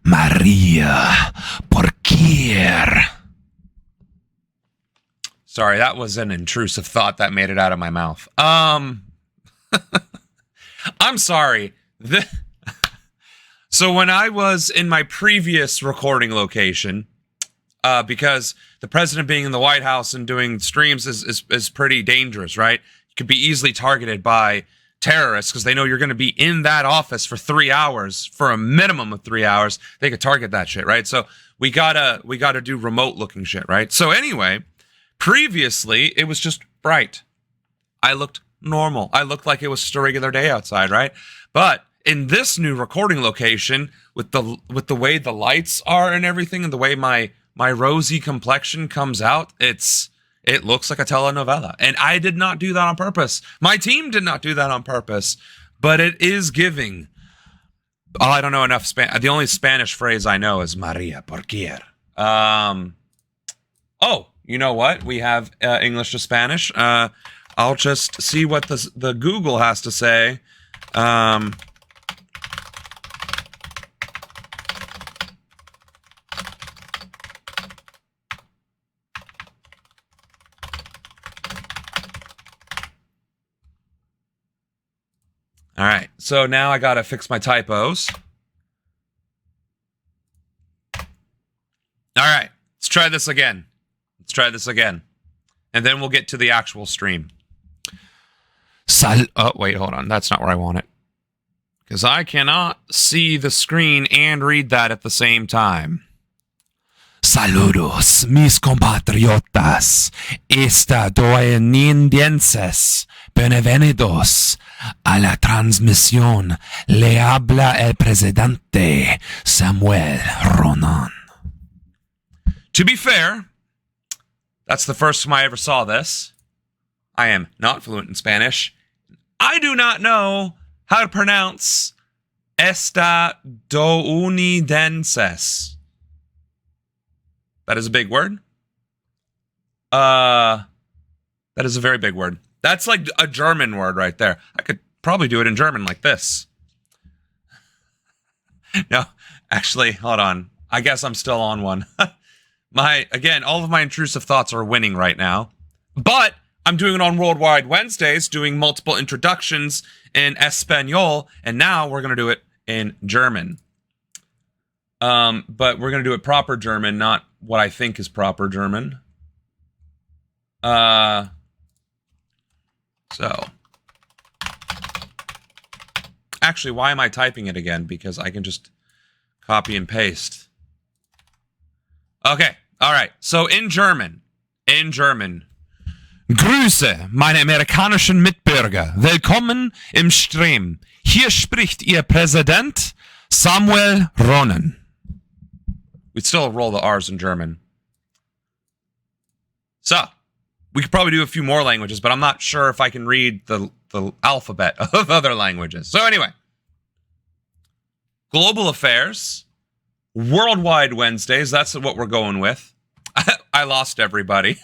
Maria Porquier. Sorry, that was an intrusive thought that made it out of my mouth. I'm sorry. So when I was in my previous recording location, because the president being in the White House and doing streams is pretty dangerous, right? You could be easily targeted by terrorists because they know you're going to be in that office for 3 hours, for a minimum of 3 hours. They could target that shit, right? So we gotta do remote looking shit, right? So anyway, previously it was just bright. I looked normal. I looked like it was just a regular day outside, right? But in this new recording location, with the way the lights are and everything, and the way my rosy complexion comes out, it looks like a telenovela. And I did not do that on purpose. My team did not do that on purpose. But it is giving. Oh, I don't know enough Spanish. The only Spanish phrase I know is Maria Porquier. Oh, you know what? We have English to Spanish. I'll just see what the Google has to say. All right, so now I gotta fix my typos. All right, let's try this again. And then we'll get to the actual stream. Oh, wait, hold on. That's not where I want it. Because I cannot see the screen and read that at the same time. Saludos, mis compatriotas, estadounidenses, bienvenidos a la transmisión. Le habla el presidente Samuel Ronan. To be fair, that's the first time I ever saw this. I am not fluent in Spanish. I do not know how to pronounce estadounidenses. That is a big word. That is a very big word. That's like a German word right there. I could probably do it in German like this. No, actually, hold on. I guess I'm still on one. Again, all of my intrusive thoughts are winning right now. But I'm doing it on Worldwide Wednesdays, doing multiple introductions in Espanol, and now we're going to do it in German. But we're going to do it proper German, not what I think is proper German. So. Actually, why am I typing it again? Because I can just copy and paste. Okay, all right. So in German. Grüße, meine amerikanischen Mitbürger. Willkommen im Stream. Hier spricht Ihr Präsident, Samuel Ronan. We still roll the R's in German. So, we could probably do a few more languages, but I'm not sure if I can read the alphabet of other languages. So anyway. Global affairs. Worldwide Wednesdays. That's what we're going with. I lost everybody.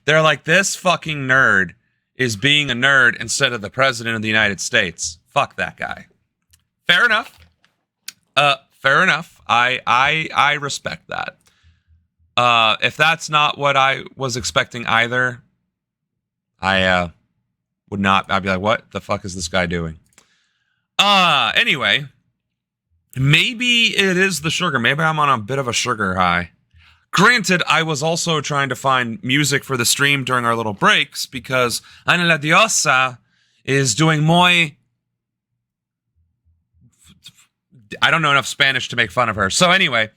They're like, this fucking nerd is being a nerd instead of the president of the United States. Fuck that guy. Fair enough. Fair enough. I respect that. If that's not what I was expecting either, I would not. I'd be like, what the fuck is this guy doing? Anyway, maybe it is the sugar. Maybe I'm on a bit of a sugar high. Granted, I was also trying to find music for the stream during our little breaks because Ana la Diosa is doing muy... I don't know enough Spanish to make fun of her. So anyway,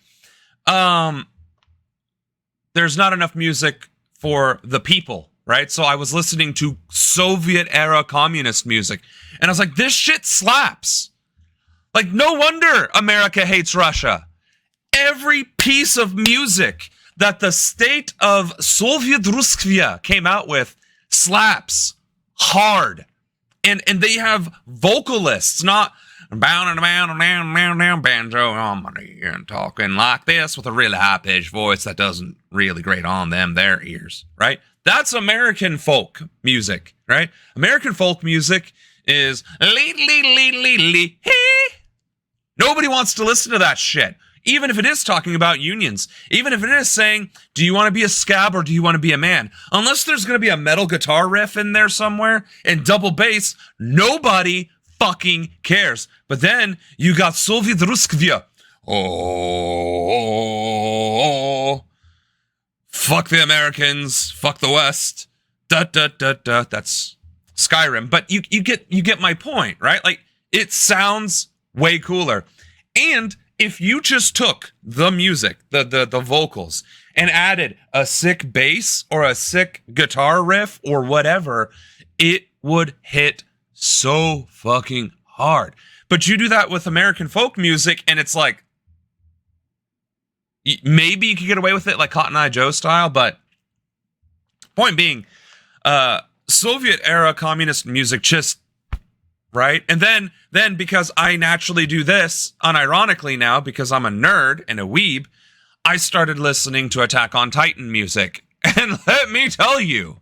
there's not enough music for the people, right? So I was listening to Soviet-era communist music, and I was like, this shit slaps. Like, no wonder America hates Russia. Every piece of music that the state of Soviet Ruskvia came out with slaps hard. And they have vocalists, not banjo and talking like this with a really high-pitched voice that doesn't really grate on their ears, right? That's American folk music, right? American folk music is Nobody wants to listen to that shit. Even if it is talking about unions. Even if it is saying, do you want to be a scab or do you want to be a man? Unless there's going to be a metal guitar riff in there somewhere and double bass, nobody fucking cares. But then you got Soviet Ruskvia. Oh, fuck the Americans, fuck the West. Da da da da. That's Skyrim. But you get my point, right? Like, it sounds way cooler. And if you just took the music, the vocals, and added a sick bass or a sick guitar riff or whatever, it would hit so fucking hard. But you do that with American folk music, and it's like, maybe you could get away with it like Cotton Eye Joe style, but point being, Soviet era communist music just, right? And then because I naturally do this, unironically now, because I'm a nerd and a weeb, I started listening to Attack on Titan music. And let me tell you,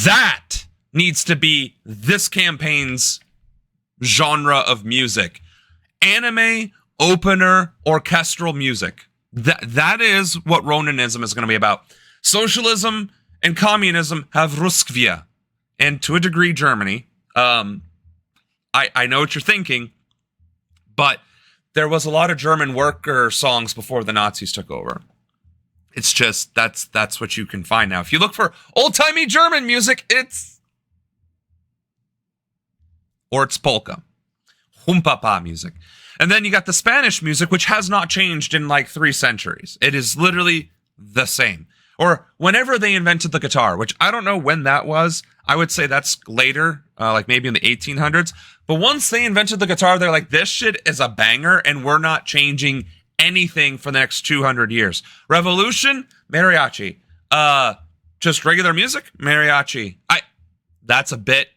that needs to be this campaign's genre of music. Anime, opener, orchestral music. That is what Ronanism is going to be about. Socialism and communism have Ruskvia, and to a degree, Germany. I know what you're thinking, but there was a lot of German worker songs before the Nazis took over. It's just, that's what you can find now. If you look for old-timey German music, it's polka. Humpapa music. And then you got the Spanish music, which has not changed in like 3 centuries. It is literally the same. Or whenever they invented the guitar, which I don't know when that was. I would say that's later, like maybe in the 1800s. But once they invented the guitar, they're like, this shit is a banger, and we're not changing anything for the next 200 years. Revolution, mariachi. Just regular music, mariachi. That's a bit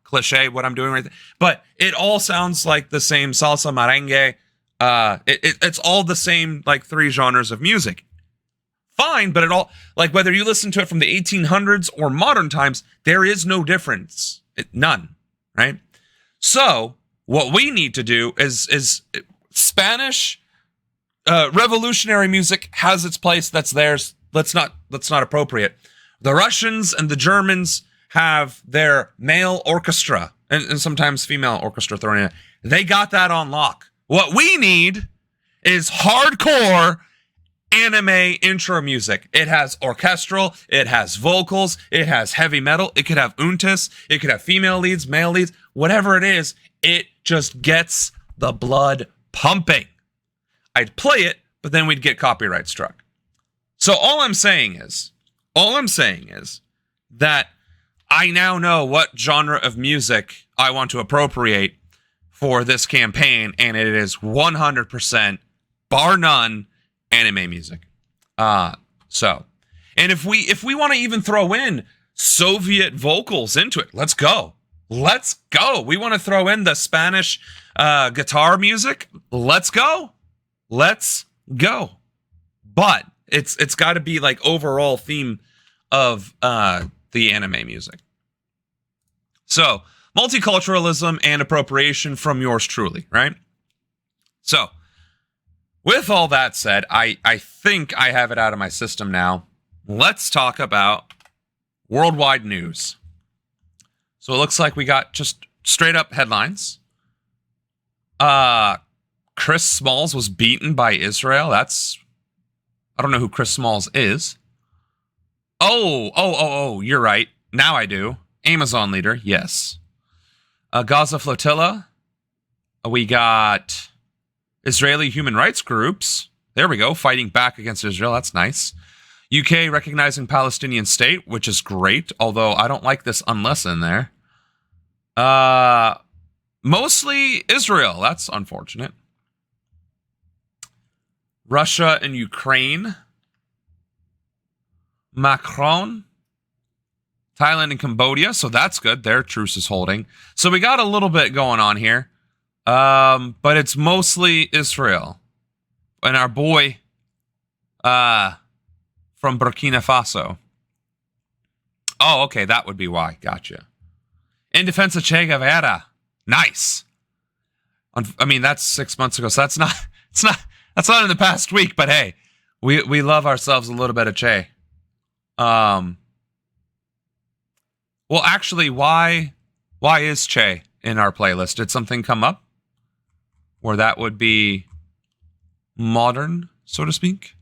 cliche what I'm doing right there. But it all sounds like the same salsa, merengue. It's all the same, like 3 genres of music. Fine, but it all, like, whether you listen to it from the 1800s or modern times, there is no difference. None, right? So what we need to do is Spanish revolutionary music has its place. That's theirs. That's not appropriate. The Russians and the Germans have their male orchestra and sometimes female orchestra thrown in. They got that on lock. What we need is hardcore anime intro music. It has orchestral, it has vocals, it has heavy metal, it could have untas, it could have female leads, male leads, whatever it is, it just gets the blood pumping. I'd play it, but then we'd get copyright struck. So all I'm saying is that I now know what genre of music I want to appropriate for this campaign, and it is 100%, bar none, anime music. And if we want to even throw in Soviet vocals into it, let's go. We want to throw in the Spanish guitar music. Let's go. But it's got to be like overall theme of the anime music. So multiculturalism and appropriation from yours truly, right? So with all that said, I think I have it out of my system now. Let's talk about worldwide news. So it looks like we got just straight up headlines. Chris Smalls was beaten by Israel. I don't know who Chris Smalls is. Oh, you're right. Now I do. Amazon leader, yes. Gaza flotilla. We got Israeli human rights groups. There we go, fighting back against Israel. That's nice. UK recognizing Palestinian state, which is great, although I don't like this unless in there. Mostly Israel. That's unfortunate. Russia and Ukraine. Macron. Thailand and Cambodia. So that's good. Their truce is holding. So we got a little bit going on here. But it's mostly Israel. And our boy from Burkina Faso. Oh, okay. That would be why. Gotcha. In defense of Che Guevara. Nice. I mean, that's 6 months ago, so that's not in the past week. But hey, we love ourselves a little bit of Che. Well, actually, why is Che in our playlist? Did something come up where that would be modern, so to speak?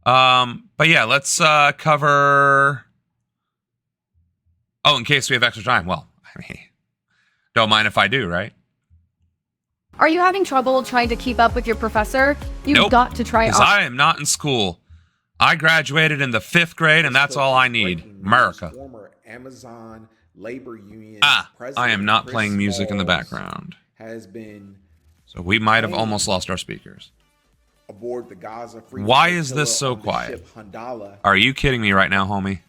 But yeah, let's cover. Oh, in case we have extra time. Well, I mean, don't mind if I do, right? Are you having trouble trying to keep up with your professor? You've got to try. Because I am not in school. I graduated in the 5th grade, and that's all I need. America. Former Amazon labor union. I am not playing music in the background. So we might have almost lost our speakers. Aboard the Gaza Free. Why is this so quiet? Are you kidding me right now, homie?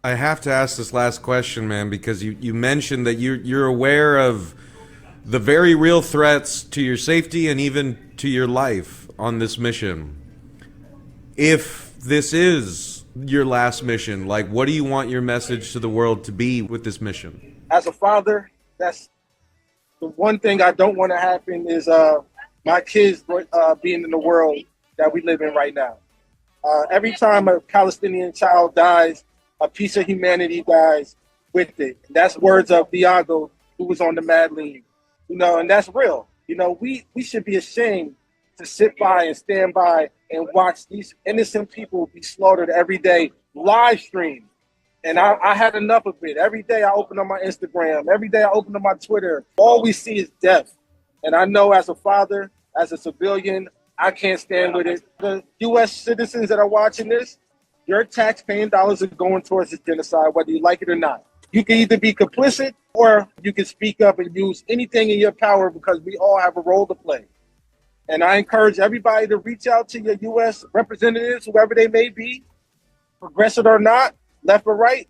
I have to ask this last question, man, because you mentioned that you're aware of the very real threats to your safety and even to your life on this mission. If this is your last mission, like, what do you want your message to the world to be with this mission? As a father, that's the one thing I don't want to happen is my kids being in the world that we live in right now. Every time a Palestinian child dies, a piece of humanity dies with it. And that's words of Diago, who was on the Mad League. And that's real. We should be ashamed to sit by and stand by and watch these innocent people be slaughtered every day, live stream. And I had enough of it. Every day I open up my Instagram. Every day I open up my Twitter. All we see is death. And I know as a father, as a civilian, I can't stand with it. The U.S. citizens that are watching this, your tax-paying dollars are going towards this genocide, whether you like it or not. You can either be complicit or you can speak up and use anything in your power because we all have a role to play. And I encourage everybody to reach out to your U.S. representatives, whoever they may be, progressive or not, left or right,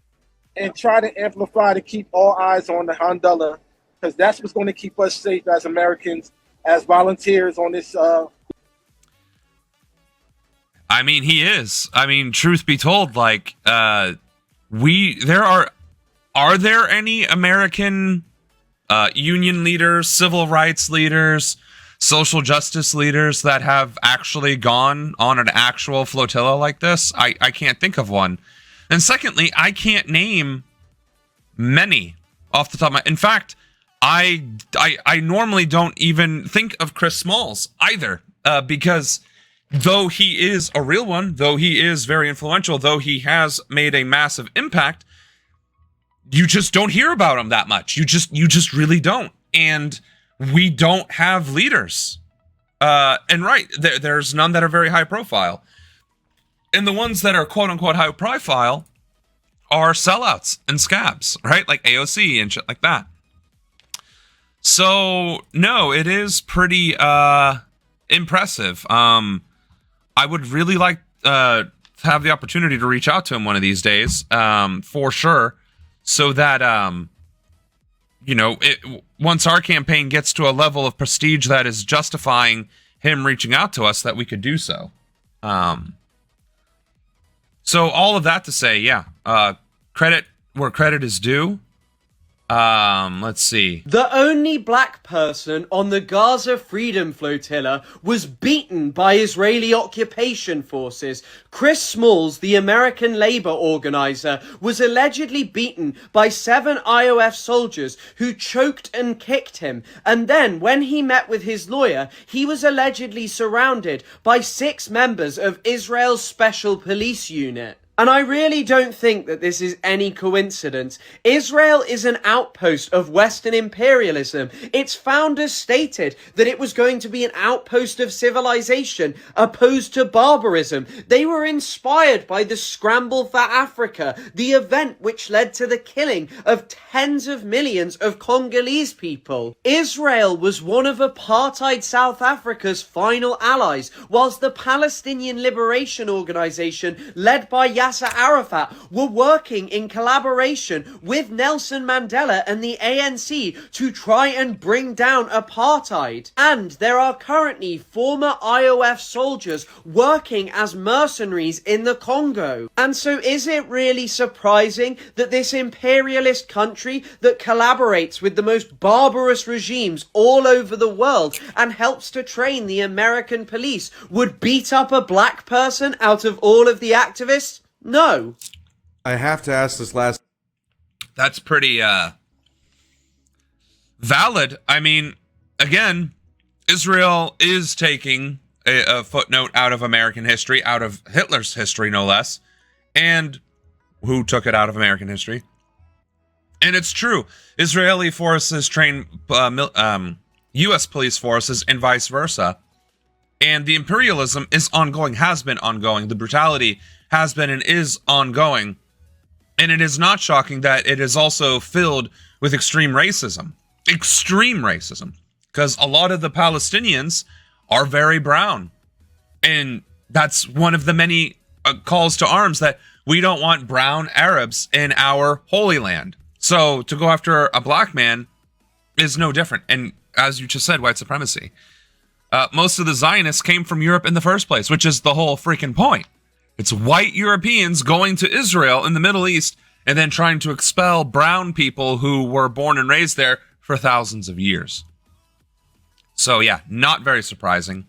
and try to amplify to keep all eyes on the Handala, because that's what's going to keep us safe as Americans, as volunteers on this. I mean, he is. I mean, truth be told, like, are there any American union leaders, civil rights leaders, social justice leaders that have actually gone on an actual flotilla like this? I can't think of one. And secondly, I can't name many off the top of my... In fact, I normally don't even think of Chris Smalls either, because though he is a real one, though he is very influential, though he has made a massive impact, you just don't hear about him that much. You just really don't. And we don't have leaders. And right, there's none that are very high profile. And the ones that are quote unquote high profile are sellouts and scabs, right? Like AOC and shit like that. So no, it is pretty impressive. I would really like to have the opportunity to reach out to him one of these days, for sure, so that once our campaign gets to a level of prestige that is justifying him reaching out to us, that we could do so. So all of that to say, yeah, credit where credit is due. Let's see. The only black person on the Gaza Freedom Flotilla was beaten by Israeli occupation forces. Chris Smalls, the American labor organizer, was allegedly beaten by 7 IOF soldiers who choked and kicked him. And then, when he met with his lawyer, he was allegedly surrounded by 6 members of Israel's Special Police Unit. And I really don't think that this is any coincidence. Israel is an outpost of Western imperialism. Its founders stated that it was going to be an outpost of civilization, opposed to barbarism. They were inspired by the Scramble for Africa, the event which led to the killing of tens of millions of Congolese people. Israel was one of apartheid South Africa's final allies, whilst the Palestinian Liberation Organization, led by Yasser Arafat were working in collaboration with Nelson Mandela and the ANC to try and bring down apartheid. And there are currently former IOF soldiers working as mercenaries in the Congo. And so is it really surprising that this imperialist country that collaborates with the most barbarous regimes all over the world and helps to train the American police would beat up a black person out of all of the activists? No. I have to ask this last. That's pretty valid. I mean, again, Israel is taking a footnote out of American history, out of Hitler's history, no less. And who took it out of American history? And it's true. Israeli forces train U.S. police forces and vice versa. And the imperialism is ongoing, has been ongoing. The brutality has been and is ongoing. And it is not shocking that it is also filled with extreme racism. Extreme racism. Because a lot of the Palestinians are very brown. And that's one of the many calls to arms that we don't want brown Arabs in our Holy Land. So to go after a black man is no different. And as you just said, white supremacy. Most of the Zionists came from Europe in the first place, which is the whole freaking point. It's white Europeans going to Israel in the Middle East and then trying to expel brown people who were born and raised there for thousands of years. So yeah, not very surprising.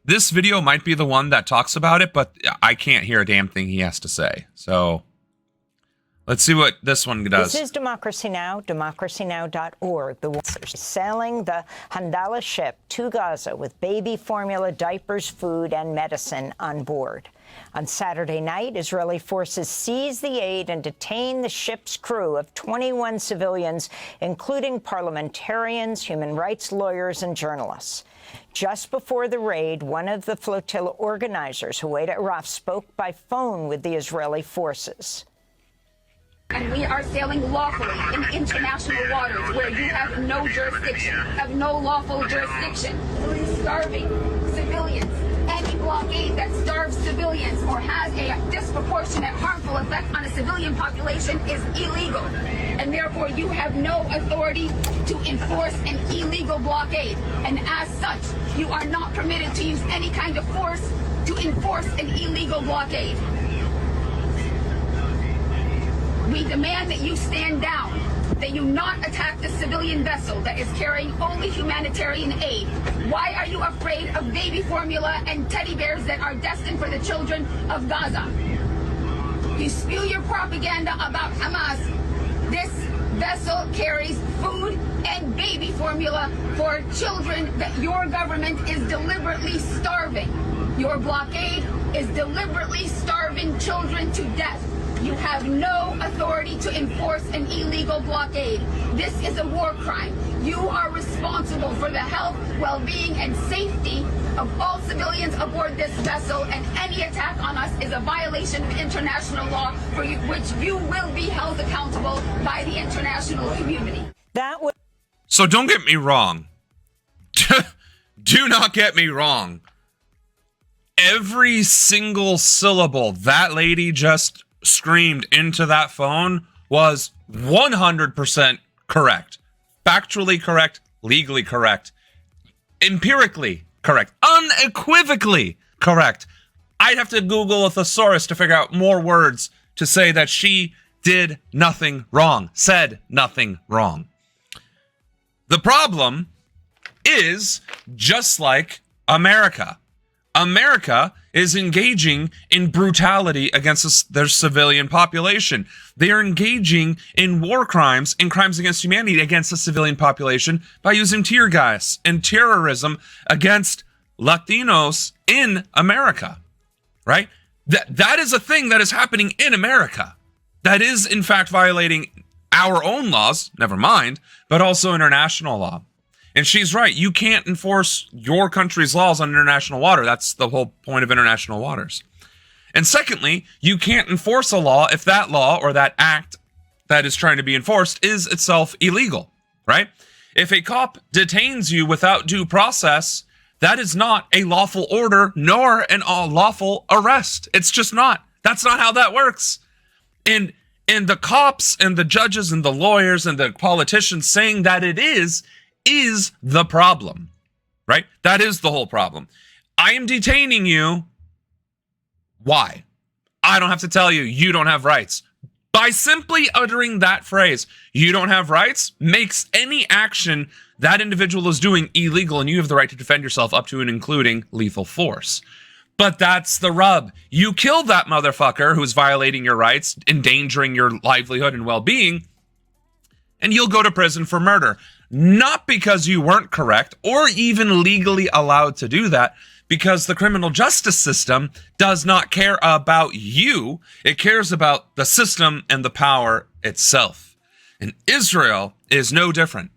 This video might be the one that talks about it, but I can't hear a damn thing he has to say. So let's see what this one does. This is Democracy Now!, democracynow.org. The sailing the Handala ship to Gaza with baby formula, diapers, food, and medicine on board. On Saturday night, Israeli forces seized the aid and detained the ship's crew of 21 civilians, including parliamentarians, human rights lawyers, and journalists. Just before the raid, one of the flotilla organizers, Huwaida Araf, spoke by phone with the Israeli forces. And we are sailing lawfully in international waters where you have no jurisdiction, have no lawful jurisdiction. Starving civilians, any blockade that starves civilians or has a disproportionate harmful effect on a civilian population is illegal. And therefore you have no authority to enforce an illegal blockade. And as such, you are not permitted to use any kind of force to enforce an illegal blockade. We demand that you stand down, that you not attack the civilian vessel that is carrying only humanitarian aid. Why are you afraid of baby formula and teddy bears that are destined for the children of Gaza? You spew your propaganda about Hamas. This vessel carries food and baby formula for children that your government is deliberately starving. Your blockade is deliberately starving children to death. You have no authority to enforce an illegal blockade. This is a war crime. You are responsible for the health, well-being, and safety of all civilians aboard this vessel, and any attack on us is a violation of international law for which you will be held accountable by the international community. So don't get me wrong. Do not get me wrong. Every single syllable that lady just screamed into that phone was 100% correct. Factually correct, legally correct, empirically correct, unequivocally correct. I'd have to Google a thesaurus to figure out more words to say that she did nothing wrong, said nothing wrong. The problem is just like America. America is engaging in brutality against their civilian population. They are engaging in war crimes and crimes against humanity against the civilian population by using tear gas and terrorism against Latinos in America, right? That is a thing that is happening in America. That is, in fact, violating our own laws, never mind, but also international law. And she's right. You can't enforce your country's laws on international water. That's the whole point of international waters. And secondly, you can't enforce a law if that law or that act that is trying to be enforced is itself illegal, right? If a cop detains you without due process, that is not a lawful order nor an lawful arrest. It's just not. That's not how that works. And the cops and the judges and the lawyers and the politicians saying that it is the problem, right? That is the whole problem. I am detaining you. Why? I don't have to tell you, you don't have rights. By simply uttering that phrase, you don't have rights, makes any action that individual is doing illegal, and you have the right to defend yourself up to and including lethal force. But that's the rub. You kill that motherfucker who's violating your rights, endangering your livelihood and well-being, and you'll go to prison for murder. Not because you weren't correct or even legally allowed to do that, because the criminal justice system does not care about you. It cares about the system and the power itself. And Israel is no different.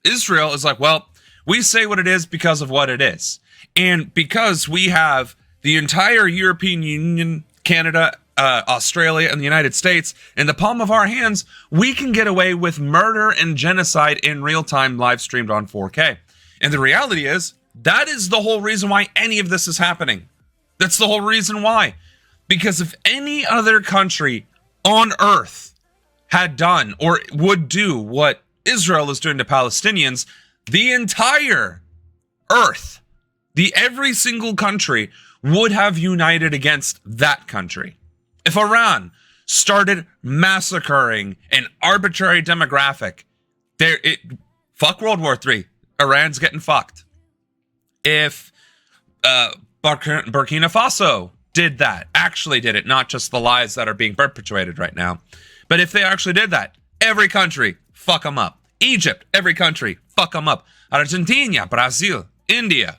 Israel is like, well, we say what it is because of what it is. And because we have the entire European Union, Canada, Australia, and the United States in the palm of our hands, we can get away with murder and genocide in real time, live streamed on 4K. And the reality is, that is the whole reason why any of this is happening. That's the whole reason why. Because if any other country on earth had done or would do what Israel is doing to Palestinians, the entire earth, every single country would have united against that country. If Iran started massacring an arbitrary demographic, fuck World War III. Iran's getting fucked. If Burkina Faso did that, actually did it, not just the lies that are being perpetuated right now, but if they actually did that, every country, fuck them up. Egypt, every country, fuck them up. Argentina, Brazil, India,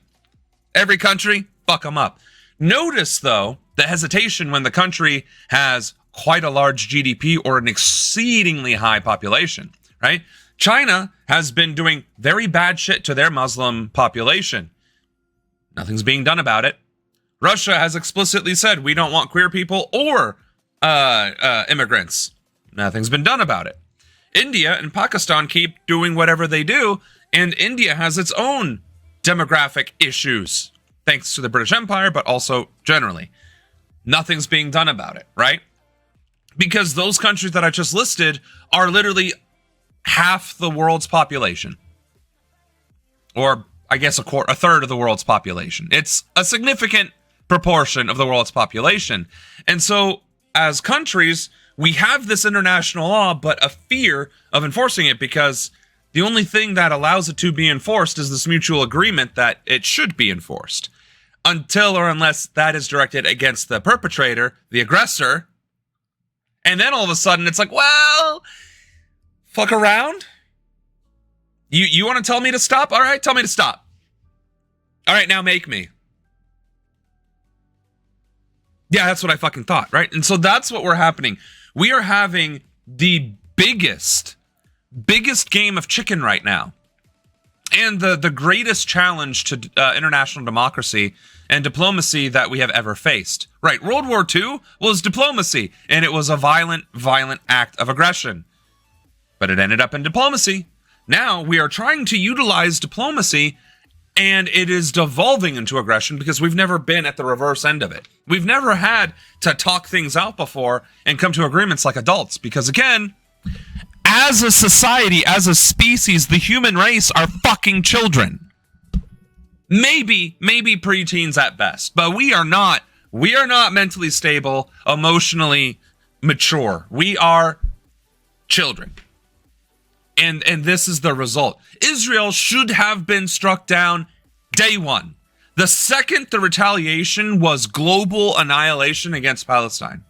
every country, fuck them up. Notice, though, the hesitation when the country has quite a large GDP or an exceedingly high population, right? China has been doing very bad shit to their Muslim population. Nothing's being done about it. Russia has explicitly said we don't want queer people or immigrants. Nothing's been done about it. India and Pakistan keep doing whatever they do, and India has its own demographic issues, thanks to the British Empire, but also generally. Nothing's being done about it, right? Because those countries that I just listed are literally half the world's population. Or, I guess, a third of the world's population. It's a significant proportion of the world's population. And so, as countries, we have this international law, but a fear of enforcing it, because the only thing that allows it to be enforced is this mutual agreement that it should be enforced. Until or unless that is directed against the perpetrator, the aggressor. And then all of a sudden it's like, well, fuck around? You want to tell me to stop? All right, tell me to stop. All right, now make me. Yeah, that's what I fucking thought, right? And so that's what we're happening. We are having the biggest game of chicken right now. And the greatest challenge to international democracy and diplomacy that we have ever faced. Right, World War II was diplomacy, and it was a violent act of aggression. But it ended up in diplomacy. Now we are trying to utilize diplomacy, and it is devolving into aggression because we've never been at the reverse end of it. We've never had to talk things out before and come to agreements like adults, because again, as a society, as a species, the human race are fucking children. Maybe preteens at best, but we are not mentally stable, emotionally mature. We are children. And this is the result. Israel should have been struck down day one. The second the retaliation was global annihilation against Palestine.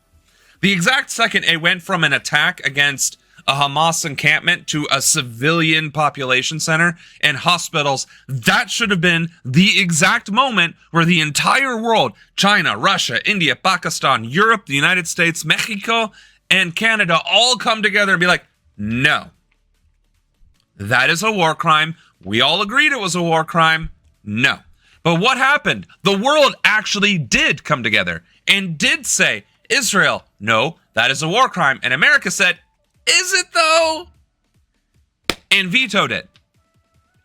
The exact second it went from an attack against a Hamas encampment to a civilian population center and hospitals, that should have been the exact moment where the entire world, China, Russia, India, Pakistan, Europe, the United States, Mexico, and Canada all come together and be like, no. That is a war crime. We all agreed it was a war crime. No. But what happened? The world actually did come together and did say, Israel, no, that is a war crime. And America said, is it though? And vetoed it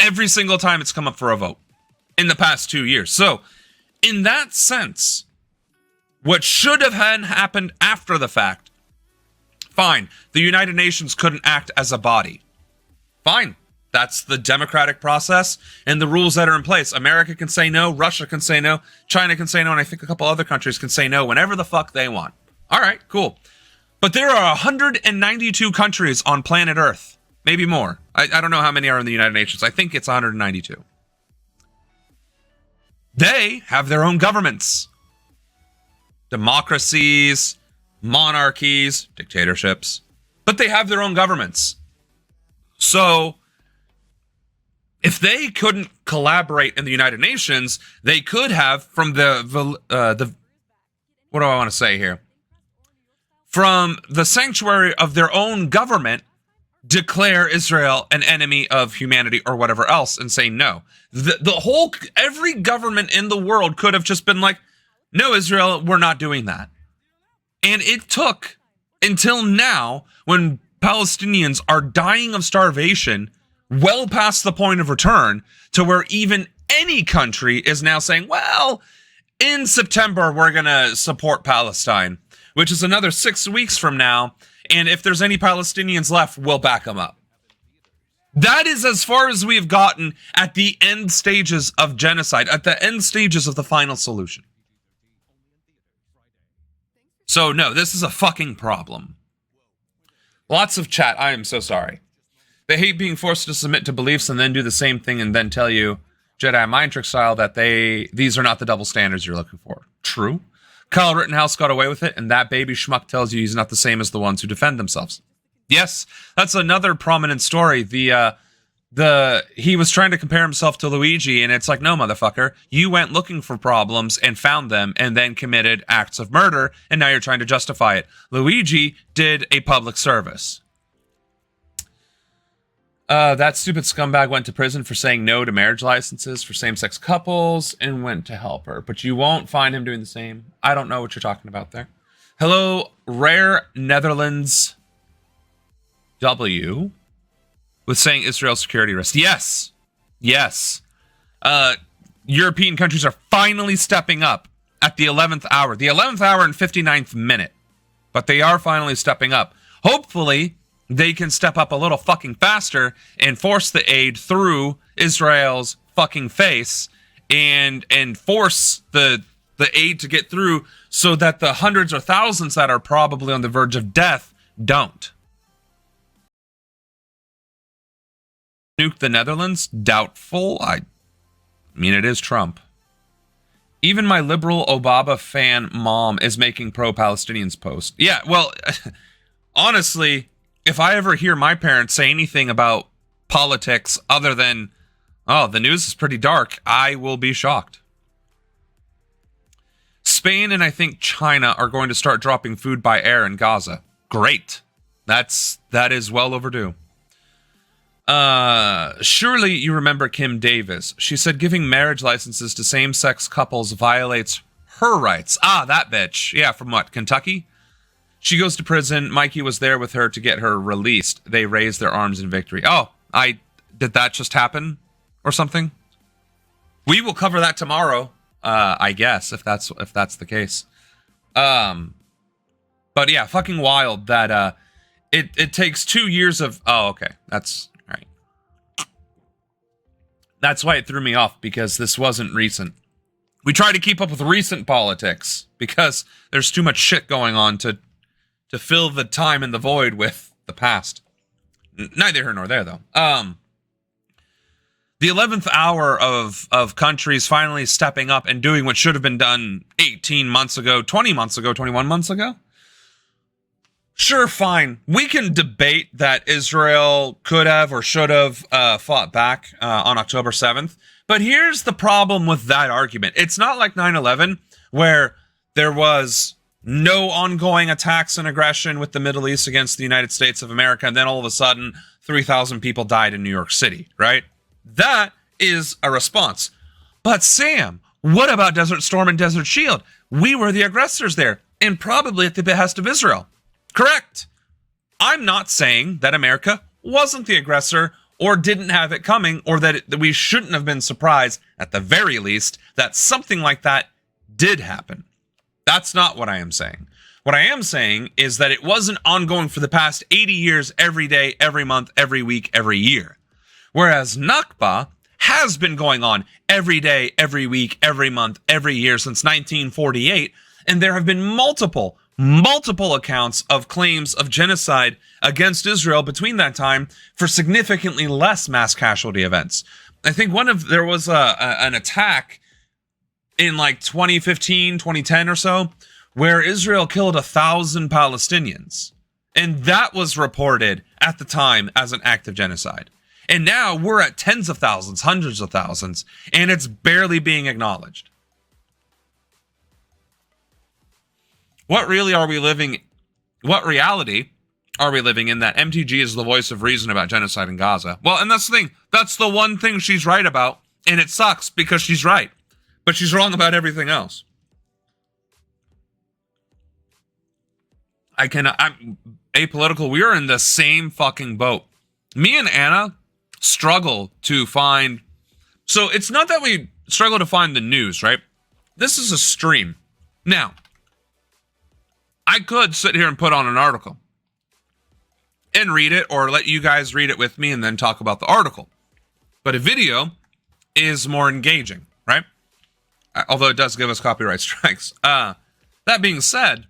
every single time it's come up for a vote in the past 2 years. So in that sense, what should have happened after the fact. Fine. The United Nations couldn't act as a body. Fine. That's the democratic process and the rules that are in place. America can say no. Russia can say no. China can say no. And I think a couple other countries can say no whenever the fuck they want. All right, cool. But there are 192 countries on planet Earth. Maybe more. I don't know how many are in the United Nations. I think it's 192. They have their own governments. Democracies, monarchies, dictatorships. But they have their own governments. So if they couldn't collaborate in the United Nations, they could have from the what do I want to say here? From the sanctuary of their own government, declare Israel an enemy of humanity or whatever else and say no. Every government in the world could have just been like, no, Israel, we're not doing that. And it took until now, when Palestinians are dying of starvation, well past the point of return, to where even any country is now saying, well, in September, we're going to support Palestine, which is another 6 weeks from now. And if there's any Palestinians left, we'll back them up. That is as far as we've gotten at the end stages of genocide, at the end stages of the final solution. So no, this is a fucking problem. Lots of chat. I am so sorry. They hate being forced to submit to beliefs and then do the same thing and then tell you, Jedi mind trick style, that these are not the double standards you're looking for. True. Kyle Rittenhouse got away with it, and that baby schmuck tells you he's not the same as the ones who defend themselves. Yes, that's another prominent story. He was trying to compare himself to Luigi, and it's like, no, motherfucker, you went looking for problems and found them and then committed acts of murder, and now you're trying to justify it. Luigi did a public service. That stupid scumbag went to prison for saying no to marriage licenses for same-sex couples and went to help her. But you won't find him doing the same. I don't know what you're talking about there. Hello, Rare Netherlands W with saying Israel security risk. Yes. Yes. European countries are finally stepping up at the 11th hour. The 11th hour and 59th minute. But they are finally stepping up. Hopefully, they can step up a little fucking faster and force the aid through Israel's fucking face and force the aid to get through so that the hundreds or thousands that are probably on the verge of death don't. Nuke the Netherlands? Doubtful. I mean, it is Trump. Even my liberal Obama fan mom is making pro-Palestinians posts. Yeah, well, honestly, if I ever hear my parents say anything about politics other than, oh, the news is pretty dark, I will be shocked. Spain and I think China are going to start dropping food by air in Gaza. Great. That is well overdue. Surely you remember Kim Davis. She said giving marriage licenses to same-sex couples violates her rights. Ah, that bitch. Yeah, from what, Kentucky? She goes to prison. Mikey was there with her to get her released. They raised their arms in victory. Oh, did that just happen or something? We will cover that tomorrow, I guess, if that's the case. But yeah, fucking wild that it takes 2 years of. Oh, okay, that's right. That's why it threw me off, because this wasn't recent. We try to keep up with recent politics because there's too much shit going on to fill the time and the void with the past. Neither here nor there, though. The 11th hour of countries finally stepping up and doing what should have been done 18 months ago, 20 months ago, 21 months ago. Sure, fine. We can debate that Israel could have or should have fought back on October 7th. But here's the problem with that argument. It's not like 9/11, where there was no ongoing attacks and aggression with the Middle East against the United States of America, and then all of a sudden, 3,000 people died in New York City, right? That is a response. But Sam, what about Desert Storm and Desert Shield? We were the aggressors there, and probably at the behest of Israel. Correct. I'm not saying that America wasn't the aggressor or didn't have it coming, or that we shouldn't have been surprised, at the very least, that something like that did happen. That's not what I am saying. What I am saying is that it wasn't ongoing for the past 80 years, every day, every month, every week, every year. Whereas Nakba has been going on every day, every week, every month, every year since 1948. And there have been multiple accounts of claims of genocide against Israel between that time for significantly less mass casualty events. I think there was an attack in like 2015, 2010 or so, where Israel killed 1,000 Palestinians. And that was reported at the time as an act of genocide. And now we're at tens of thousands, hundreds of thousands, and it's barely being acknowledged. What reality are we living in that MTG is the voice of reason about genocide in Gaza? Well, and that's the thing. That's the one thing she's right about, and it sucks because she's right. But she's wrong about everything else. I'm apolitical. We are in the same fucking boat. Me and Anna struggle to find... So it's not that we struggle to find the news, right? This is a stream. Now, I could sit here and put on an article and read it, or let you guys read it with me and then talk about the article. But a video is more engaging, right? Although it does give us copyright strikes. That being said,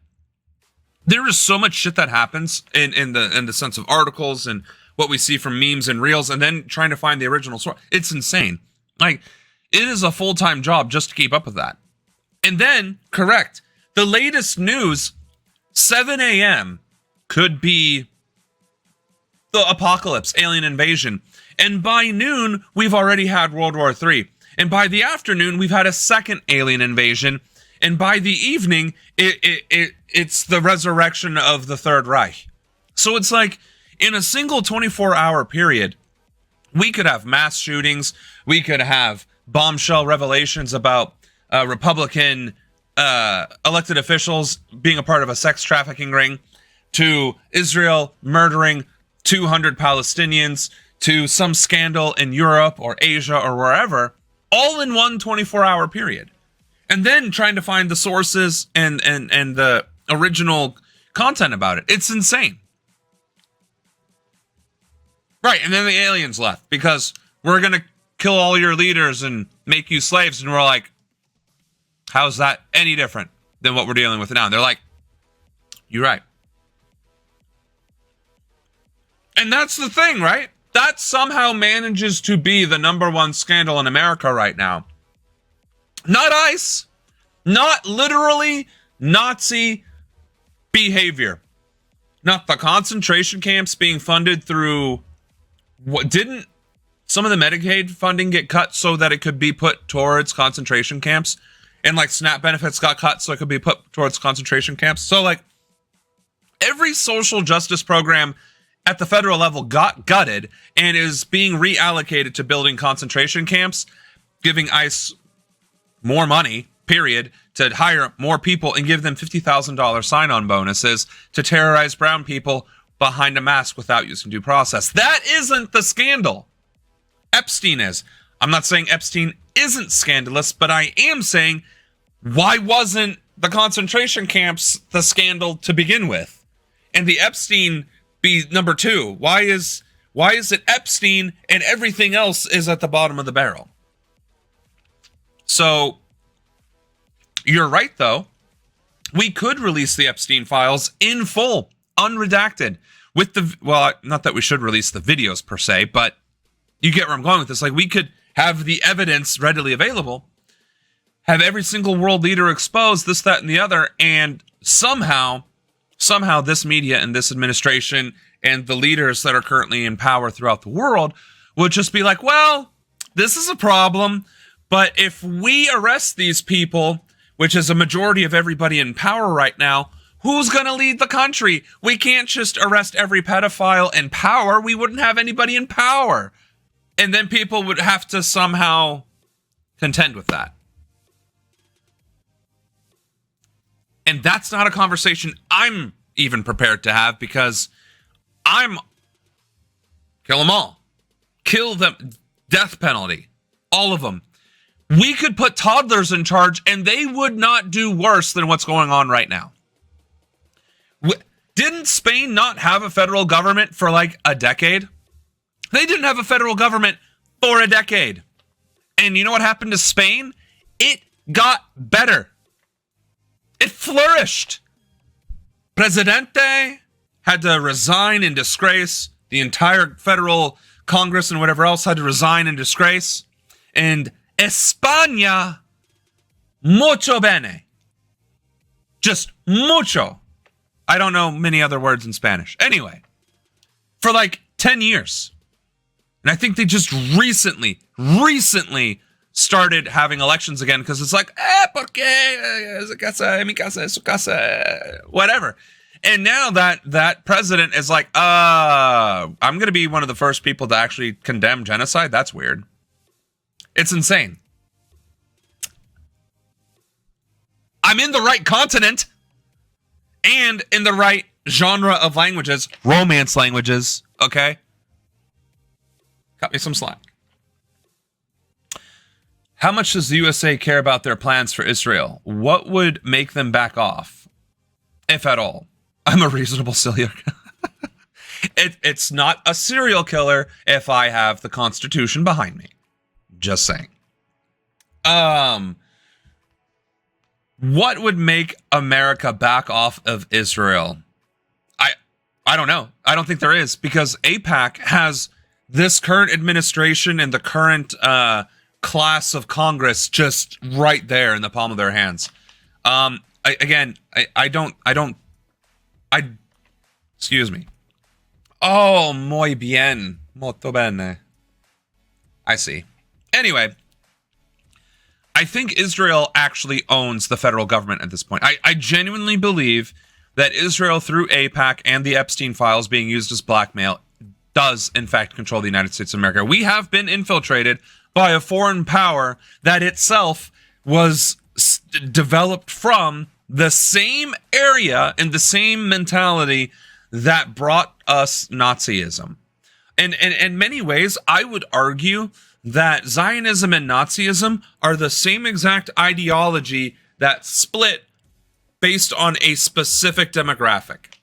there is so much shit that happens in the sense of articles and what we see from memes and reels, and then trying to find the original source. It's insane. Like, it is a full-time job just to keep up with that. And then, correct, the latest news, 7 a.m. could be the apocalypse, alien invasion. And by noon, we've already had World War III. And by the afternoon, we've had a second alien invasion. And by the evening, it's the resurrection of the Third Reich. So it's like, in a single 24-hour period, we could have mass shootings. We could have bombshell revelations about Republican elected officials being a part of a sex trafficking ring, to Israel murdering 200 Palestinians, to some scandal in Europe or Asia or wherever, all in one 24-hour period. And then trying to find the sources and the original content about it. It's insane. Right, and then the aliens left because we're going to kill all your leaders and make you slaves. And we're like, how's that any different than what we're dealing with now? And they're like, you're right. And that's the thing, right? That somehow manages to be the number one scandal in America right now. Not ICE, not literally Nazi behavior, not the concentration camps being funded through... What didn't some of the Medicaid funding get cut so that it could be put towards concentration camps? And like SNAP benefits got cut so it could be put towards concentration camps. So like every social justice program at the federal level got gutted and is being reallocated to building concentration camps, giving ICE more money, period, to hire more people and give them $50,000 sign-on bonuses to terrorize brown people behind a mask without using due process. That isn't the scandal. Epstein is. I'm not saying Epstein isn't scandalous, but I am saying, why wasn't the concentration camps the scandal to begin with? And the Epstein be number two? Why is it Epstein and everything else is at the bottom of the barrel? So, you're right, though. We could release the Epstein files in full, unredacted, with the, well, not that we should release the videos per se, but you get where I'm going with this. Like, we could have the evidence readily available, have every single world leader exposed, this, that, and the other, and somehow this media and this administration and the leaders that are currently in power throughout the world would just be like, well, this is a problem, but if we arrest these people, which is a majority of everybody in power right now, who's going to lead the country? We can't just arrest every pedophile in power. We wouldn't have anybody in power. And then people would have to somehow contend with that. And that's not a conversation I'm even prepared to have, because kill them all. Kill them. Death penalty. All of them. We could put toddlers in charge and they would not do worse than what's going on right now. Didn't Spain not have a federal government for like a decade? They didn't have a federal government for a decade. And you know what happened to Spain? It got better. It flourished. Presidente had to resign in disgrace. The entire federal Congress and whatever else had to resign in disgrace. And España, mucho bene. Just mucho. I don't know many other words in Spanish. Anyway, for like 10 years. And I think they just recently started having elections again because it's like, porque es casa, mi casa, es su casa, whatever. And now that president is like, I'm going to be one of the first people to actually condemn genocide. That's weird. It's insane. I'm in the right continent and in the right genre of languages, romance languages, okay? Cut me some slack. How much does the USA care about their plans for Israel? What would make them back off, if at all? I'm a reasonable serial killer. It's not a serial killer if I have the Constitution behind me. Just saying. What would make America back off of Israel? I don't know. I don't think there is, because AIPAC has this current administration and the current class of Congress just right there in the palm of their hands. Excuse me. Oh, muy bien. Molto bene. I see. Anyway, I think Israel actually owns the federal government at this point. I genuinely believe that Israel, through AIPAC and the Epstein files being used as blackmail, does in fact control the United States of America. We have been infiltrated by a foreign power that itself was developed from the same area and the same mentality that brought us Nazism. And in many ways, I would argue that Zionism and Nazism are the same exact ideology that split based on a specific demographic.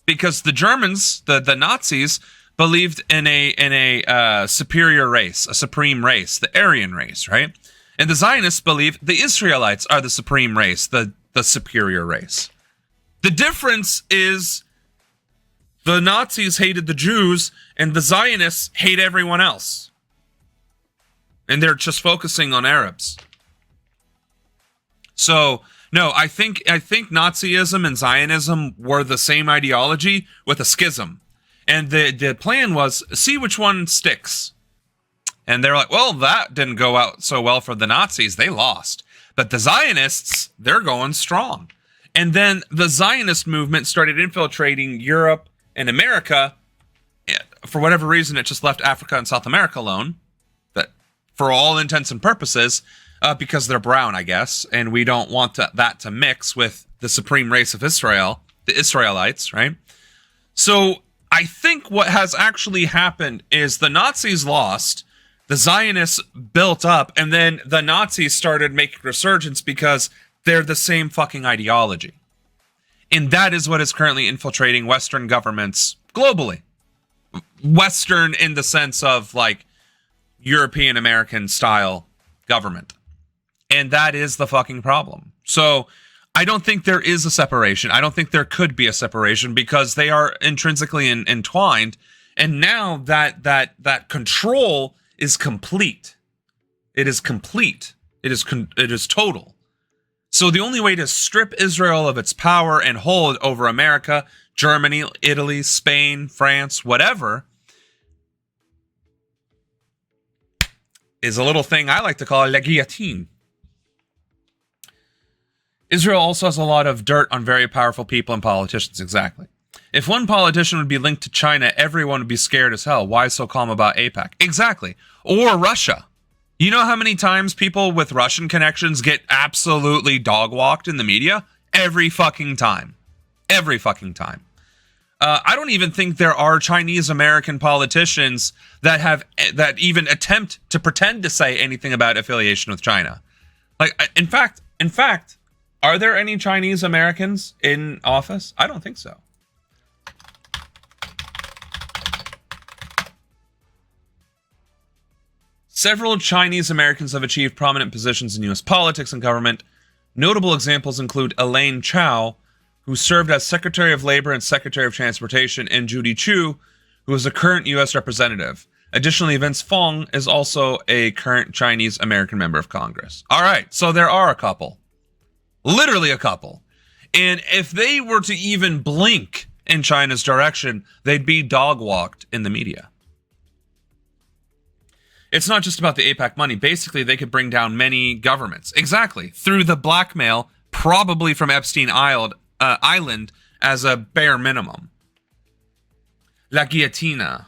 Because the Germans, the Nazis, believed in a superior race, a supreme race, the Aryan race, right? And the Zionists believe the Israelites are the supreme race, the superior race. The difference is the Nazis hated the Jews and the Zionists hate everyone else. And they're just focusing on Arabs. So, no, I think Nazism and Zionism were the same ideology with a schism. And the plan was, see which one sticks. And they're like, well, that didn't go out so well for the Nazis. They lost. But the Zionists, they're going strong. And then the Zionist movement started infiltrating Europe and America. For whatever reason, it just left Africa and South America alone. But for all intents and purposes, because they're brown, I guess. And we don't want that to mix with the supreme race of Israel, the Israelites, right? So I think what has actually happened is the Nazis lost, the Zionists built up, and then the Nazis started making resurgence because they're the same fucking ideology. And that is what is currently infiltrating Western governments globally. Western in the sense of like European American style government. And that is the fucking problem. So I don't think there is a separation. I don't think there could be a separation because they are intrinsically entwined. And now that control is complete. It is complete. It is total. So the only way to strip Israel of its power and hold over America, Germany, Italy, Spain, France, whatever, is a little thing I like to call la guillotine. Israel also has a lot of dirt on very powerful people and politicians, exactly. If one politician would be linked to China, everyone would be scared as hell. Why so calm about AIPAC? Exactly. Or Russia. You know how many times people with Russian connections get absolutely dog-walked in the media? Every fucking time. Every fucking time. I don't even think there are Chinese American politicians that even attempt to pretend to say anything about affiliation with China. Like, in fact, are there any Chinese Americans in office? I don't think so. Several Chinese Americans have achieved prominent positions in U.S. politics and government. Notable examples include Elaine Chao, who served as Secretary of Labor and Secretary of Transportation, and Judy Chu, who is a current U.S. representative. Additionally, Vince Fong is also a current Chinese American member of Congress. All right, so there are a couple. Literally a couple. And if they were to even blink in China's direction, they'd be dog-walked in the media. It's not just about the APAC money. Basically, they could bring down many governments. Exactly. Through the blackmail, probably from Epstein Island as a bare minimum. La Guillotina.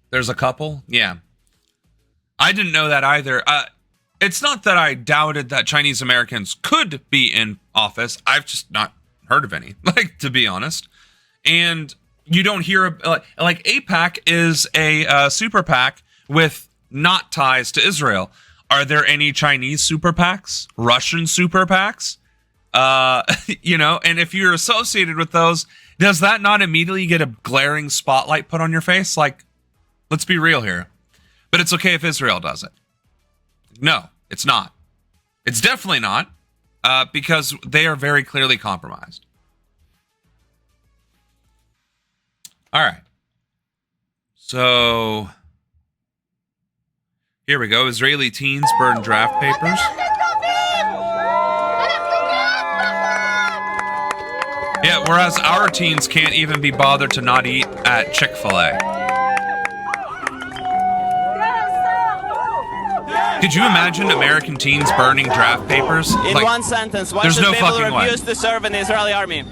There's a couple? Yeah. I didn't know that either. It's not that I doubted that Chinese Americans could be in office. I've just not heard of any, like, to be honest. And you don't hear, like APAC is a super PAC with not ties to Israel. Are there any Chinese super PACs? Russian super PACs? And if you're associated with those, does that not immediately get a glaring spotlight put on your face? Like, let's be real here. But it's okay if Israel does it. No, it's not. It's definitely not, because they are very clearly compromised. All right. So, here we go. Israeli teens burn draft papers. Yeah, whereas our teens can't even be bothered to not eat at Chick-fil-A. Could you imagine American teens burning draft papers? In one sentence, why should people refuse to serve in the Israeli army?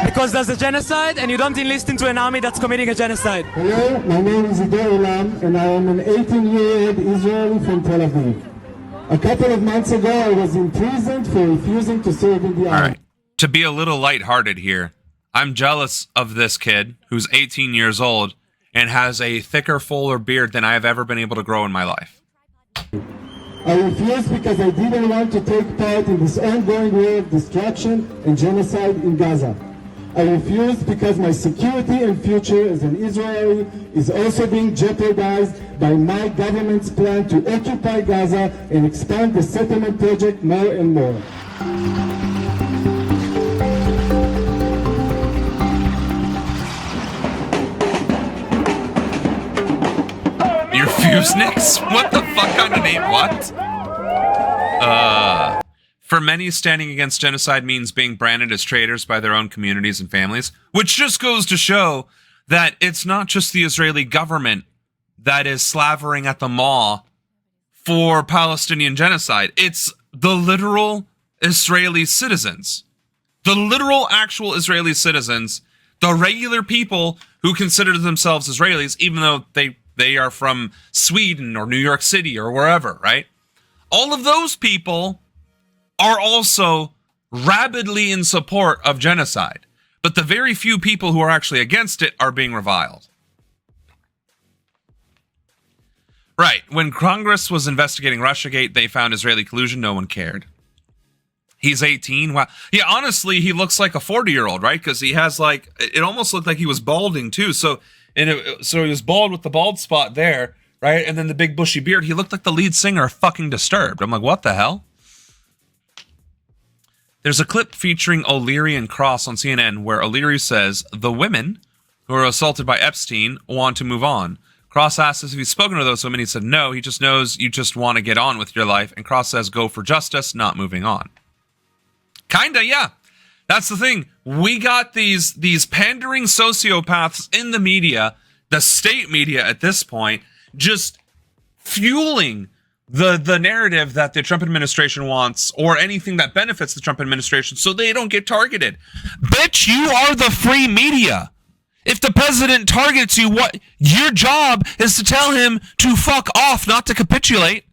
Because there's a genocide and you don't enlist into an army that's committing a genocide. Hello, my name is Ronan and I am an 18-year-old Israeli from Tel Aviv. A couple of months ago, I was imprisoned for refusing to serve in the army. All right. To be a little lighthearted here, I'm jealous of this kid who's 18 years old and has a thicker, fuller beard than I have ever been able to grow in my life. I refused because I didn't want to take part in this ongoing war of destruction and genocide in Gaza. I refused because my security and future as an Israeli is also being jeopardized by my government's plan to occupy Gaza and expand the settlement project more and more. Your Fuseniks? What the fuck kind of name? What? For many, standing against genocide means being branded as traitors by their own communities and families, which just goes to show that it's not just the Israeli government that is slavering at the maw for Palestinian genocide. It's the literal Israeli citizens. The literal, actual Israeli citizens, the regular people who consider themselves Israelis, even though they are from Sweden or New York City or wherever, right? All of those people are also rabidly in support of genocide. But the very few people who are actually against it are being reviled. Right. When Congress was investigating Russiagate, they found Israeli collusion. No one cared. He's 18. Wow. Yeah, honestly, he looks like a 40-year-old, right? Because he has it almost looked like he was balding too. So he was bald with the bald spot there, right? And then the big bushy beard. He looked like the lead singer of fucking Disturbed. I'm like, what the hell? There's a clip featuring O'Leary and Cross on CNN where O'Leary says the women who were assaulted by Epstein want to move on. Cross asks if he's spoken to those women. He said no. He just knows you just want to get on with your life. And Cross says go for justice, not moving on. Kinda, yeah. That's the thing. We got these pandering sociopaths in the media, the state media at this point, just fueling the narrative that the Trump administration wants, or anything that benefits the Trump administration, so they don't get targeted. Bitch, you are the free media. If the president targets you, what your job is to tell him to fuck off, not to capitulate.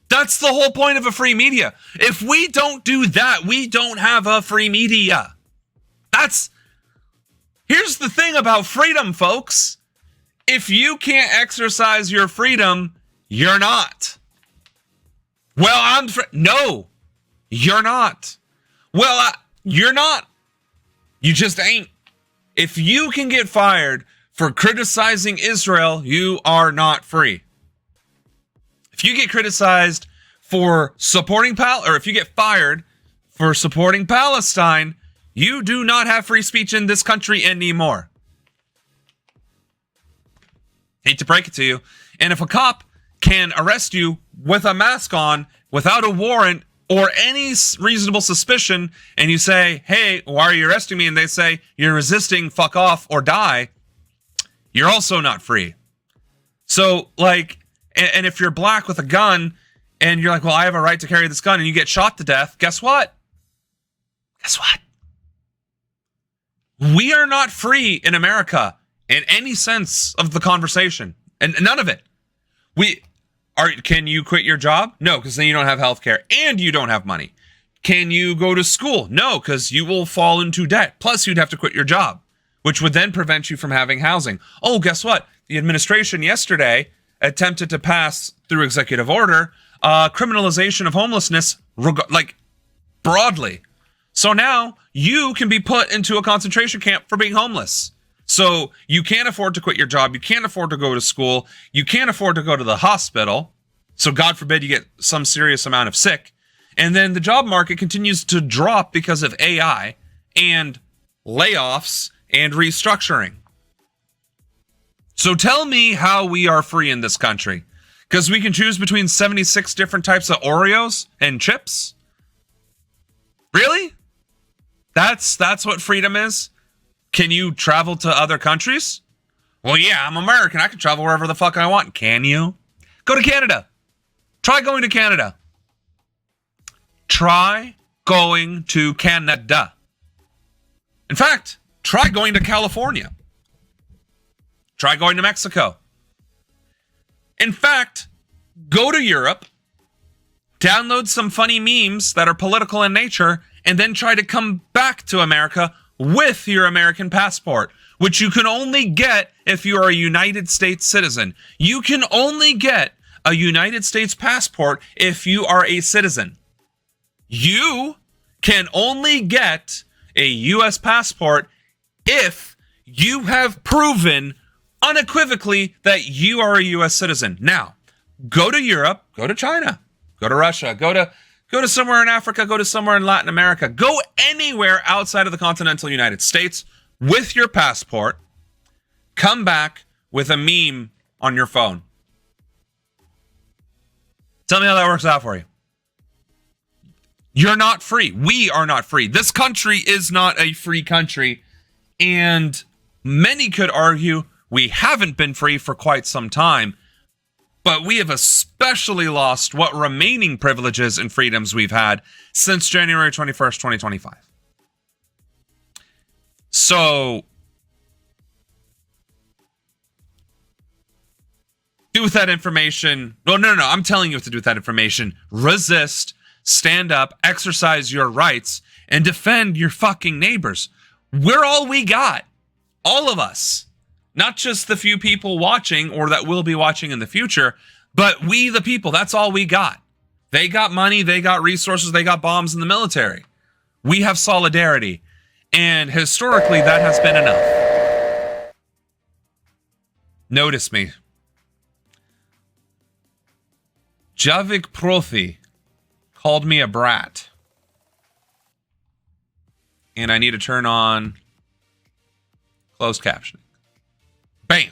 That's the whole point of a free media. If we don't do that, we don't have a free media. That's Here's the thing about freedom, folks. If you can't exercise your freedom, you're not. Well, no, you're not. Well, you're not. You just ain't. If you can get fired for criticizing Israel, you are not free. If you get criticized for supporting or if you get fired for supporting Palestine, you do not have free speech in this country anymore. Hate to break it to you. And if a cop can arrest you with a mask on without a warrant or any reasonable suspicion, and you say, hey, why are you arresting me? And they say, you're resisting, fuck off, or die, you're also not free. So, like, and if you're black with a gun, and you're like, well, I have a right to carry this gun, and you get shot to death, guess what? Guess what? We are not free in America in any sense of the conversation. And none of it. Can you quit your job? No, because then you don't have health care and you don't have money. Can you go to school? No, because you will fall into debt. Plus, you'd have to quit your job, which would then prevent you from having housing. Oh, guess what? The administration yesterday attempted to pass through executive order criminalization of homelessness, broadly. So now you can be put into a concentration camp for being homeless. So you can't afford to quit your job. You can't afford to go to school. You can't afford to go to the hospital. So God forbid you get some serious amount of sick. And then the job market continues to drop because of AI and layoffs and restructuring. So tell me how we are free in this country. Because we can choose between 76 different types of Oreos and chips? Really? That's what freedom is? Can you travel to other countries? Well, yeah, I'm American. I can travel wherever the fuck I want. Can you? Go to Canada. Try going to Canada. Try going to Canada. In fact, try going to California. Try going to Mexico. In fact, go to Europe, download some funny memes that are political in nature, and then try to come back to America with your American passport, which you can only get if you are a United States citizen. You can only get a United States passport if you are a citizen. You can only get a U.S. passport if you have proven unequivocally that you are a U.S. citizen. Now, go to Europe, go to China, go to Russia, go to somewhere in Africa, go to somewhere in Latin America, go anywhere outside of the continental United States with your passport, come back with a meme on your phone. Tell me how that works out for you. You're not free. We are not free. This country is not a free country, and many could argue we haven't been free for quite some time, but we have especially lost what remaining privileges and freedoms we've had since January 21st, 2025. So, do with that information. No, I'm telling you what to do with that information. Resist, stand up, exercise your rights, and defend your fucking neighbors. We're all we got. All of us. Not just the few people watching or that will be watching in the future, but we the people, that's all we got. They got money, they got resources, they got bombs in the military. We have solidarity. And historically, that has been enough. Notice me. Javik Profi called me a brat. And I need to turn on closed captioning. Bam.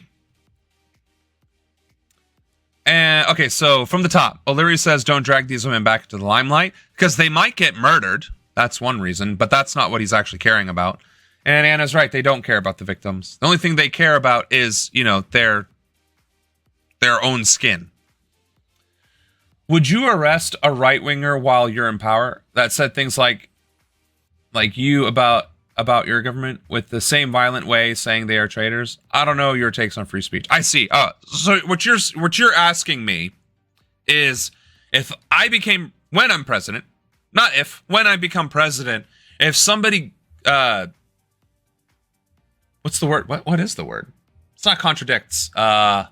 And okay, so from the top, O'Leary says don't drag these women back into the limelight because they might get murdered. That's one reason, but that's not what he's actually caring about. And Anna's right, they don't care about the victims. The only thing they care about is, their own skin. Would you arrest a right-winger while you're in power that said things like you about your government with the same violent way, saying they are traitors? I don't know your takes on free speech. I see. So what you're asking me is when I'm president, not when I become president, if somebody what's what's the word? What is the word? It's not contradicts. Okay.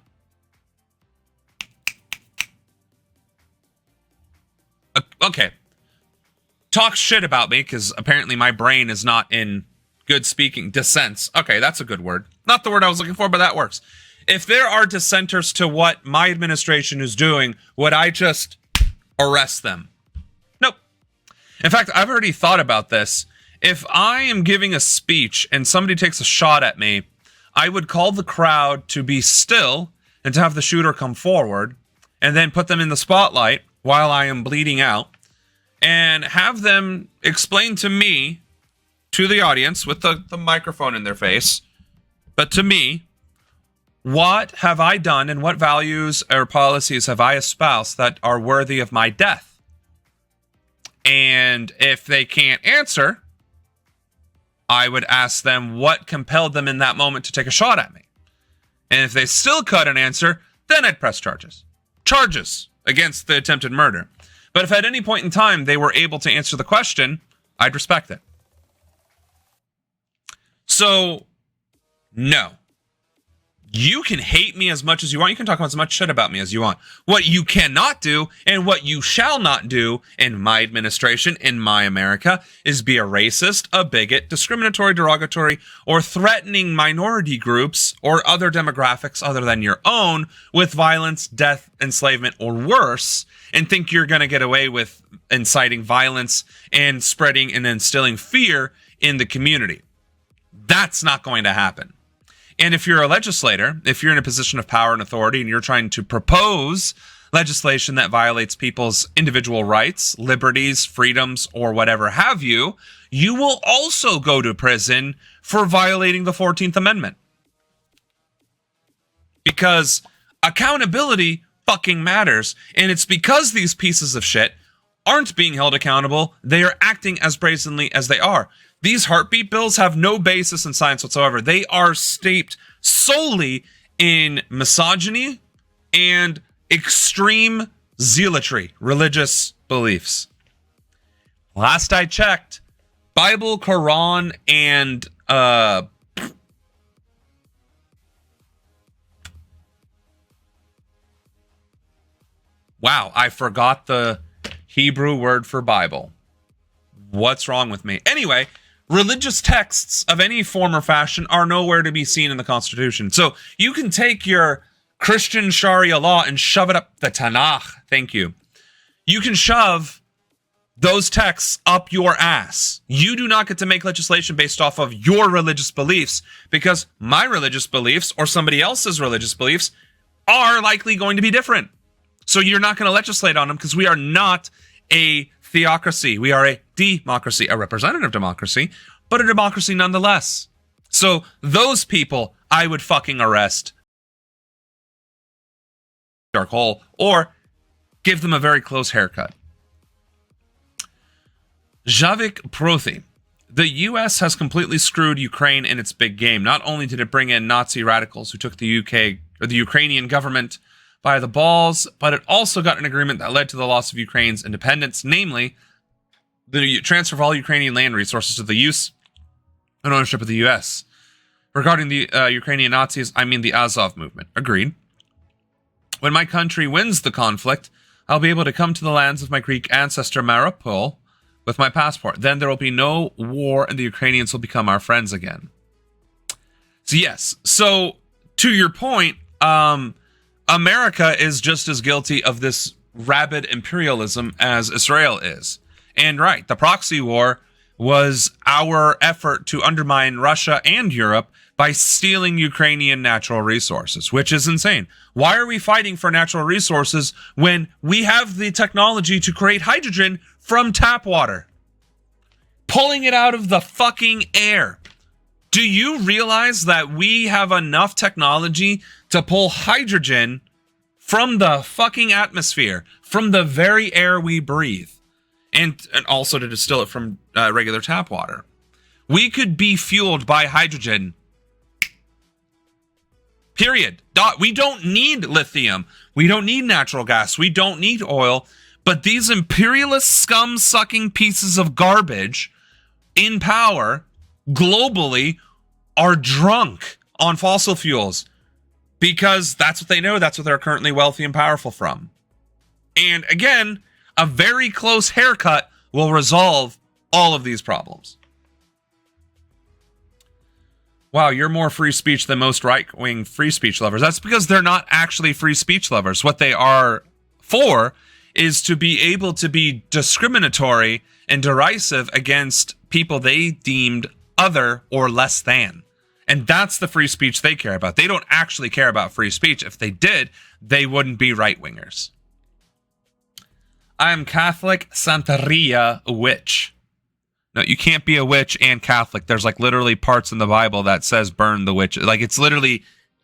Talk shit about me because apparently my brain is not in good speaking. Dissents. Okay, that's a good word. Not the word I was looking for, but that works. If there are dissenters to what my administration is doing, would I just arrest them? Nope. In fact, I've already thought about this. If I am giving a speech and somebody takes a shot at me, I would call the crowd to be still and to have the shooter come forward and then put them in the spotlight while I am bleeding out and have them explain to me, to the audience with the microphone in their face, but to me, what have I done and what values or policies have I espoused that are worthy of my death? And if they can't answer, I would ask them what compelled them in that moment to take a shot at me. And if they still couldn't answer, then I'd press charges. Charges against the attempted murder. But if at any point in time they were able to answer the question, I'd respect it. So, no. You can hate me as much as you want. You can talk as much shit about me as you want. What you cannot do and what you shall not do in my administration, in my America, is be a racist, a bigot, discriminatory, derogatory, or threatening minority groups or other demographics other than your own with violence, death, enslavement, or worse, and think you're going to get away with inciting violence and spreading and instilling fear in the community. That's not going to happen. And if you're a legislator, if you're in a position of power and authority and you're trying to propose legislation that violates people's individual rights, liberties, freedoms, or whatever have you, you will also go to prison for violating the 14th Amendment. Because accountability fucking matters. And it's because these pieces of shit aren't being held accountable, they are acting as brazenly as they are. These heartbeat bills have no basis in science whatsoever. They are steeped solely in misogyny and extreme zealotry, religious beliefs. Last I checked, Bible, Quran, and wow, I forgot the Hebrew word for Bible. What's wrong with me? Anyway, religious texts of any form or fashion are nowhere to be seen in the Constitution. So you can take your Christian Sharia law and shove it up the Tanakh. Thank you. You can shove those texts up your ass. You do not get to make legislation based off of your religious beliefs because my religious beliefs or somebody else's religious beliefs are likely going to be different. So you're not going to legislate on them because we are not a theocracy. We are a democracy, a representative democracy, but a democracy nonetheless. So those people I would fucking arrest, dark hole, or give them a very close haircut. Javik Prothi. The U.S. has completely screwed Ukraine in its big game. Not only did it bring in Nazi radicals who took the UK or the Ukrainian government by the balls, but it also got an agreement that led to the loss of Ukraine's independence, namely the transfer of all Ukrainian land resources to the use and ownership of the U.S. Regarding the Ukrainian Nazis, I mean the Azov movement. Agreed. When my country wins the conflict, I'll be able to come to the lands of my Greek ancestor Mariupol with my passport. Then there will be no war and the Ukrainians will become our friends again. So yes, so to your point, America is just as guilty of this rabid imperialism as Israel is. And right, the proxy war was our effort to undermine Russia and Europe by stealing Ukrainian natural resources, which is insane. Why are we fighting for natural resources when we have the technology to create hydrogen from tap water? Pulling it out of the fucking air. Do you realize that we have enough technology to pull hydrogen from the fucking atmosphere, from the very air we breathe, and also to distill it from regular tap water? We could be fueled by hydrogen. Period. We don't need lithium. We don't need natural gas. We don't need oil. But these imperialist scum-sucking pieces of garbage in power globally are drunk on fossil fuels because that's what they know. That's what they're currently wealthy and powerful from. And again, a very close haircut will resolve all of these problems. Wow, you're more free speech than most right-wing free speech lovers. That's because they're not actually free speech lovers. What they are for is to be able to be discriminatory and derisive against people they deemed other or less than. And that's the free speech they care about. They don't actually care about free speech. If they did, they wouldn't be right-wingers. I am Catholic, Santeria, a witch. No, you can't be a witch and Catholic. There's like literally parts in the Bible that says burn the witches. Like it's literally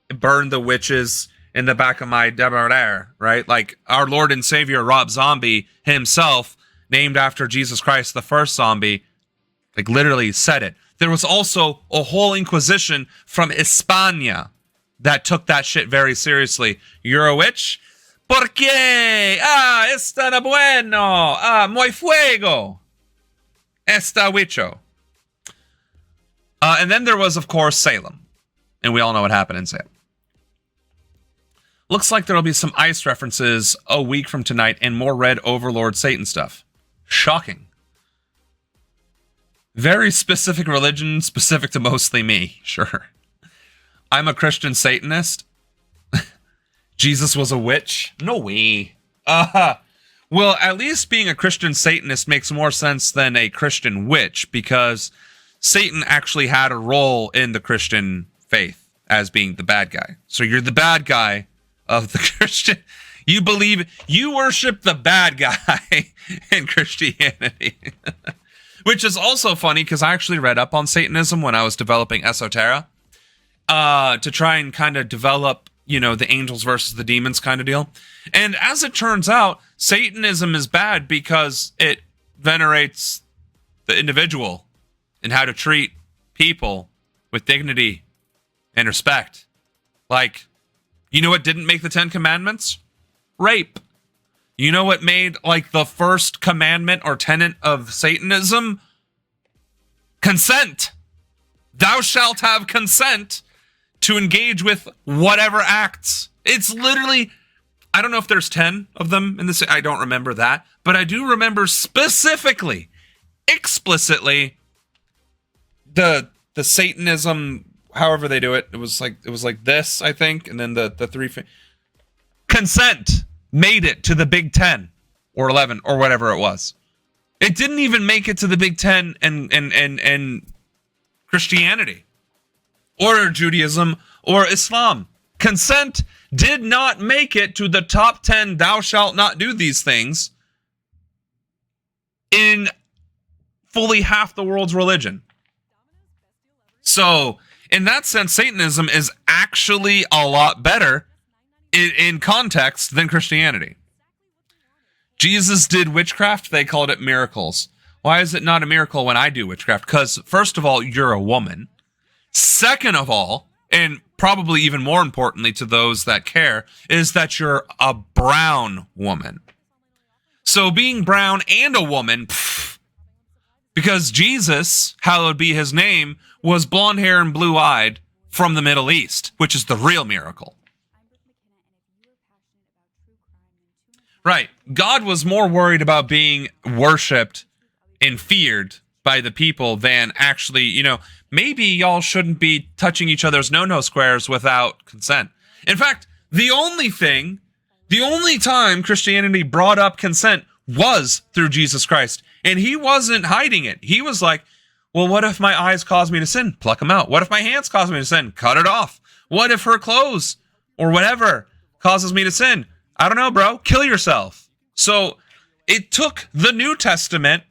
burn the witches in the back of my debarrere, right? Like our Lord and Savior Rob Zombie himself, named after Jesus Christ, the first zombie, like literally said it. There was also a whole inquisition from España that took that shit very seriously. You're a witch? ¿Por qué? Es tan bueno. Muy fuego. Esta witcho. And then there was, of course, Salem. And we all know what happened in Salem. Looks like there will be some ICE references a week from tonight and more Red Overlord Satan stuff. Shocking. Very specific religion, specific to mostly me. Sure. I'm a Christian Satanist. Jesus was a witch? No way. Well, at least being a Christian Satanist makes more sense than a Christian witch, because Satan actually had a role in the Christian faith as being the bad guy. So you're the bad guy of the Christian. You worship the bad guy in Christianity. Which is also funny, because I actually read up on Satanism when I was developing Esoterra, to try and kind of develop, you know, the angels versus the demons kind of deal. And as it turns out, Satanism is bad because it venerates the individual and how to treat people with dignity and respect. Like, you know what didn't make the 10 Commandments? Rape. You know what made, like, the first commandment or tenet of Satanism? Consent. Thou shalt have consent to engage with whatever acts. It's literally, I don't know if there's 10 of them in this. I don't remember that, but I do remember specifically, explicitly, the Satanism, however they do it. It was like this, I think, and then the three. Consent made it to the Big 10 or 11 or whatever it was. It didn't even make it to the Big 10 and Christianity or Judaism or Islam. Consent did not make it to the top 10 thou shalt not do these things in fully half the world's religion. So, in that sense, Satanism is actually a lot better in context than Christianity. Jesus did witchcraft. They called it miracles. Why is it not a miracle when I do witchcraft? Because, first of all, you're a woman. Second of all, and probably even more importantly to those that care, is that you're a brown woman. So being brown and a woman, because Jesus, hallowed be his name, was blonde hair and blue-eyed from the Middle East, which is the real miracle. Right. God was more worried about being worshipped and feared by the people than actually, you know, maybe y'all shouldn't be touching each other's no-no squares without consent. In fact, the only time Christianity brought up consent was through Jesus Christ. And he wasn't hiding it. He was like, well, what if my eyes cause me to sin? Pluck them out. What if my hands cause me to sin? Cut it off. What if her clothes or whatever causes me to sin? I don't know, bro. Kill yourself. So it took the New Testament,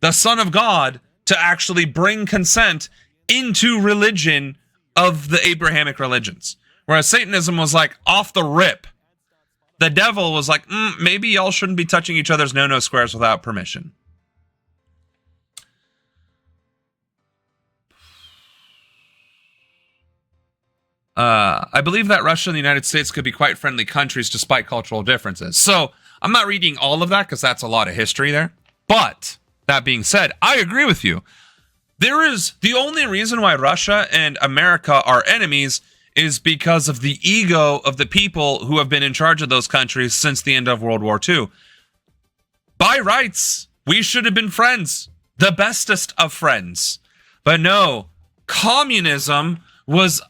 the Son of God, to actually bring consent into religion of the Abrahamic religions. Whereas Satanism was like off the rip. The devil was like, maybe y'all shouldn't be touching each other's no-no squares without permission. I believe that Russia and the United States could be quite friendly countries despite cultural differences. So I'm not reading all of that because that's a lot of history there. But that being said, I agree with you. The only reason why Russia and America are enemies is because of the ego of the people who have been in charge of those countries since the end of World War II. By rights, we should have been friends, the bestest of friends. But no, communism was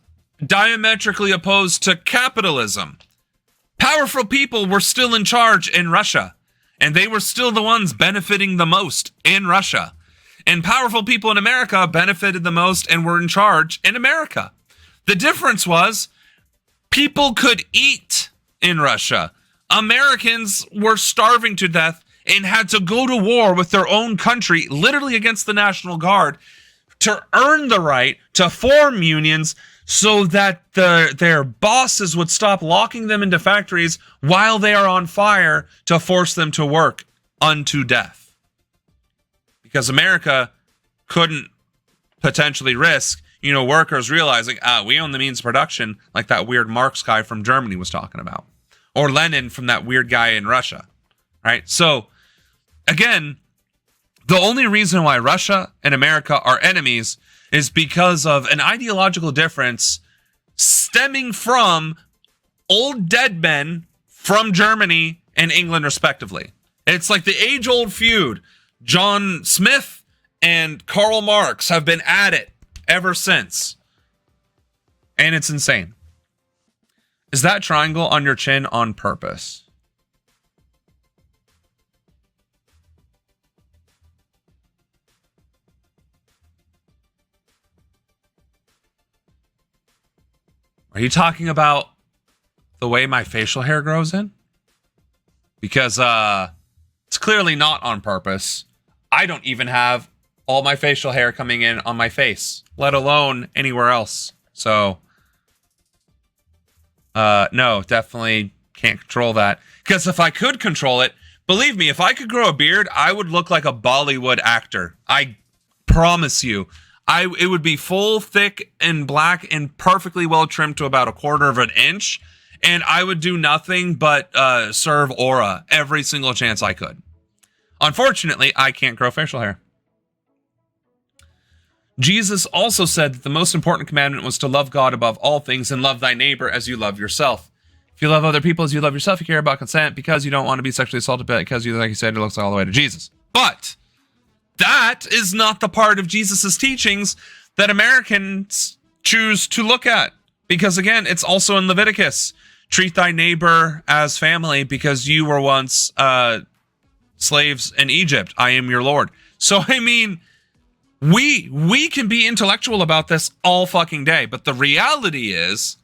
diametrically opposed to capitalism. Powerful people were still in charge in Russia, and they were still the ones benefiting the most in Russia. And powerful people in America benefited the most and were in charge in America. The difference was people could eat in Russia. Americans were starving to death and had to go to war with their own country, literally against the National Guard, to earn the right to form unions so that their bosses would stop locking them into factories while they are on fire to force them to work unto death. Because America couldn't potentially risk, workers realizing, we own the means of production, like that weird Marx guy from Germany was talking about. Or Lenin from that weird guy in Russia, right? So, again, the only reason why Russia and America are enemies is because of an ideological difference stemming from old dead men from Germany and England, respectively. It's like the age-old feud. John Smith and Karl Marx have been at it ever since. And it's insane. Is that triangle on your chin on purpose? Are you talking about the way my facial hair grows in? Because it's clearly not on purpose. I don't even have all my facial hair coming in on my face, let alone anywhere else. So, no, definitely can't control that. Because if I could control it, believe me, if I could grow a beard, I would look like a Bollywood actor. I promise you. It would be full, thick, and black, and perfectly well trimmed to about 1/4 of an inch. And I would do nothing but serve aura every single chance I could. Unfortunately, I can't grow facial hair. Jesus also said that the most important commandment was to love God above all things and love thy neighbor as you love yourself. If you love other people as you love yourself, you care about consent because you don't want to be sexually assaulted because you, like you said, it looks all the way to Jesus. But that is not the part of Jesus's teachings that Americans choose to look at. Because again, it's also in Leviticus. Treat thy neighbor as family because you were once slaves in Egypt. I am your Lord. So, I mean, we can be intellectual about this all fucking day. But the reality is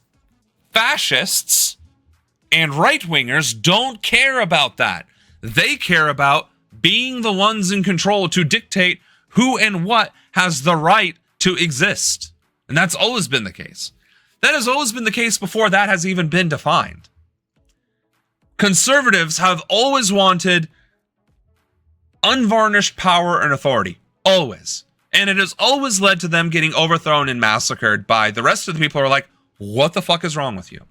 fascists and right-wingers don't care about that. They care about being the ones in control to dictate who and what has the right to exist. And that's always been the case. That has always been the case before that has even been defined. Conservatives have always wanted unvarnished power and authority. Always. And it has always led to them getting overthrown and massacred by the rest of the people who are like, what the fuck is wrong with you?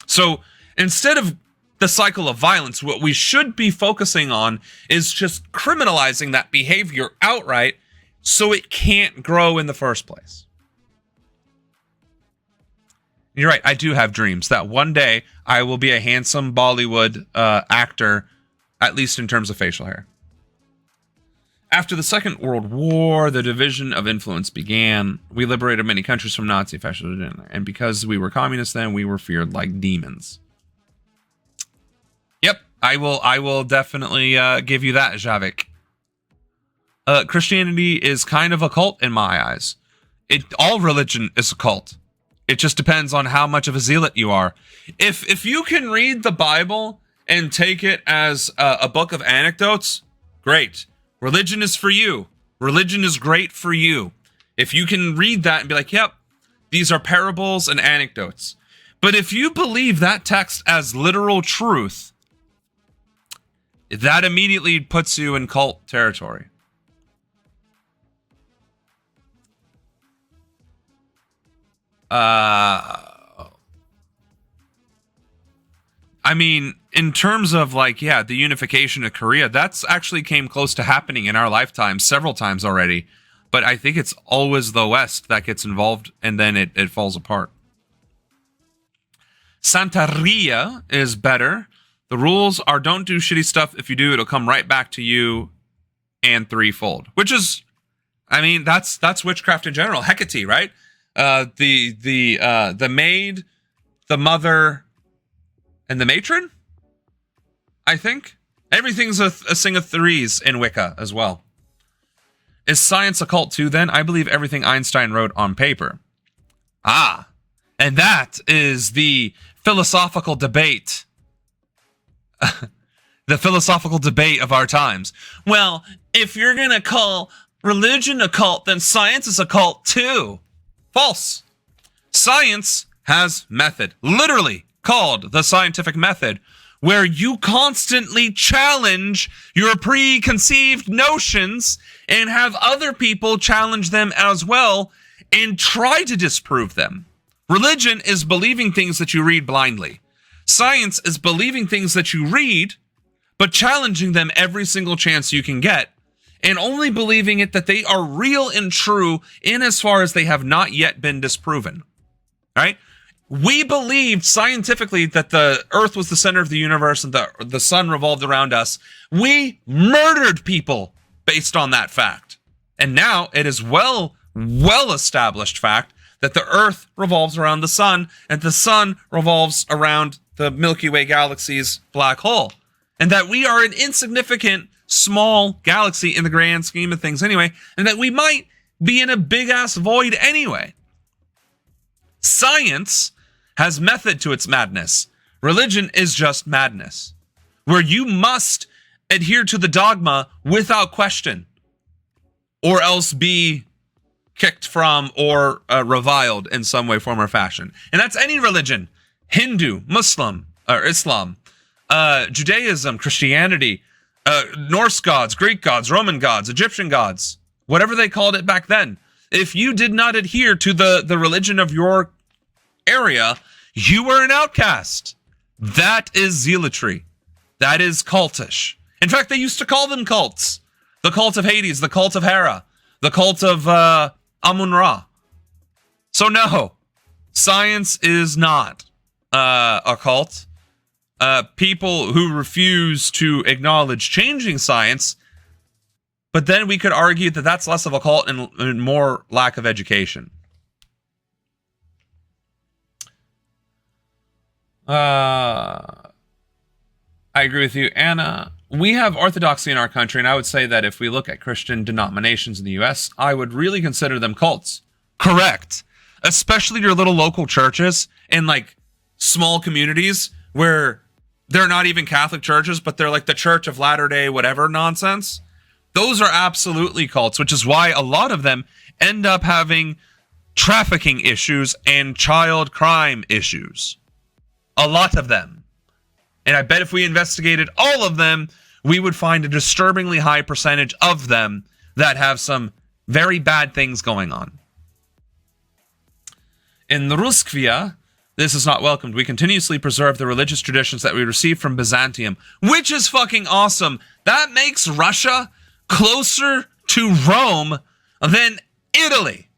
So instead of the cycle of violence, what we should be focusing on is just criminalizing that behavior outright so it can't grow in the first place. You're right, I do have dreams that one day I will be a handsome Bollywood actor, at least in terms of facial hair. After the Second World War, the division of influence began. We liberated many countries from Nazi fascism, and because we were communists then, we were feared like demons. Yep, I will definitely give you that, Javik. Christianity is kind of a cult in my eyes. All religion is a cult. It just depends on how much of a zealot you are. If you can read the Bible and take it as a book of anecdotes, great. Religion is for you. Religion is great for you. If you can read that and be like, yep, these are parables and anecdotes. But if you believe that text as literal truth, that immediately puts you in cult territory. I mean, in terms of like, yeah, the unification of Korea, that's actually came close to happening in our lifetime several times already. but I think it's always the West that gets involved, and then it falls apart. Santeria is better. The rules are don't do shitty stuff. If you do, it'll come right back to you and threefold. Which is, I mean, that's witchcraft in general. Hecate, right? The maid, the mother, and the matron, I think. Everything's a thing of threes in Wicca as well. Is science a cult too, then? I believe everything Einstein wrote on paper. Ah, and that is the philosophical debate. The philosophical debate of our times. Well, if you're going to call religion a cult, then science is a cult too. False. Science has method, literally called the scientific method, where you constantly challenge your preconceived notions and have other people challenge them as well and try to disprove them. Religion is believing things that you read blindly. Science is believing things that you read, but challenging them every single chance you can get, and only believing it that they are real and true in as far as they have not yet been disproven. Right? We believed scientifically that the Earth was the center of the universe and the sun revolved around us. We murdered people based on that fact. And now it is well established fact that the Earth revolves around the sun and the sun revolves around the Milky Way galaxy's black hole. And that we are an insignificant, small galaxy in the grand scheme of things anyway, and that we might be in a big-ass void anyway. Science has method to its madness. Religion is just madness, where you must adhere to the dogma without question, or else be kicked from or reviled in some way, form, or fashion. And that's any religion. Hindu, Muslim, or Islam, Judaism, Christianity, Norse gods, Greek gods, Roman gods, Egyptian gods, whatever they called it back then. If you did not adhere to the religion of your area, you were an outcast. That is zealotry. That is cultish. In fact, they used to call them cults. The cult of Hades, the cult of Hera, the cult of Amun-Ra. So no, science is not a cult. People who refuse to acknowledge changing science, but then we could argue that that's less of a cult and more lack of education. I agree with you, Anna. We have orthodoxy in our country, and I would say that if we look at Christian denominations in the U.S., I would really consider them cults. Correct. Especially your little local churches in like small communities where they're not even Catholic churches, but they're like the Church of Latter-day whatever nonsense. Those are absolutely cults, which is why a lot of them end up having trafficking issues and child crime issues. A lot of them. And I bet if we investigated all of them, we would find a disturbingly high percentage of them that have some very bad things going on. In Ruskvia, this is not welcomed. We continuously preserve the religious traditions that we received from Byzantium, which is fucking awesome. That makes Russia closer to Rome than Italy,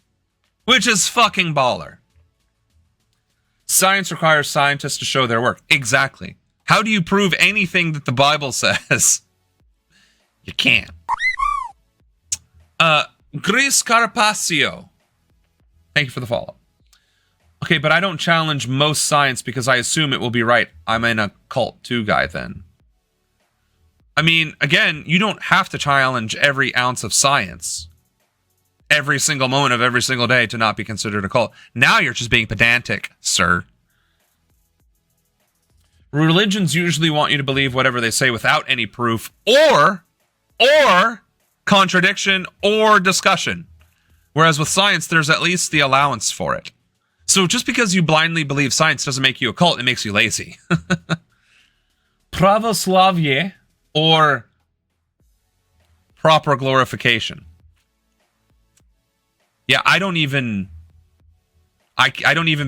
which is fucking baller. Science requires scientists to show their work. Exactly. How do you prove anything that the Bible says? You can't. Gris Carpaccio. Thank you for the follow. Okay, but I don't challenge most science because I assume it will be right. I'm in a cult too guy then. I mean, again, you don't have to challenge every ounce of science every single moment of every single day to not be considered a cult. Now you're just being pedantic, sir. Religions usually want you to believe whatever they say without any proof or contradiction or discussion. Whereas with science, there's at least the allowance for it. So just because you blindly believe science doesn't make you a cult, it makes you lazy. Pravoslavye, or proper glorification. Yeah, I don't even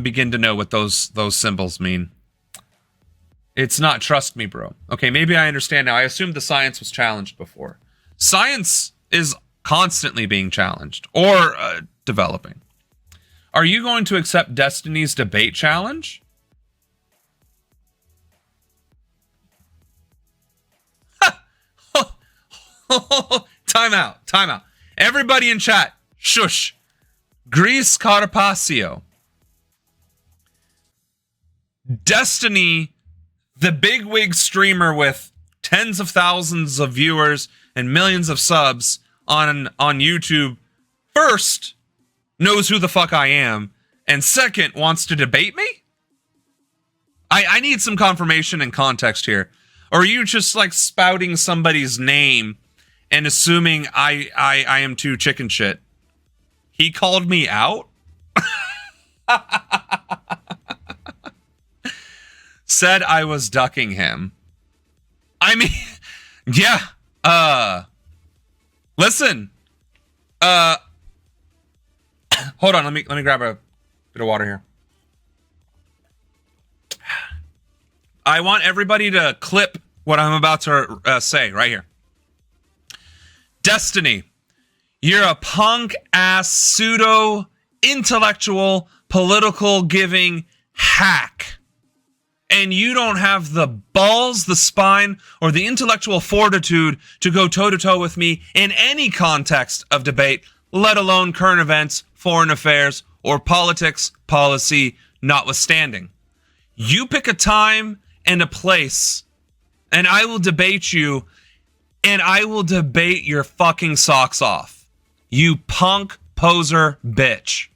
begin to know what those symbols mean. It's not trust me, bro. Okay, maybe I understand now. I assumed the science was challenged before. Science is constantly being challenged or developing. Are you going to accept Destiny's debate challenge? Time out. Everybody in chat, shush. Greece Carpaccio. Destiny, the bigwig streamer with tens of thousands of viewers and millions of subs on YouTube, first, knows who the fuck I am, and second, wants to debate me? I need some confirmation and context here. Or are you just like spouting somebody's name and assuming I am too chicken shit? He called me out? Said I was ducking him. I mean, yeah. Listen. Hold on, let me grab a bit of water here. I want everybody to clip what I'm about to say right here. Destiny, you're a punk ass pseudo intellectual political giving hack. And you don't have the balls, the spine, or the intellectual fortitude to go toe-to-toe with me in any context of debate, let alone current events, foreign affairs, or politics, policy notwithstanding. You pick a time and a place, and I will debate you, and I will debate your fucking socks off. You punk poser bitch.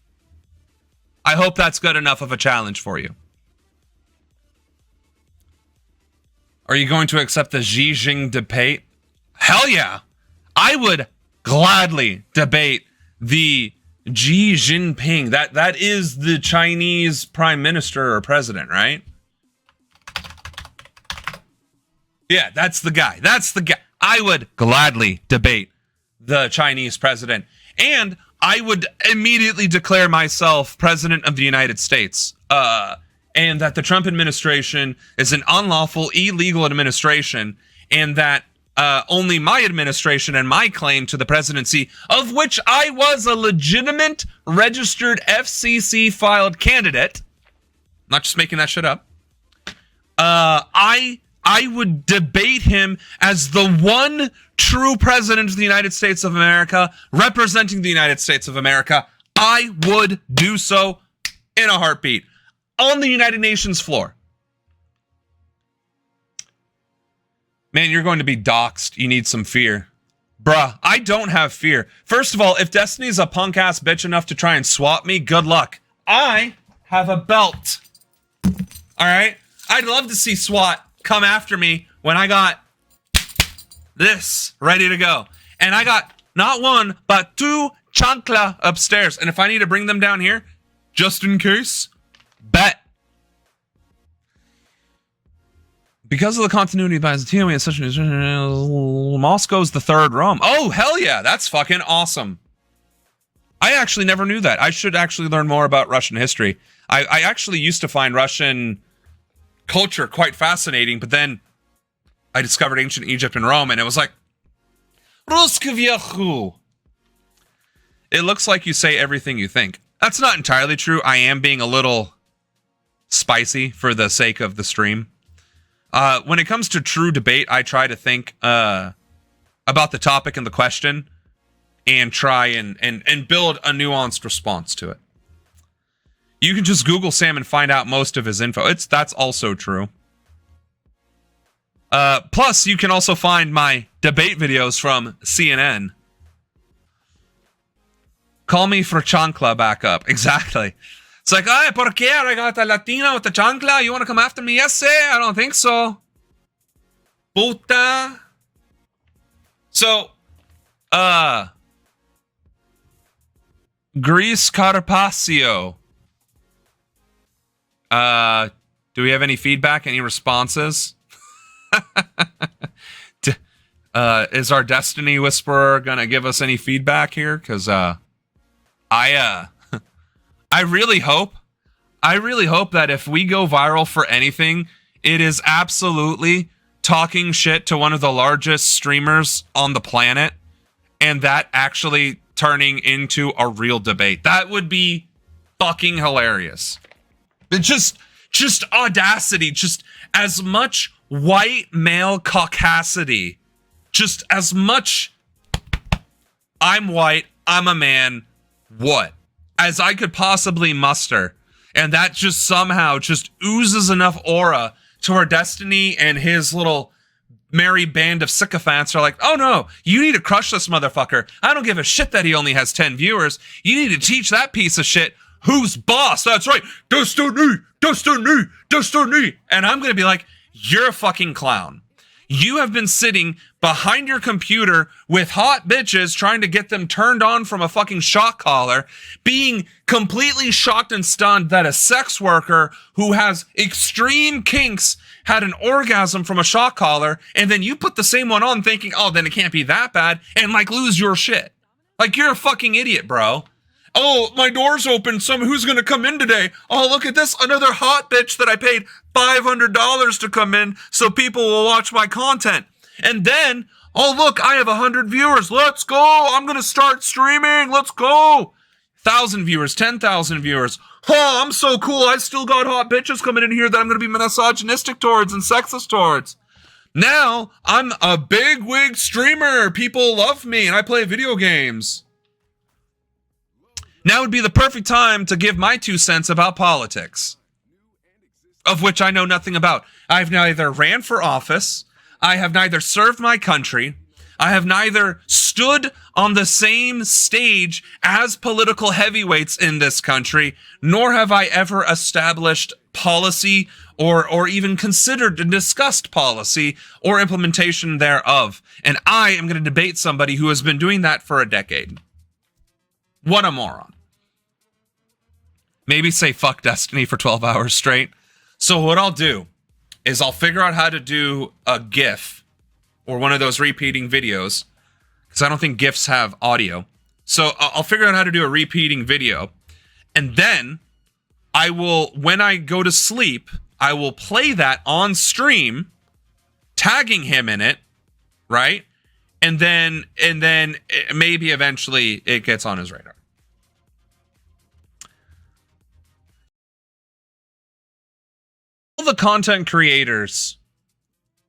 I hope that's good enough of a challenge for you. Are you going to accept the Xi Jinping debate? Hell yeah. I would gladly debate the Xi Jinping. That is the Chinese prime minister or president, right? Yeah, that's the guy. I would gladly debate the Chinese president. And I would immediately declare myself president of the United States. And that the Trump administration is an unlawful, illegal administration, and that only my administration and my claim to the presidency, of which I was a legitimate, registered FCC-filed candidate, not just making that shit up, I would debate him as the one true president of the United States of America, representing the United States of America. I would do so in a heartbeat. On the United Nations floor. Man, you're going to be doxxed. You need some fear. Bruh, I don't have fear. First of all, if Destiny's a punk ass bitch enough to try and swap me, good luck. I have a belt. Alright? I'd love to see SWAT come after me when I got this ready to go. And I got not one, but two chancla upstairs. And if I need to bring them down here, just in case, bet. Because of the continuity of Byzantium, it's such Moscow's the third Rome. Oh, hell yeah. That's fucking awesome. I actually never knew that. I should actually learn more about Russian history. I actually used to find Russian culture quite fascinating, but then I discovered ancient Egypt and Rome, and it was like, Ruskevyachu. It looks like you say everything you think. That's not entirely true. I am being a little spicy for the sake of the stream. When it comes to true debate, I try to think about the topic and the question and try and build a nuanced response to it. You can just Google Sam and find out most of his info. That's also true. Plus, you can also find my debate videos from CNN. Call me for chancla backup. Exactly. It's like, ay, ¿por qué? I got a Latina with the chancla. You want to come after me? Yes, I don't think so. Puta. So, Greece Carpaccio. Do we have any feedback? Any responses? Is our Destiny Whisperer gonna give us any feedback here? Because I really hope that if we go viral for anything, it is absolutely talking shit to one of the largest streamers on the planet and that actually turning into a real debate. That would be fucking hilarious. It's just audacity, just as much white male caucasity, just as much I'm white, I'm a man, what? As I could possibly muster. And that just somehow just oozes enough aura to where Destiny and his little merry band of sycophants are like, oh no, you need to crush this motherfucker. I don't give a shit that he only has 10 viewers. You need to teach that piece of shit who's boss. That's right. Destiny, Destiny, Destiny. And I'm going to be like, you're a fucking clown. You have been sitting behind your computer with hot bitches trying to get them turned on from a fucking shock collar, being completely shocked and stunned that a sex worker who has extreme kinks had an orgasm from a shock collar, and then you put the same one on thinking, oh, then it can't be that bad, and like lose your shit. Like, you're a fucking idiot, bro. Oh, my door's open. Who's gonna come in today? Oh, look at this. Another hot bitch that I paid $500 to come in so people will watch my content. And then, oh, look, I have 100 viewers. Let's go. I'm gonna start streaming. Let's go. 1,000 viewers, 10,000 viewers. Oh, I'm so cool. I still got hot bitches coming in here that I'm gonna be misogynistic towards and sexist towards. Now, I'm a big wig streamer. People love me and I play video games. Now would be the perfect time to give my 2 cents about politics, of which I know nothing about. I've neither ran for office, I have neither served my country, I have neither stood on the same stage as political heavyweights in this country, nor have I ever established policy or even considered and discussed policy or implementation thereof. And I am going to debate somebody who has been doing that for a decade. What a moron. Maybe say fuck Destiny for 12 hours straight. So what I'll do is I'll figure out how to do a GIF or one of those repeating videos, because I don't think GIFs have audio. So I'll figure out how to do a repeating video. And then I will, when I go to sleep, I will play that on stream, tagging him in it, right? And then maybe eventually it gets on his radar. All the content creators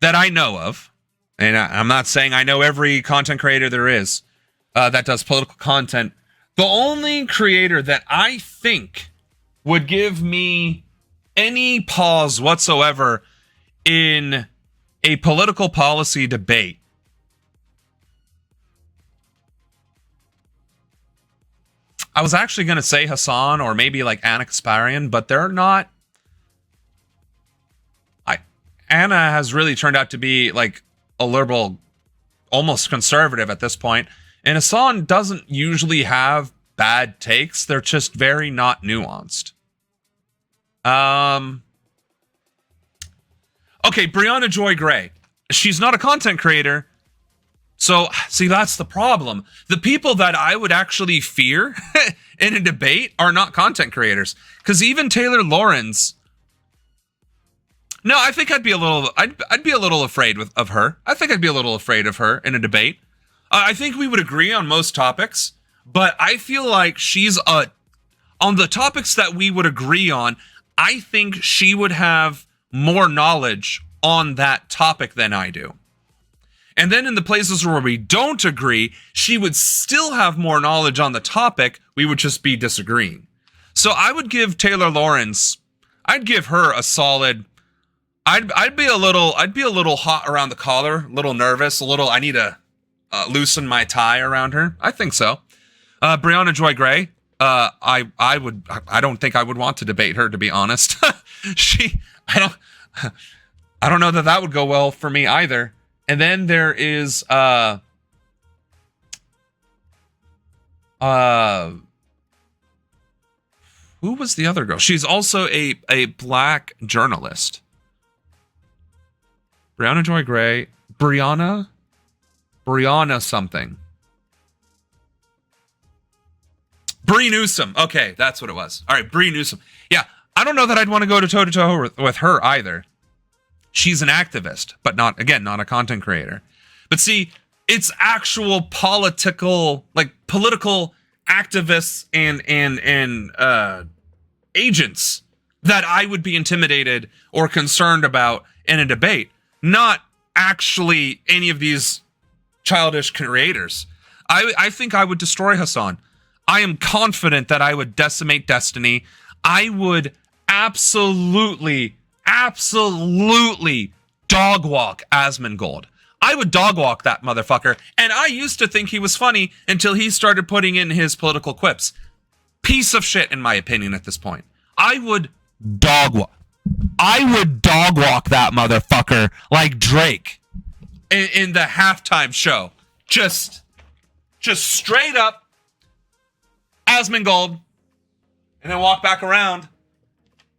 that I know of, and I'm not saying I know every content creator there is that does political content, the only creator that I think would give me any pause whatsoever in a political policy debate I was actually going to say Hassan or maybe like Anna Kasparian, but they're not. Anna has really turned out to be like a liberal, almost conservative at this point. And Hassan doesn't usually have bad takes. They're just very not nuanced. Okay, Brianna Joy Gray. She's not a content creator. So, see, that's the problem. The people that I would actually fear in a debate are not content creators. Because even Taylor Lawrence... No, I think I'd be a little afraid of her. I think I'd be a little afraid of her in a debate. I think we would agree on most topics, but I feel like she's on the topics that we would agree on, I think she would have more knowledge on that topic than I do. And then in the places where we don't agree, she would still have more knowledge on the topic. We would just be disagreeing. So I would give Taylor Lawrence, I'd give her a solid... I'd be a little hot around the collar, a little nervous, I need to loosen my tie around her. I think so. Brianna Joy Gray, I don't think I would want to debate her, to be honest. I don't know that would go well for me either. And then there is who was the other girl? She's also a black journalist. Brianna Joy Gray. Brianna something. Bree Newsom. Okay, that's what it was. All right, Bree Newsom. Yeah, I don't know that I'd want to go toe-to-toe with her either. She's an activist, but not a content creator. But see, It's actual political activists and agents that I would be intimidated or concerned about in a debate, not actually any of these childish creators. I think I would destroy Hassan. I am confident that I would decimate Destiny. I would absolutely dog walk Asmongold. I would dog walk that motherfucker. And I used to think he was funny until he started putting in his political quips. Piece of shit, in my opinion, at this point. I would dog walk that motherfucker like Drake in the halftime show. Just straight up Asmongold, and then walk back around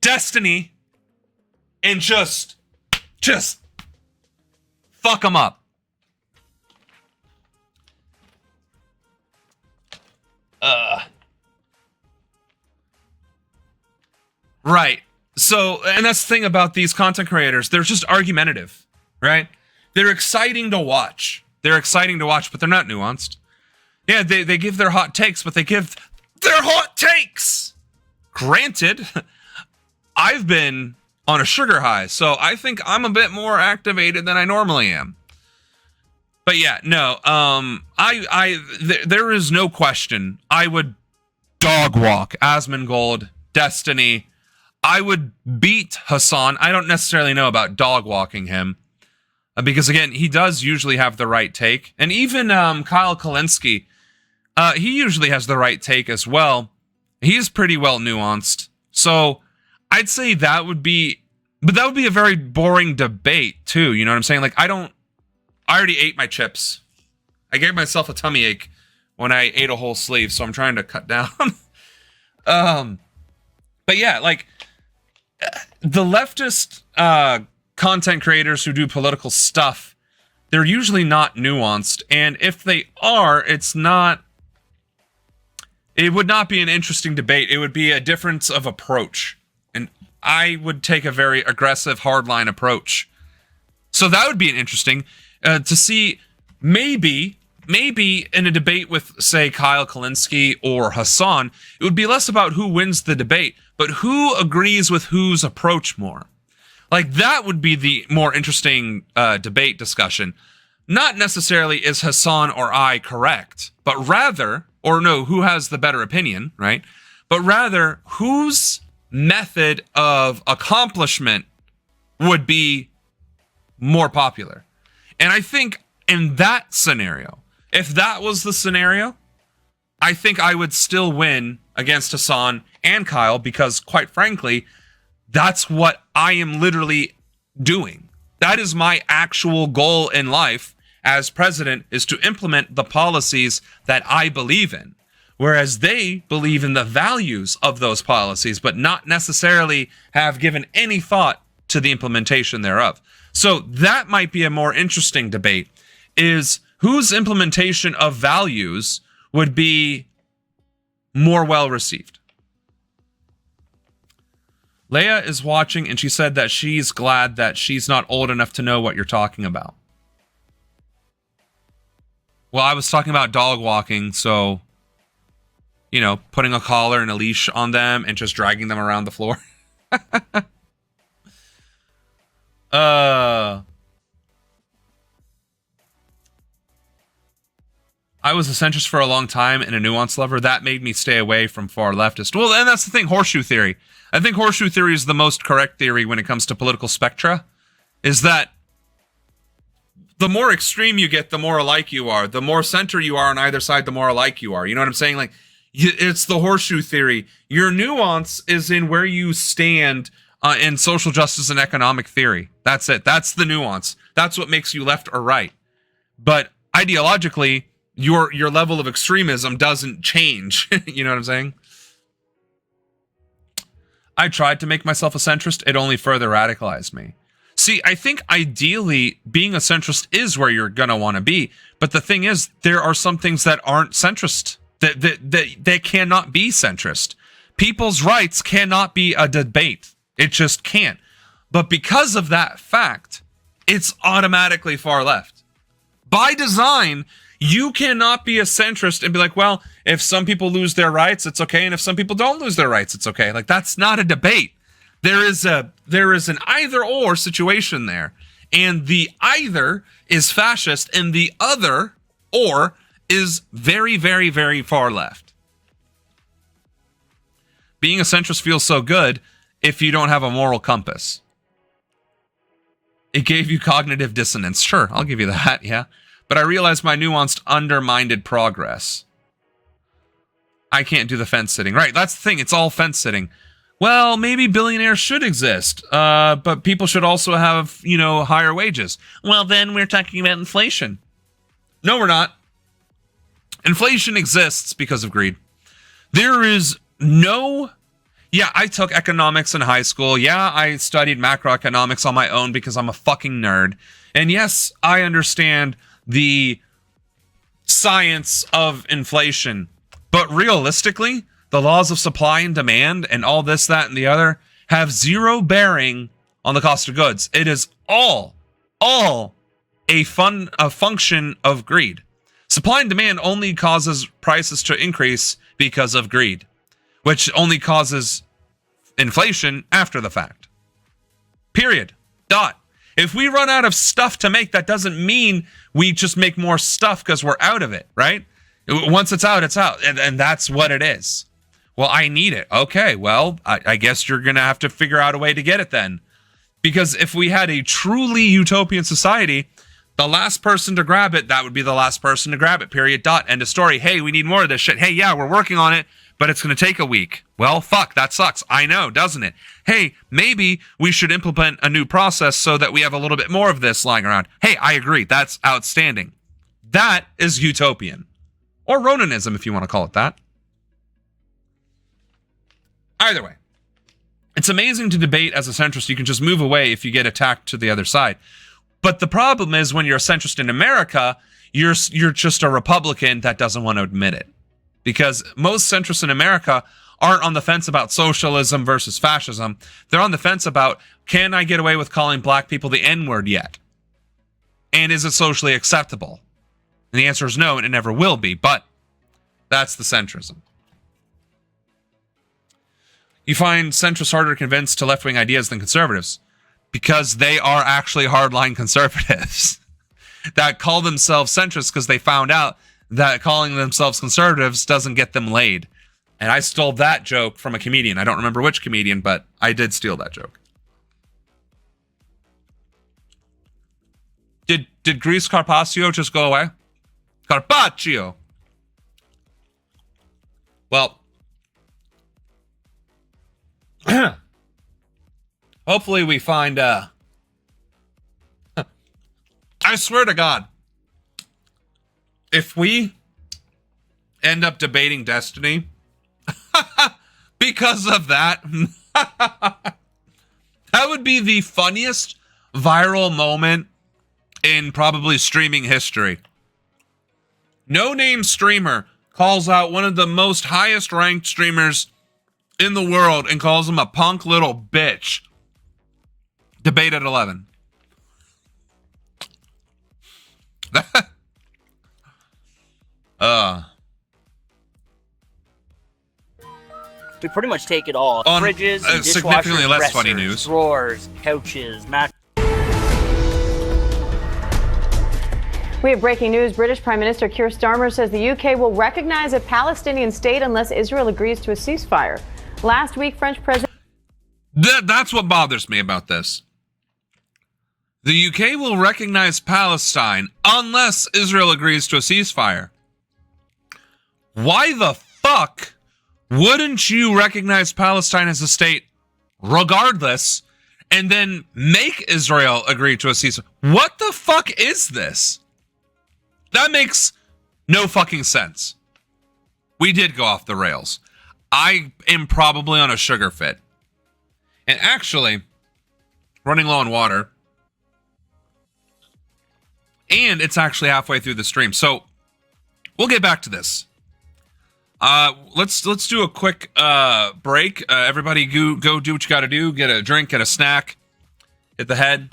Destiny and just fuck them up. Right. So, and that's the thing about these content creators. They're just argumentative, right? They're exciting to watch. But they're not nuanced. Yeah, they give their hot takes, but they give their hot takes. Granted, I've been on a sugar high, so I think I'm a bit more activated than I normally am. But yeah, no, there is no question. I would dog walk Asmongold, Destiny. I would beat Hassan. I don't necessarily know about dog walking him, because again, he does usually have the right take, and even Kyle Kalinske, he usually has the right take as well. He's pretty well nuanced, so I'd say that would be, but that would be a very boring debate too. You know what I'm saying? Like, I already ate my chips. I gave myself a tummy ache when I ate a whole sleeve, so I'm trying to cut down. But yeah, like the leftist content creators who do political stuff, they're usually not nuanced, and if they are, it would not be an interesting debate. It would be a difference of approach, and I would take a very aggressive, hardline approach. So that would be an interesting to see. Maybe in a debate with, say, Kyle Kalinske or Hassan, it would be less about who wins the debate, but who agrees with whose approach more. Like, that would be the more interesting debate discussion. Not necessarily is Hassan or I correct, but rather, or no, who has the better opinion, right? But rather, whose method of accomplishment would be more popular. And I think in that scenario, if that was the scenario, I think I would still win against Hassan and Kyle, because quite frankly, that's what I am literally doing. That is my actual goal in life as president, is to implement the policies that I believe in. Whereas they believe in the values of those policies, but not necessarily have given any thought to the implementation thereof. So that might be a more interesting debate, is whose implementation of values would be more well received. Leia is watching, and she said that she's glad that she's not old enough to know what you're talking about. Well, I was talking about dog walking, so, you know, putting a collar and a leash on them and just dragging them around the floor. I was a centrist for a long time and a nuance lover. That made me stay away from far leftist. Well, and that's the thing, horseshoe theory. I think horseshoe theory is the most correct theory when it comes to political spectra, is that the more extreme you get, the more alike you are. The more center you are on either side, the more alike you are. You know what I'm saying? Like, it's the horseshoe theory. Your nuance is in where you stand in social justice and economic theory. That's it. That's the nuance. That's what makes you left or right. But ideologically, your level of extremism doesn't change. You know what I'm saying? I tried to make myself a centrist. It only further radicalized me. See, I think ideally being a centrist is where you're going to want to be. But the thing is, there are some things that aren't centrist, that cannot be centrist. People's rights cannot be a debate. It just can't. But because of that fact, it's automatically far left. By design, you cannot be a centrist and be like, well, if some people lose their rights, it's okay. And if some people don't lose their rights, it's okay. Like, that's not a debate. There is an either or situation there. And the either is fascist and the other or is very, very, very far left. Being a centrist feels so good if you don't have a moral compass. It gave you cognitive dissonance. Sure, I'll give you that, yeah. But I realized my nuanced, undermined progress. I can't do the fence sitting. Right, that's the thing. It's all fence sitting. Well, maybe billionaires should exist, but people should also have, higher wages. Well, then we're talking about inflation. No, we're not. Inflation exists because of greed. There is no... Yeah, I took economics in high school. Yeah, I studied macroeconomics on my own because I'm a fucking nerd. And yes, I understand the science of inflation. But realistically, the laws of supply and demand and all this, that, and the other have zero bearing on the cost of goods. It is all a function of greed. Supply and demand only causes prices to increase because of greed, which only causes inflation after the fact. Period. Dot. If we run out of stuff to make, that doesn't mean we just make more stuff because we're out of it, right? Once it's out, it's out. And that's what it is. Well, I need it. Okay, well, I guess you're going to have to figure out a way to get it then. Because if we had a truly utopian society, the last person to grab it, that would be the last person to grab it, period, dot, end of story. Hey, we need more of this shit. Hey, yeah, we're working on it, but it's going to take a week. Well, fuck, that sucks. I know, doesn't it? Hey, maybe we should implement a new process so that we have a little bit more of this lying around. Hey, I agree. That's outstanding. That is utopian. Or Ronanism, if you want to call it that. Either way, it's amazing to debate as a centrist. You can just move away if you get attacked to the other side. But the problem is when you're a centrist in America, you're just a Republican that doesn't want to admit it. Because most centrists in America aren't on the fence about socialism versus fascism. They're on the fence about, can I get away with calling black people the N-word yet? And is it socially acceptable? And the answer is no, and it never will be. But that's the centrism. You find centrists harder to convince to left-wing ideas than conservatives because they are actually hardline conservatives that call themselves centrists because they found out that calling themselves conservatives doesn't get them laid. And I stole that joke from a comedian. I don't remember which comedian, but I did steal that joke. Did Grease Carpaccio just go away? Carpaccio! Well... hopefully we find I swear to God, if we end up debating destiny because of that, that would be the funniest viral moment in probably streaming history. No-name streamer calls out one of the most highest ranked streamers in the world and calls him a punk little bitch. Debate at 11. We pretty much take it all. On fridges, significantly less funny news. Drawers, couches, mattresses. We have breaking news. British Prime Minister Keir Starmer says the UK will recognize a Palestinian state unless Israel agrees to a ceasefire. Last week, French President... That's what bothers me about this. The UK will recognize Palestine unless Israel agrees to a ceasefire. Why the fuck wouldn't you recognize Palestine as a state regardless and then make Israel agree to a ceasefire? What the fuck is this? That makes no fucking sense. We did go off the rails. I am probably on a sugar fit. And actually, running low on water. And it's actually halfway through the stream. So, we'll get back to this. Let's do a quick break. Everybody go do what you gotta do. Get a drink, get a snack. Hit the head.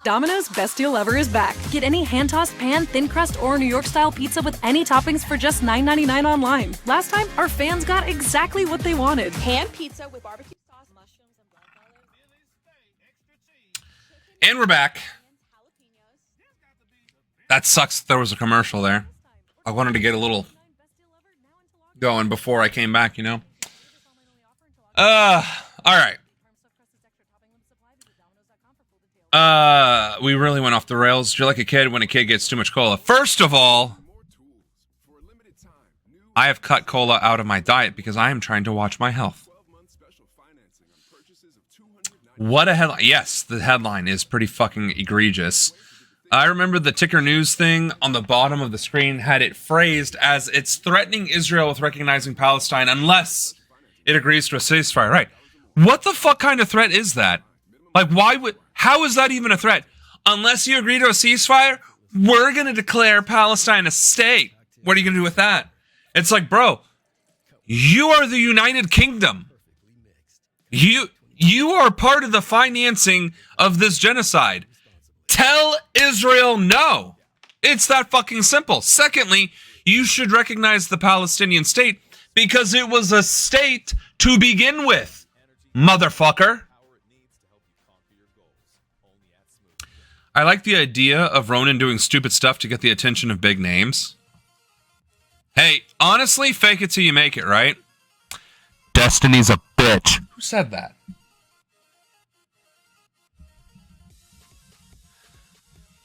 Domino's Best Deal Ever is back. Get any hand-tossed pan, thin crust, or New York-style pizza with any toppings for just $9.99 online. Last time, our fans got exactly what they wanted. Pan pizza with barbecue sauce, mushrooms, and black olive. And we're back. That sucks. There was a commercial there. I wanted to get a little going before I came back, you know? All right. We really went off the rails. You're like a kid when a kid gets too much cola. First of all, I have cut cola out of my diet because I am trying to watch my health. What a headline. Yes, the headline is pretty fucking egregious. I remember the ticker news thing on the bottom of the screen had it phrased as it's threatening Israel with recognizing Palestine unless it agrees to a ceasefire. Right. What the fuck kind of threat is that? Like, how is that even a threat? Unless you agree to a ceasefire, we're going to declare Palestine a state. What are you going to do with that? It's like, bro, you are the United Kingdom. You are part of the financing of this genocide. Tell Israel no. It's that fucking simple. Secondly, you should recognize the Palestinian state because it was a state to begin with, motherfucker. I like the idea of Ronan doing stupid stuff to get the attention of big names. Hey, honestly, fake it till you make it, right? Destiny's a bitch. Who said that?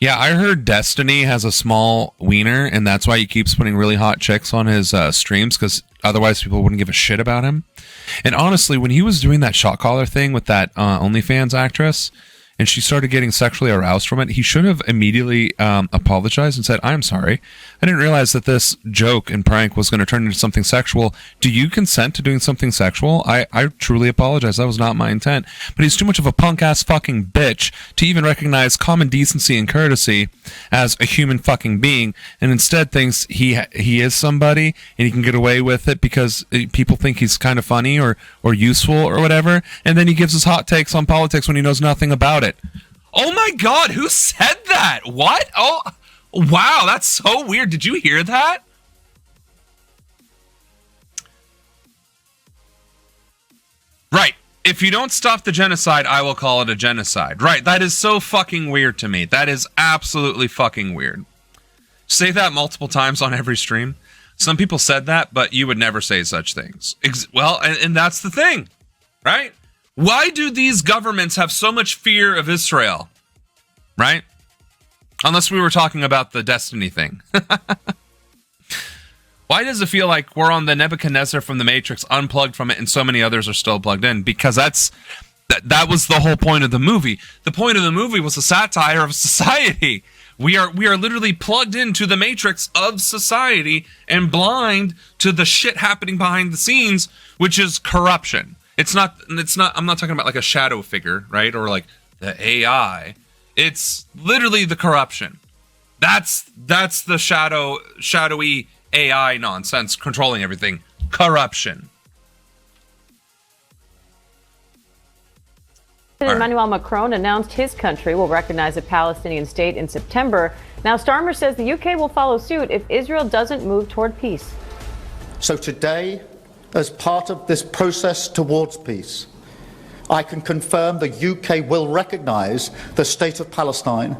Yeah, I heard Destiny has a small wiener, and that's why he keeps putting really hot chicks on his streams, because otherwise people wouldn't give a shit about him. And honestly, when he was doing that shot caller thing with that OnlyFans actress, and she started getting sexually aroused from it, he should have immediately apologized and said, I'm sorry. I didn't realize that this joke and prank was going to turn into something sexual. Do you consent to doing something sexual? I truly apologize. That was not my intent. But he's too much of a punk-ass fucking bitch to even recognize common decency and courtesy as a human fucking being, and instead thinks he is somebody and he can get away with it because people think he's kind of funny or useful or whatever, and then he gives his hot takes on politics when he knows nothing about it. Oh my god, who said that? What? Oh, wow, that's so weird. Did you hear that? Right. If you don't stop the genocide, I will call it a genocide. Right. That is so fucking weird to me. That is absolutely fucking weird. Say that multiple times on every stream. Some people said that, but you would never say such things. Well, and that's the thing, right? Why do these governments have so much fear of Israel? Right? Unless we were talking about the Destiny thing. Why does it feel like we're on the Nebuchadnezzar from the Matrix, unplugged from it, and so many others are still plugged in? Because that was the whole point of the movie. The point of the movie was a satire of society. We are literally plugged into the matrix of society and blind to the shit happening behind the scenes, which is corruption. It's not I'm not talking about like a shadow figure, right? Or like the AI. It's literally the corruption. That's the shadowy AI nonsense controlling everything. Corruption. Emmanuel Macron announced his country will recognize a Palestinian state in September. Now, Starmer says the UK will follow suit if Israel doesn't move toward peace. So today, as part of this process towards peace, I can confirm the UK will recognise the State of Palestine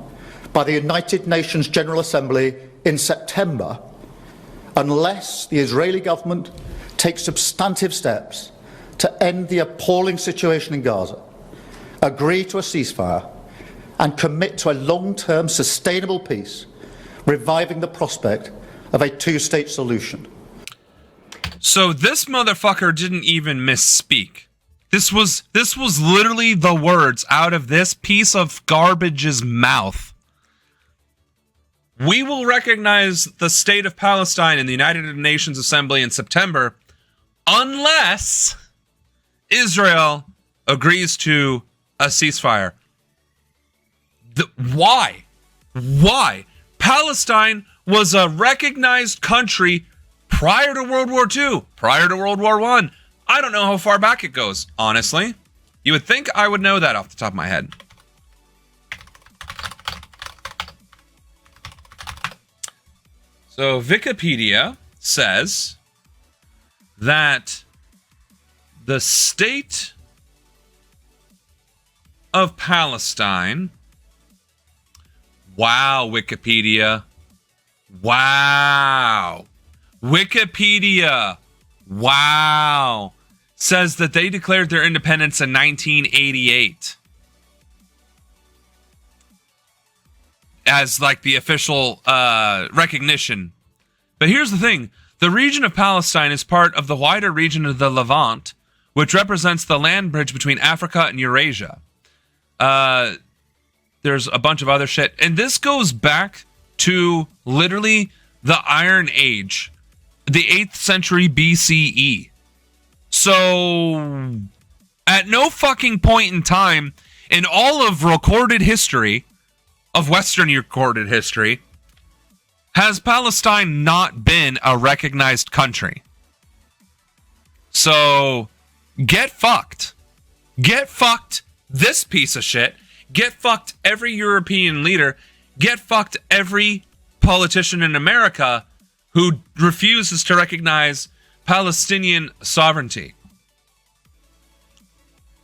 by the United Nations General Assembly in September, unless the Israeli government takes substantive steps to end the appalling situation in Gaza, agree to a ceasefire, and commit to a long-term sustainable peace, reviving the prospect of a two-state solution. So this motherfucker didn't even misspeak. This was literally the words out of this piece of garbage's mouth. We will recognize the state of Palestine in the United Nations Assembly in September unless Israel agrees to a ceasefire. Why? Why? Palestine was a recognized country prior to World War II, prior to World War I. I don't know how far back it goes, honestly. You would think I would know that off the top of my head. So Wikipedia says that the state of Palestine. Wow, Wikipedia. Wow. Wikipedia. Wow. Says that they declared their independence in 1988. As like the official recognition. But here's the thing. The region of Palestine is part of the wider region of the Levant, which represents the land bridge between Africa and Eurasia. There's a bunch of other shit. And this goes back to literally the Iron Age, the 8th century BCE. So, at no fucking point in time in all of recorded history, of Western recorded history, has Palestine not been a recognized country. So, get fucked. Get fucked, this piece of shit. Get fucked, every European leader. Get fucked, every politician in America who refuses to recognize Palestinian sovereignty.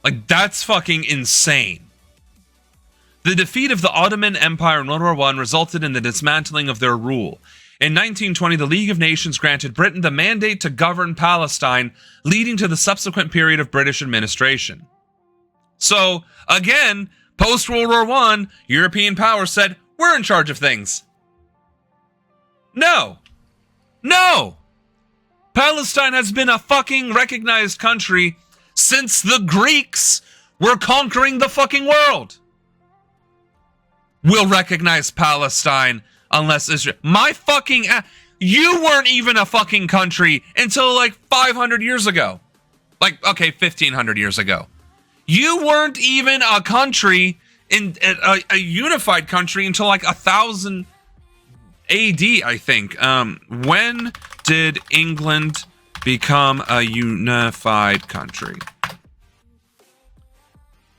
Like, that's fucking insane. The defeat of the Ottoman Empire in World War I resulted in the dismantling of their rule. In 1920, the League of Nations granted Britain the mandate to govern Palestine, leading to the subsequent period of British administration. So, again, post-World War I, European powers said, we're in charge of things. No. No. Palestine has been a fucking recognized country since the Greeks were conquering the fucking world. We'll recognize Palestine unless Israel... My fucking... You weren't even a fucking country until like 500 years ago. Like, okay, 1,500 years ago. You weren't even a country, in a unified country until like 1000 AD, I think. When did England become a unified country?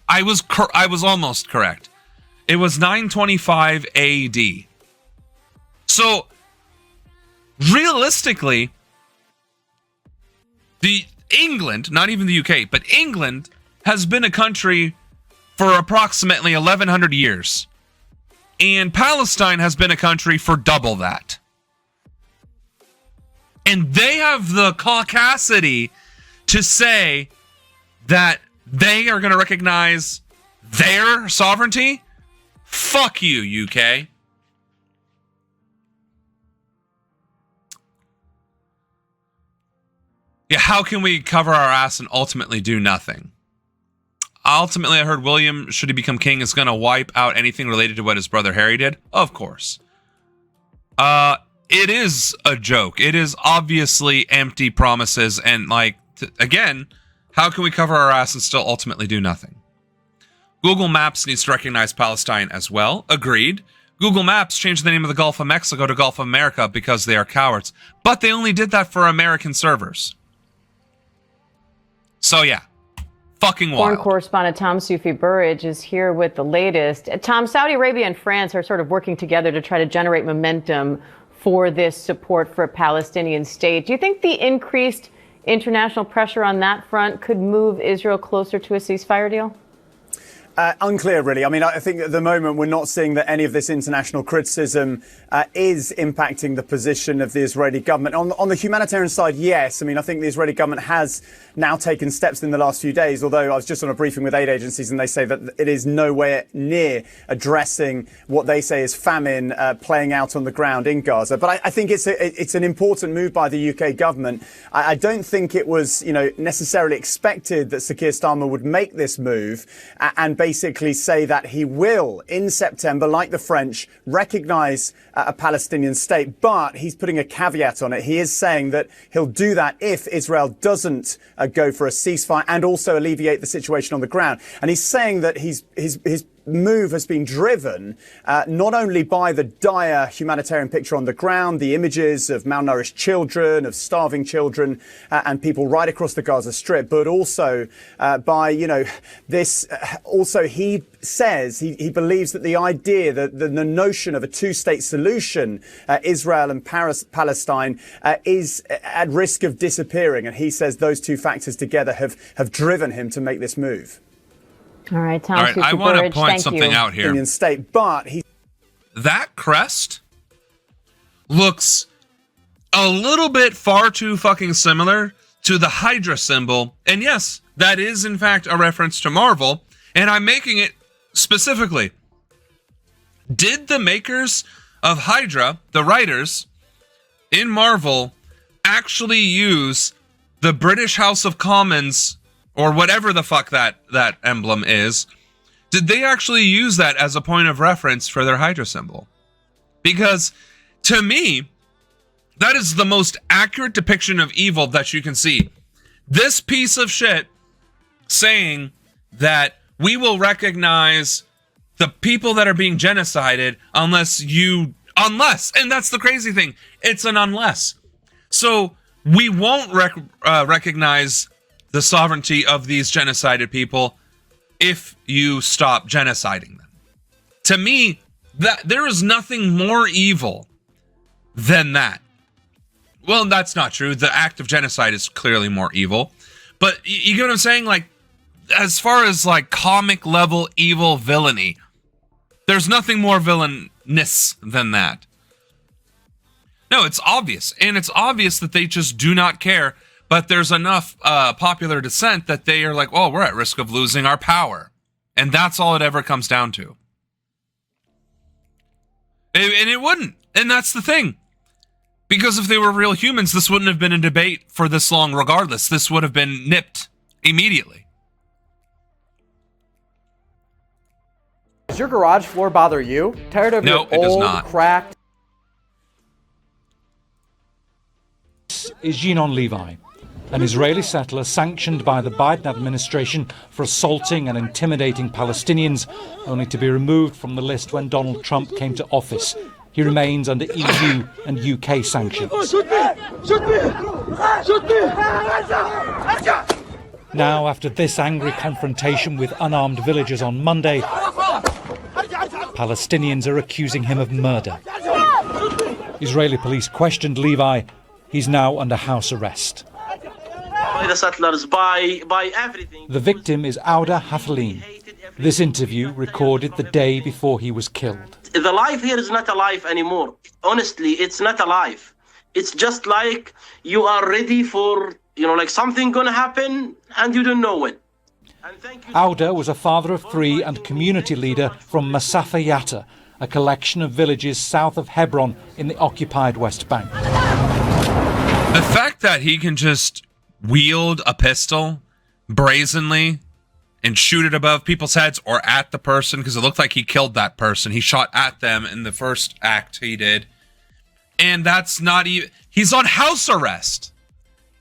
I was almost correct. It was 925 AD. So, realistically, the England, not even the UK, but England has been a country for approximately 1,100 years. And Palestine has been a country for double that. And they have the caucasity to say that they are going to recognize their sovereignty? Fuck you, UK. Yeah, how can we cover our ass and ultimately do nothing? Ultimately, I heard William, should he become king, is going to wipe out anything related to what his brother Harry did. Of course. It is a joke. It is obviously empty promises. And, like, again, how can we cover our ass and still ultimately do nothing? Google Maps needs to recognize Palestine as well. Agreed. Google Maps changed the name of the Gulf of Mexico to Gulf of America because they are cowards. But they only did that for American servers. So yeah, fucking wild. Foreign correspondent Tom Sufi Burridge is here with the latest. Tom, Saudi Arabia and France are sort of working together to try to generate momentum for this support for a Palestinian state. Do you think the increased international pressure on that front could move Israel closer to a ceasefire deal? Unclear, really. I mean, I think at the moment we're not seeing that any of this international criticism is impacting the position of the Israeli government. On the humanitarian side, yes. I mean, I think the Israeli government has now taken steps in the last few days, although I was just on a briefing with aid agencies and they say that it is nowhere near addressing what they say is famine playing out on the ground in Gaza. But I think it's an important move by the UK government. I don't think it was, necessarily expected that Sir Keir Starmer would make this move and basically say that he will, in September, like the French, recognise a Palestinian state. But he's putting a caveat on it. He is saying that he'll do that if Israel doesn't go for a ceasefire and also alleviate the situation on the ground. And he's saying that his move has been driven not only by the dire humanitarian picture on the ground, the images of malnourished children, of starving children, and people right across the Gaza Strip, but also by, this. Also, he says he believes that the idea, that the notion of a two-state solution, Israel and Palestine, is at risk of disappearing. And he says those two factors together have driven him to make this move. All right, Tom. All right, I want to point something out here. State, but that crest looks a little bit far too fucking similar to the Hydra symbol. And yes, that is in fact a reference to Marvel. And I'm making it specifically. Did the makers of Hydra, the writers in Marvel, actually use the British House of Commons or whatever the fuck that emblem is? Did they actually use that as a point of reference for their Hydra symbol? Because to me, that is the most accurate depiction of evil that you can see. This piece of shit saying that we will recognize the people that are being genocided unless, and that's the crazy thing, it's an unless. So we won't recognize the sovereignty of these genocided people if you stop genociding them. To me, that there is nothing more evil than that. Well, that's not true. The act of genocide is clearly more evil. But you get what I'm saying? Like, as far as like comic level evil villainy, there's nothing more villainous than that. No, it's obvious. And it's obvious that they just do not care. But there's enough popular dissent that they are like, oh, we're at risk of losing our power. And that's all it ever comes down to. And it wouldn't. And that's the thing. Because if they were real humans, this wouldn't have been a debate for this long regardless. This would have been nipped immediately. Does your garage floor bother you? Tired of your old, cracked... This is Yinon Levi, an Israeli settler sanctioned by the Biden administration for assaulting and intimidating Palestinians, only to be removed from the list when Donald Trump came to office. He remains under EU and UK sanctions. Now, after this angry confrontation with unarmed villagers on Monday, Palestinians are accusing him of murder. Israeli police questioned Levi. He's now under house arrest. By the settlers, by everything. The victim is Auda Hafalin. This interview recorded the day before he was killed. The life here is not a life anymore. Honestly, it's not a life. It's just like you are ready for, like something gonna happen and you don't know it. Auda was a father of three and community leader from Masafa Yatta, a collection of villages south of Hebron in the occupied West Bank. The fact that he can just wield a pistol brazenly and shoot it above people's heads or at the person, because it looked like he killed that person. He shot at them in the first act he did. And that's not even... He's on house arrest.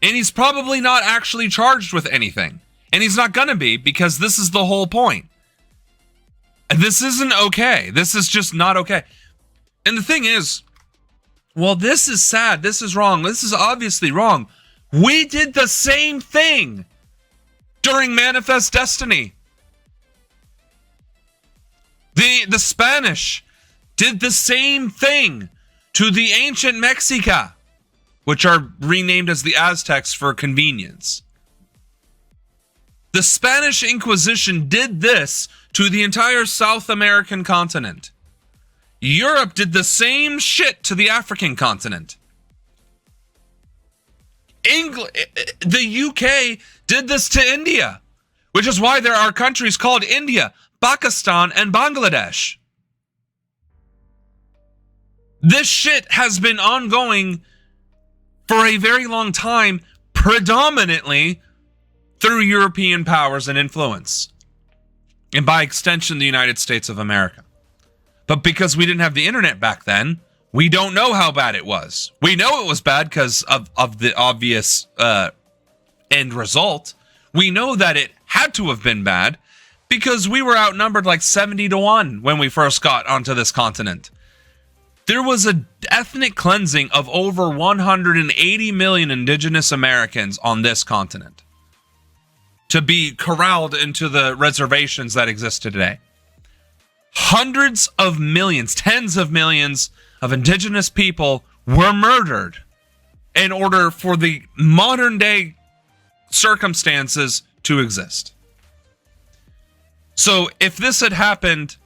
And he's probably not actually charged with anything. And he's not gonna be, because this is the whole point. This isn't okay. This is just not okay. And the thing is, well, this is sad. This is wrong. This is obviously wrong. We did the same thing during Manifest Destiny. The Spanish did the same thing to the ancient Mexica, which are renamed as the Aztecs for convenience. The Spanish Inquisition did this to the entire South American continent. Europe did the same shit to the African continent. The UK did this to India, which is why there are countries called India, Pakistan, and Bangladesh. This shit has been ongoing for a very long time, predominantly through European powers and influence, and by extension, the United States of America. But because we didn't have the internet back then, we don't know how bad it was. We know it was bad because of the obvious end result. We know that it had to have been bad because we were outnumbered like 70-1 when we first got onto this continent. There was an ethnic cleansing of over 180 million indigenous Americans on this continent to be corralled into the reservations that exist today. Hundreds of millions, tens of millions of indigenous people were murdered in order for the modern day circumstances to exist. So if this had happened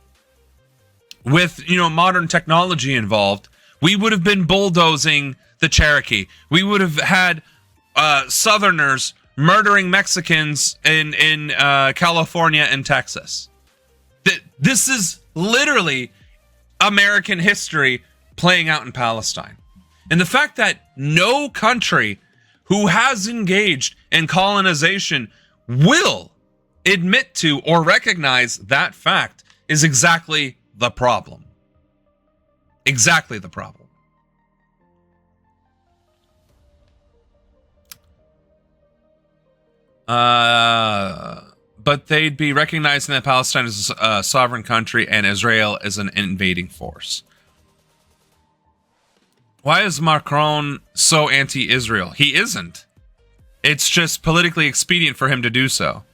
with, modern technology involved, we would have been bulldozing the Cherokee. We would have had Southerners murdering Mexicans in California and Texas. This is literally American history playing out in Palestine. And the fact that no country who has engaged in colonization will admit to or recognize that fact is exactly the problem. Exactly the problem. But they'd be recognizing that Palestine is a sovereign country and Israel is an invading force. Why is Macron so anti-Israel? He isn't. It's just politically expedient for him to do so.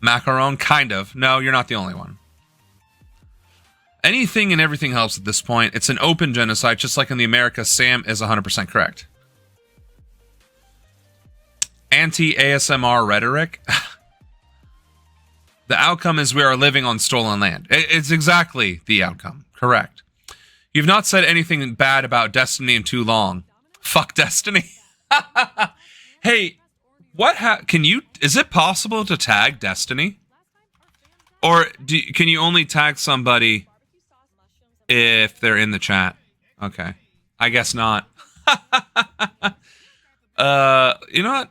Macron, kind of. No, you're not the only one. Anything and everything helps at this point. It's an open genocide, just like in the America. Sam is 100% correct. Anti-ASMR rhetoric. The outcome is we are living on stolen land. It's exactly the outcome. Correct. You've not said anything bad about Destiny in too long. Fuck Destiny. Hey, is it possible to tag Destiny? Or can you only tag somebody if they're in the chat? Okay. I guess not. You know what?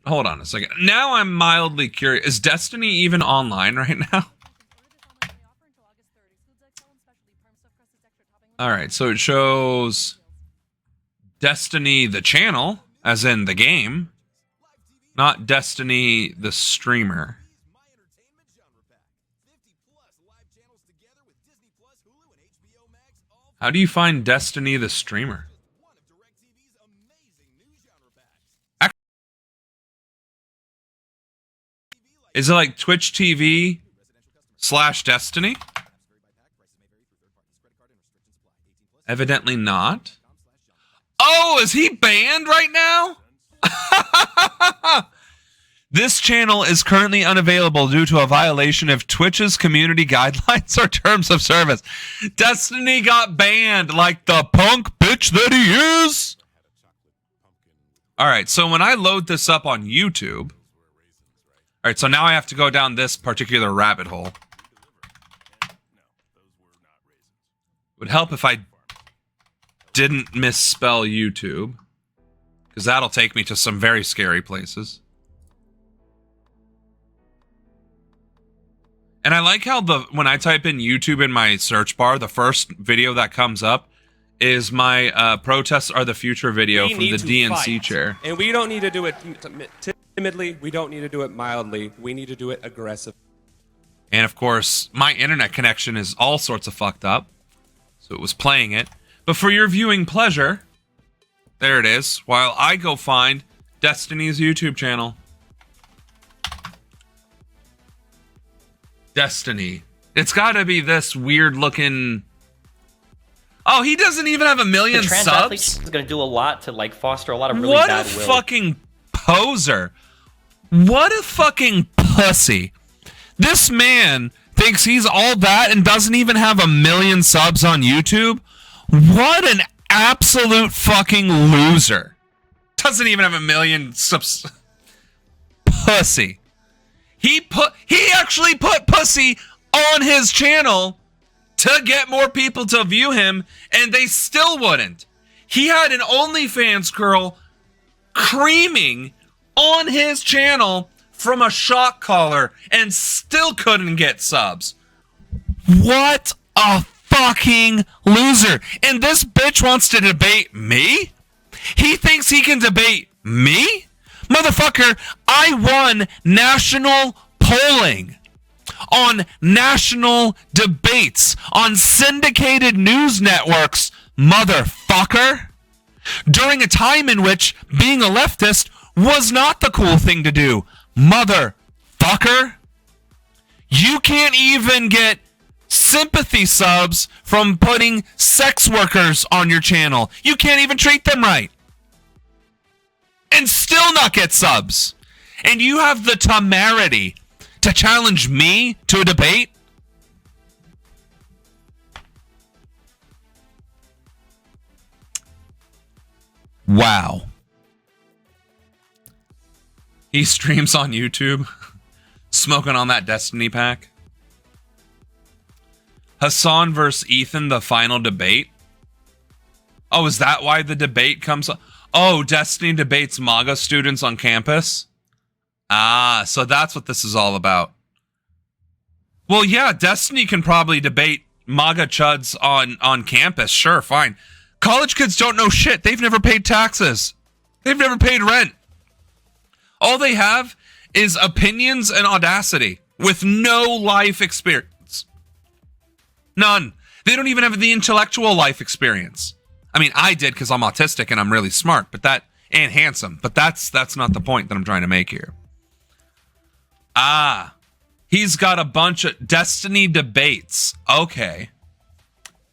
Hold on a second. Now I'm mildly curious. Is Destiny even online right now? All right, so it shows Destiny the channel, as in the game, not Destiny the streamer. How do you find Destiny the streamer? Is it like Twitch TV /Destiny? Evidently not. Oh, is he banned right now? This channel is currently unavailable due to a violation of Twitch's community guidelines or terms of service. Destiny got banned like the punk bitch that he is. All right, so when I load this up on YouTube... All right, so now I have to go down this particular rabbit hole. It would help if I didn't misspell YouTube, because that'll take me to some very scary places. And I like how when I type in YouTube in my search bar, the first video that comes up is my protests are the future video from the DNC chair. And we don't need to do it timidly. We don't need to do it mildly. We need to do it aggressive. And of course, my internet connection is all sorts of fucked up. So it was playing it. But for your viewing pleasure, there it is, while I go find Destiny's YouTube channel. Destiny. It's got to be this weird looking... Oh, he doesn't even have 1 million the trans subs? athlete is going to do a lot to like foster a lot of really What bad a will. fucking poser. What a fucking pussy. This man thinks he's all that and doesn't even have 1 million subs on YouTube? What an absolute fucking loser. Doesn't even have 1 million subs. Pussy. He actually put pussy on his channel to get more people to view him, and they still wouldn't. He had an OnlyFans girl creaming on his channel from a shock collar and still couldn't get subs. What a fucking loser. And this bitch wants to debate me? He thinks he can debate me? Motherfucker, I won national polling on national debates on syndicated news networks, motherfucker. During a time in which being a leftist was not the cool thing to do, motherfucker. You can't even get sympathy subs from putting sex workers on your channel. You can't even treat them right. And still not get subs. And you have the temerity to challenge me to a debate? Wow. He streams on YouTube, smoking on that Destiny pack. Hassan versus Ethan, the final debate. Oh, is that why the debate comes up? Oh, Destiny debates MAGA students on campus? Ah, so that's what this is all about. Well, yeah, Destiny can probably debate MAGA chuds on campus. Sure, fine. College kids don't know shit. They've never paid taxes. They've never paid rent. All they have is opinions and audacity with no life experience. None. They don't even have the intellectual life experience. I mean, I did because I'm autistic and I'm really smart, and handsome. But that's not the point that I'm trying to make here. Ah, he's got a bunch of Destiny debates. Okay.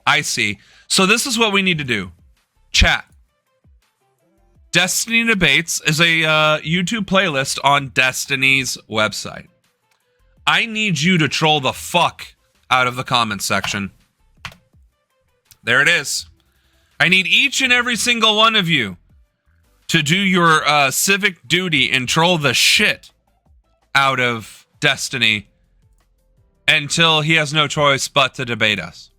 I see. So this is what we need to do. Chat. Destiny Debates is a YouTube playlist on Destiny's website. I need you to troll the fuck out of the comments section. There it is. I need each and every single one of you to do your civic duty and troll the shit out of Destiny until he has no choice but to debate us.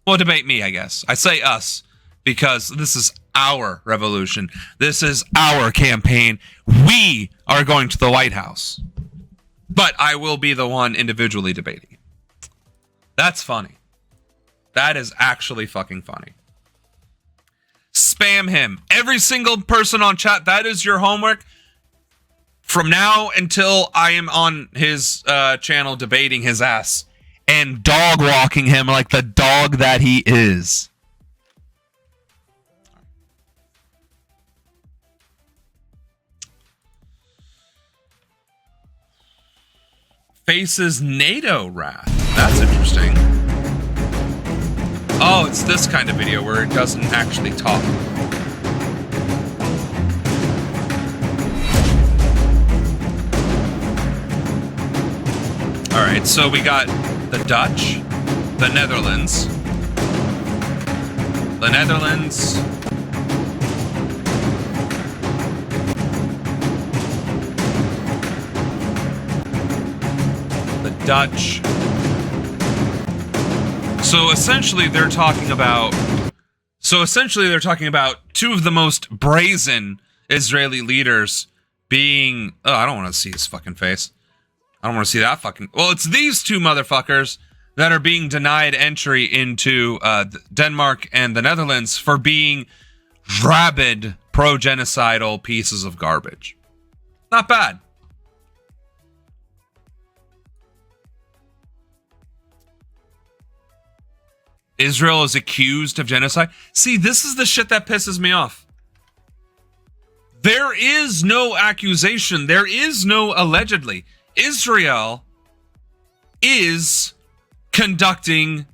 Well, debate me, I guess. I say us because this is our revolution. This is our campaign. We are going to the White House. But I will be the one individually debating. That's funny. That is actually fucking funny. Spam him. Every single person on chat, that is your homework. From now until I am on his channel debating his ass and dog walking him like the dog that he is. Faces NATO wrath. That's interesting. Oh, it's this kind of video where it doesn't actually talk. All right, so we got the Dutch, the Netherlands, the Dutch. So essentially they're talking about two of the most brazen Israeli leaders being, oh, I don't want to see his fucking face. I don't want to see that fucking, well, it's these two motherfuckers that are being denied entry into Denmark and the Netherlands for being rabid pro-genocidal pieces of garbage. Not bad. Israel is accused of genocide. See, this is the shit that pisses me off. There is no accusation. There is no allegedly. Israel is conducting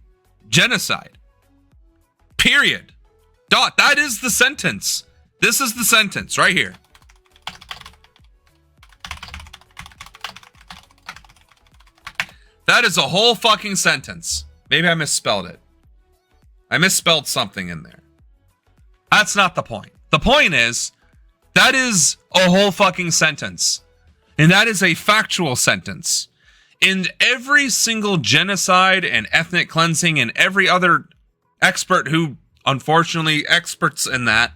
genocide. Period. Dot. That is the sentence. This is the sentence right here. That is a whole fucking sentence. Maybe I misspelled it. I misspelled something in there. That's not the point. The point is, that is a whole fucking sentence. And that is a factual sentence. And every single genocide and ethnic cleansing and every other expert who, unfortunately, experts in that,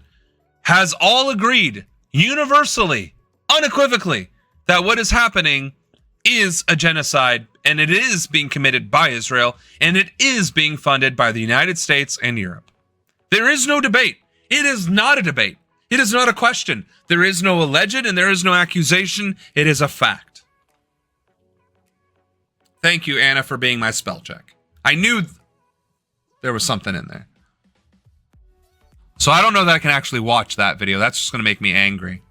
has all agreed universally, unequivocally, that what is happening is a genocide, and it is being committed by Israel, and it is being funded by the United States and Europe. There is no debate. It is not a debate. It is not a question. There is no alleged and there is no accusation. It is a fact. Thank you, Anna, for being my spell check. I knew there was something in there. So I don't know that I can actually watch that video. That's just going to make me angry.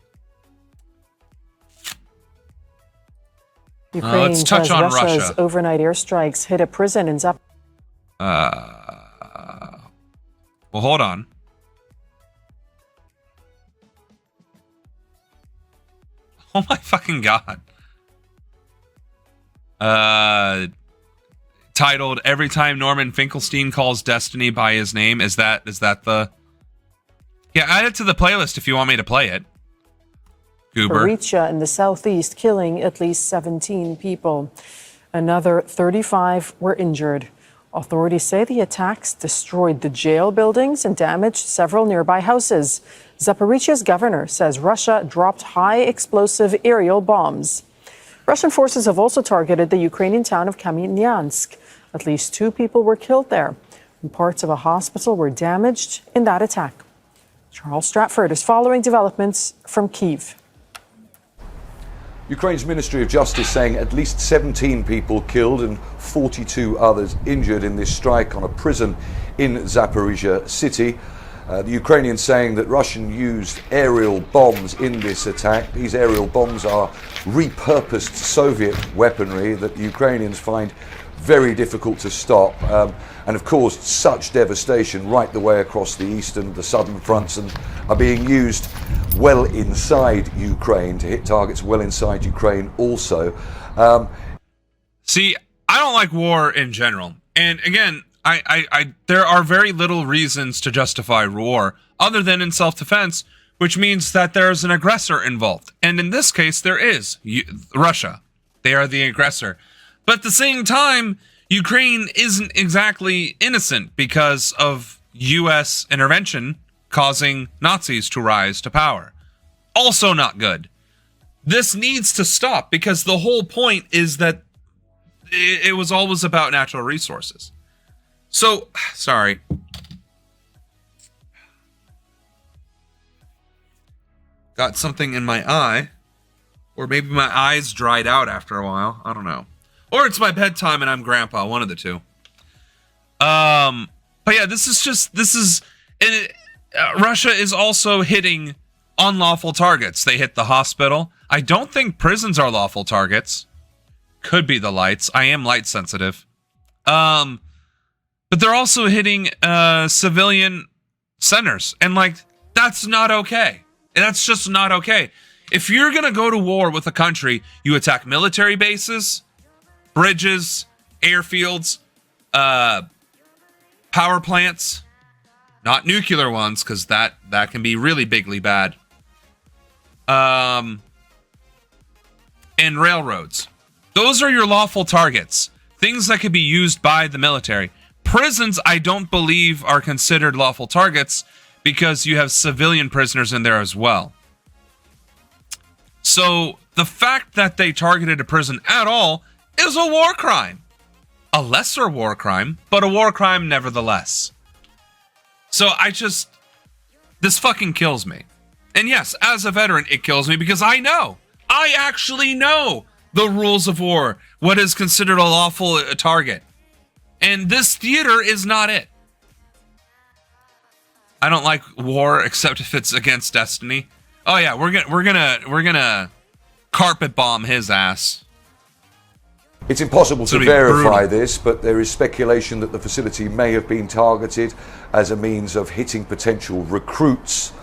Ukraine let's touch on Russia's Russia. Overnight airstrikes hit a prison in Zaporizhzhia. Well, hold on. Oh my fucking god. Titled "Every Time Norman Finkelstein Calls Destiny by His Name." Is that the? Yeah, add it to the playlist if you want me to play it. Goober. Zaporizhzhia in the southeast, killing at least 17 people. Another 35 were injured. Authorities say the attacks destroyed the jail buildings and damaged several nearby houses. Zaporizhzhia's governor says Russia dropped high explosive aerial bombs. Russian forces have also targeted the Ukrainian town of Kamyansk. At least 2 people were killed there, and parts of a hospital were damaged in that attack. Charles Stratford is following developments from Kyiv. Ukraine's Ministry of Justice saying at least 17 people killed and 42 others injured in this strike on a prison in Zaporizhzhia city. The Ukrainians saying that Russian used aerial bombs in this attack. These aerial bombs are repurposed Soviet weaponry that the Ukrainians find very difficult to stop and have caused such devastation right the way across the eastern, the southern fronts, and are being used well inside Ukraine to hit targets well inside Ukraine also. See, I don't like war in general. And again, I there are very little reasons to justify war other than in self-defense, which means that there's an aggressor involved. And in this case, there is Russia. They are the aggressor. But at the same time, Ukraine isn't exactly innocent because of U.S. intervention causing Nazis to rise to power. Also not good. This needs to stop because the whole point is that it was always about natural resources. So, sorry. Got something in my eye. Or maybe my eyes dried out after a while. I don't know. Or it's my bedtime and I'm grandpa. One of the two. But yeah, Russia is also hitting unlawful targets. They hit the hospital. I don't think prisons are lawful targets. Could be the lights. I am light sensitive. But they're also hitting civilian centers. And like, that's not okay. That's just not okay. If you're going to go to war with a country, you attack military bases, bridges, airfields, power plants, not nuclear ones, because that can be really bigly bad. And railroads. Those are your lawful targets. Things that could be used by the military. Prisons, I don't believe, are considered lawful targets because you have civilian prisoners in there as well. So the fact that they targeted a prison at all is a war crime. A lesser war crime, but a war crime nevertheless. So this fucking kills me. And yes, as a veteran, it kills me because I actually know the rules of war, what is considered a lawful target. And this theater is not it. I don't like war except if it's against Destiny. Oh yeah, we're gonna carpet bomb his ass. It's impossible to be verify brutal. this, but there is speculation that the facility may have been targeted as a means of hitting potential recruits.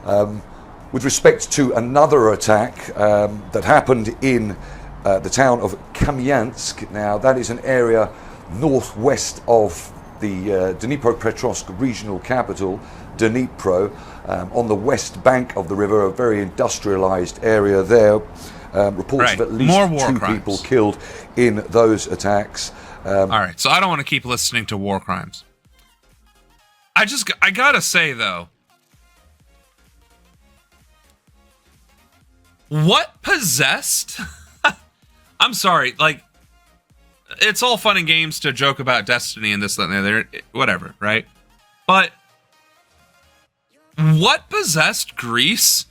With respect to another attack that happened in the town of Kamyansk, now that is an area northwest of the Dnipropetrovsk regional capital, Dnipro, on the west bank of the river, a very industrialized area there. Reports of at least More war 2 crimes. people killed in those attacks. All right, so I don't want to keep listening to war crimes. I gotta say though, what possessed? I'm sorry, like, it's all fun and games to joke about Destiny and this, that, and the other, whatever, right? But what possessed Greece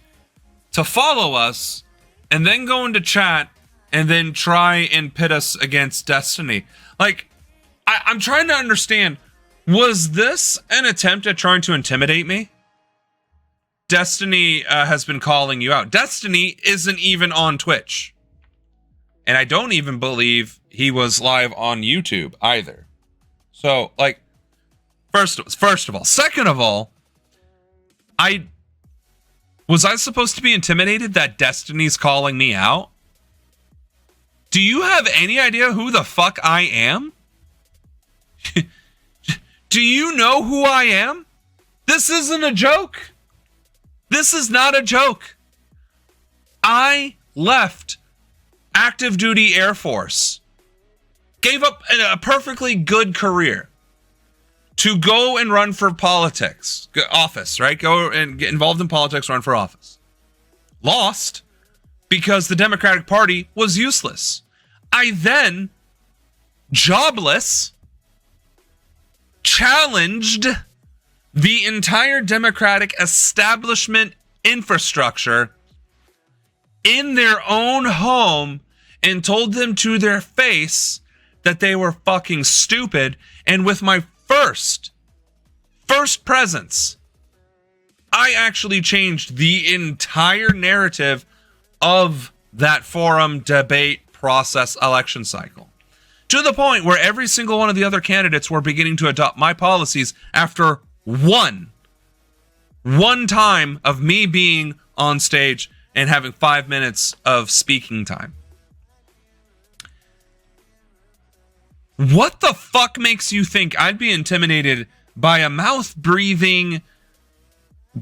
to follow us and then go into chat and then try and pit us against Destiny? Like, I'm trying to understand, was this an attempt at trying to intimidate me? Destiny has been calling you out. Destiny isn't even on Twitch. And I don't even believe he was live on YouTube either. So, like, first of all. Second of all, was I supposed to be intimidated that Destiny's calling me out? Do you have any idea who the fuck I am? Do you know who I am? This isn't a joke. This is not a joke. I left active duty Air Force, gave up a perfectly good career to go and run for politics, office, right? Go and get involved in politics, run for office. Lost because the Democratic Party was useless. I then, jobless, challenged the entire Democratic establishment infrastructure in their own home and told them to their face that they were fucking stupid. And with my first presence, I actually changed the entire narrative of that forum, debate, process, election cycle, to the point where every single one of the other candidates were beginning to adopt my policies after one time of me being on stage and having 5 minutes of speaking time. What the fuck makes you think I'd be intimidated by a mouth-breathing,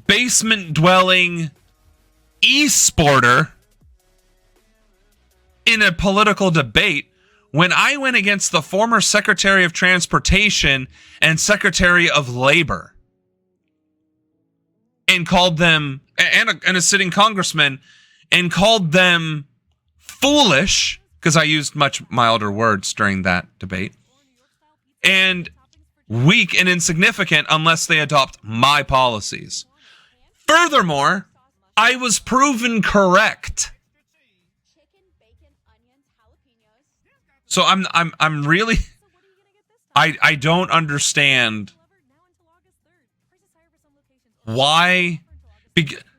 basement-dwelling e-sporter in a political debate when I went against the former Secretary of Transportation and Secretary of Labor and called them, and a sitting congressman, and called them foolish, because I used much milder words during that debate, and weak and insignificant unless they adopt my policies. Furthermore, I was proven correct. So I'm really, I don't understand why.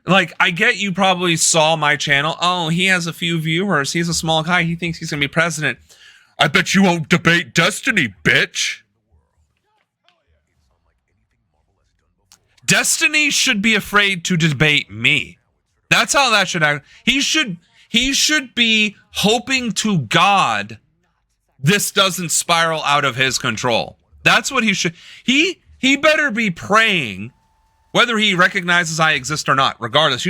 Like, I get you probably saw my channel. Oh, he has a few viewers. He's a small guy. He thinks he's going to be president. I bet you won't debate Destiny, bitch. Destiny should be afraid to debate me. That's how that should act. He should be hoping to God this doesn't spiral out of his control. That's what he should. He better be praying, whether he recognizes I exist or not. Regardless,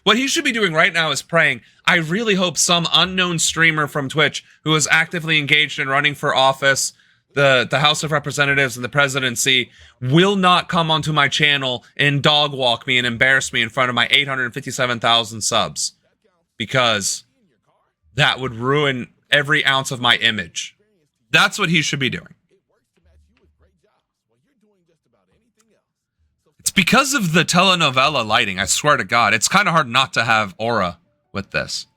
what he should be doing right now is praying. I really hope some unknown streamer from Twitch who is actively engaged in running for office, the House of Representatives and the presidency, will not come onto my channel and dog walk me and embarrass me in front of my 857,000 subs, because that would ruin every ounce of my image. That's what he should be doing. It's because of the telenovela lighting, I swear to God. It's kind of hard not to have aura with this.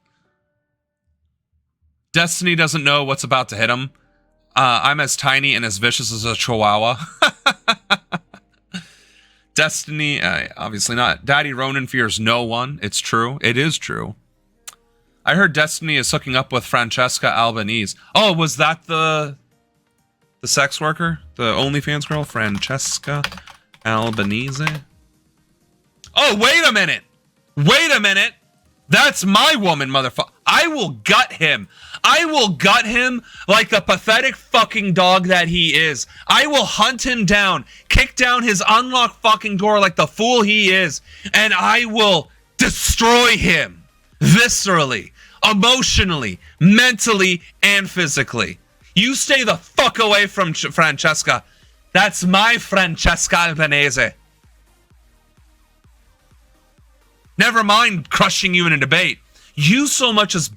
Destiny doesn't know what's about to hit him. I'm as tiny and as vicious as a chihuahua. Destiny, obviously not. Daddy Ronan fears no one. It's true. It is true. I heard Destiny is hooking up with Francesca Albanese. Oh, was that the sex worker? The OnlyFans girl? Francesca Albanese? Oh, wait a minute. Wait a minute. That's my woman, motherfucker. I will gut him. I will gut him like the pathetic fucking dog that he is. I will hunt him down, kick down his unlocked fucking door like the fool he is, and I will destroy him viscerally, emotionally, mentally, and physically. You stay the fuck away from Francesca. That's my Francesca Albanese. Never mind crushing you in a debate. You so much as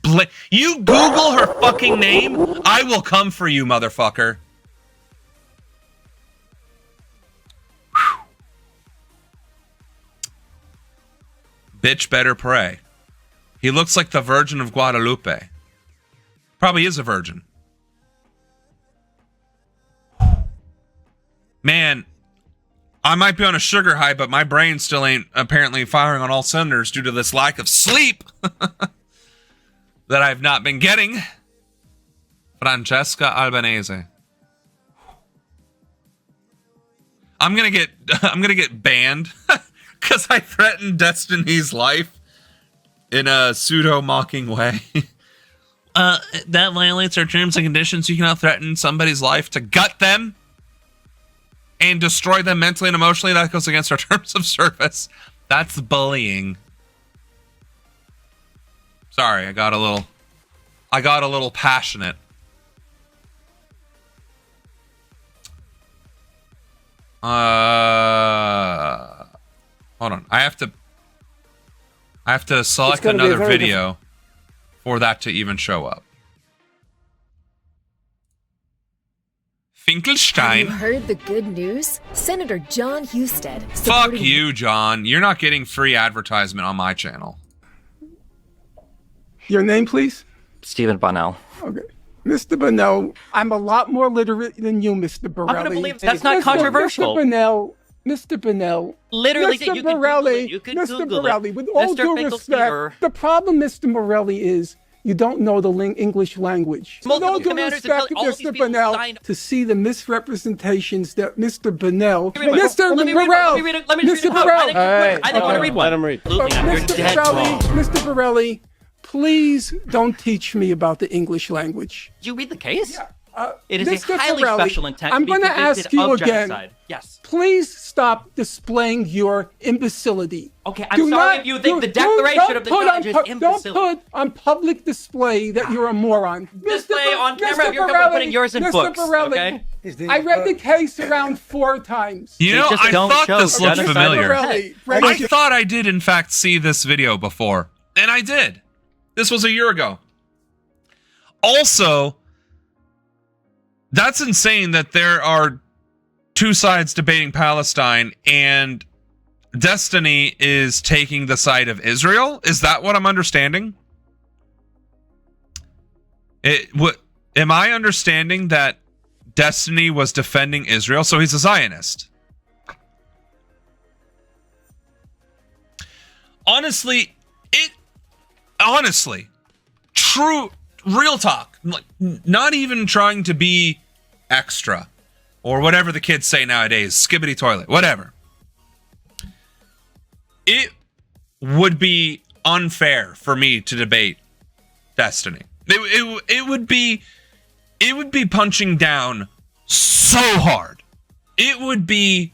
you Google her fucking name, I will come for you, motherfucker. Whew. Bitch better pray. He looks like the Virgin of Guadalupe. Probably is a virgin. Man, I might be on a sugar high, but my brain still ain't apparently firing on all cylinders due to this lack of sleep that I've not been getting. Francesca Albanese. I'm gonna get banned because I threatened Destiny's life in a pseudo mocking way. That violates our terms and conditions. You cannot threaten somebody's life to gut them and destroy them mentally and emotionally. That goes against our terms of service. That's bullying. Sorry, I got a little passionate. Hold on. I have to select another video for that to even show up. Finkelstein. Have you heard the good news? Senator John Husted. Fuck you, John. You're not getting free advertisement on my channel. Your name, please? Stephen Bonnell. Okay. Mr. Bonnell, I'm a lot more literate than you, Mr. Borelli. I'm gonna believe that's not controversial. Mr. Bonnell. Literally, Mr. you Borelli, can Mr. Google Borelli, it. with all Mr. due Finkelsteiner. respect, the problem, Mr. Morelli, is you don't know the English language. With Multiple all due commanders respect, and all these Mr. people Bonnell, signed- to see the misrepresentations that Mr. Bonnell, Let me read it. Mr. Let me read it. Borelli, Let me just Mr. read it out. Borelli, I think want to read one. Let him read. Absolutely not. You're Mr. dead Borelli, wrong. Mr. Borelli, please don't teach me about the English language. Did you read the case? Yeah. It is Mr. a highly Borelli, special intent I'm to be going to convicted ask you of again. genocide. Yes. Please stop displaying your imbecility. Okay, I'm sorry if you think the Declaration of the College is imbecile. Don't put on public display that you're a moron. Display on camera if you're Borelli, putting yours in Mr. books, Borelli, okay? I read the case around 4 times. You know, I thought this looked familiar. Borelli, I thought I did, in fact, see this video before. And I did. This was a year ago. Also, that's insane that there are two sides debating Palestine and Destiny is taking the side of Israel. Is that what I'm understanding? Am I understanding that Destiny was defending Israel? So he's a Zionist. Honestly, true, real talk, not even trying to be extra or whatever the kids say nowadays, skibbity toilet, whatever. It would be unfair for me to debate Destiny. It would be punching down so hard. It would be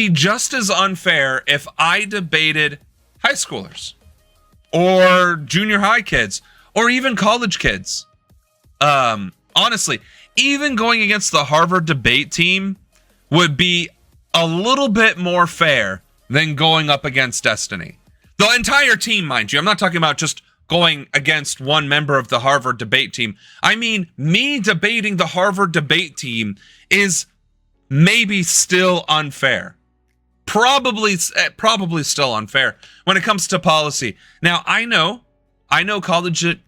just as unfair if I debated high schoolers or junior high kids or even college kids. Honestly, even going against the Harvard debate team would be a little bit more fair than going up against Destiny. The entire team, mind you. I'm not talking about just going against one member of the Harvard debate team. I mean, me debating the Harvard debate team is maybe still unfair. Probably still unfair when it comes to policy. Now, I know collegiate.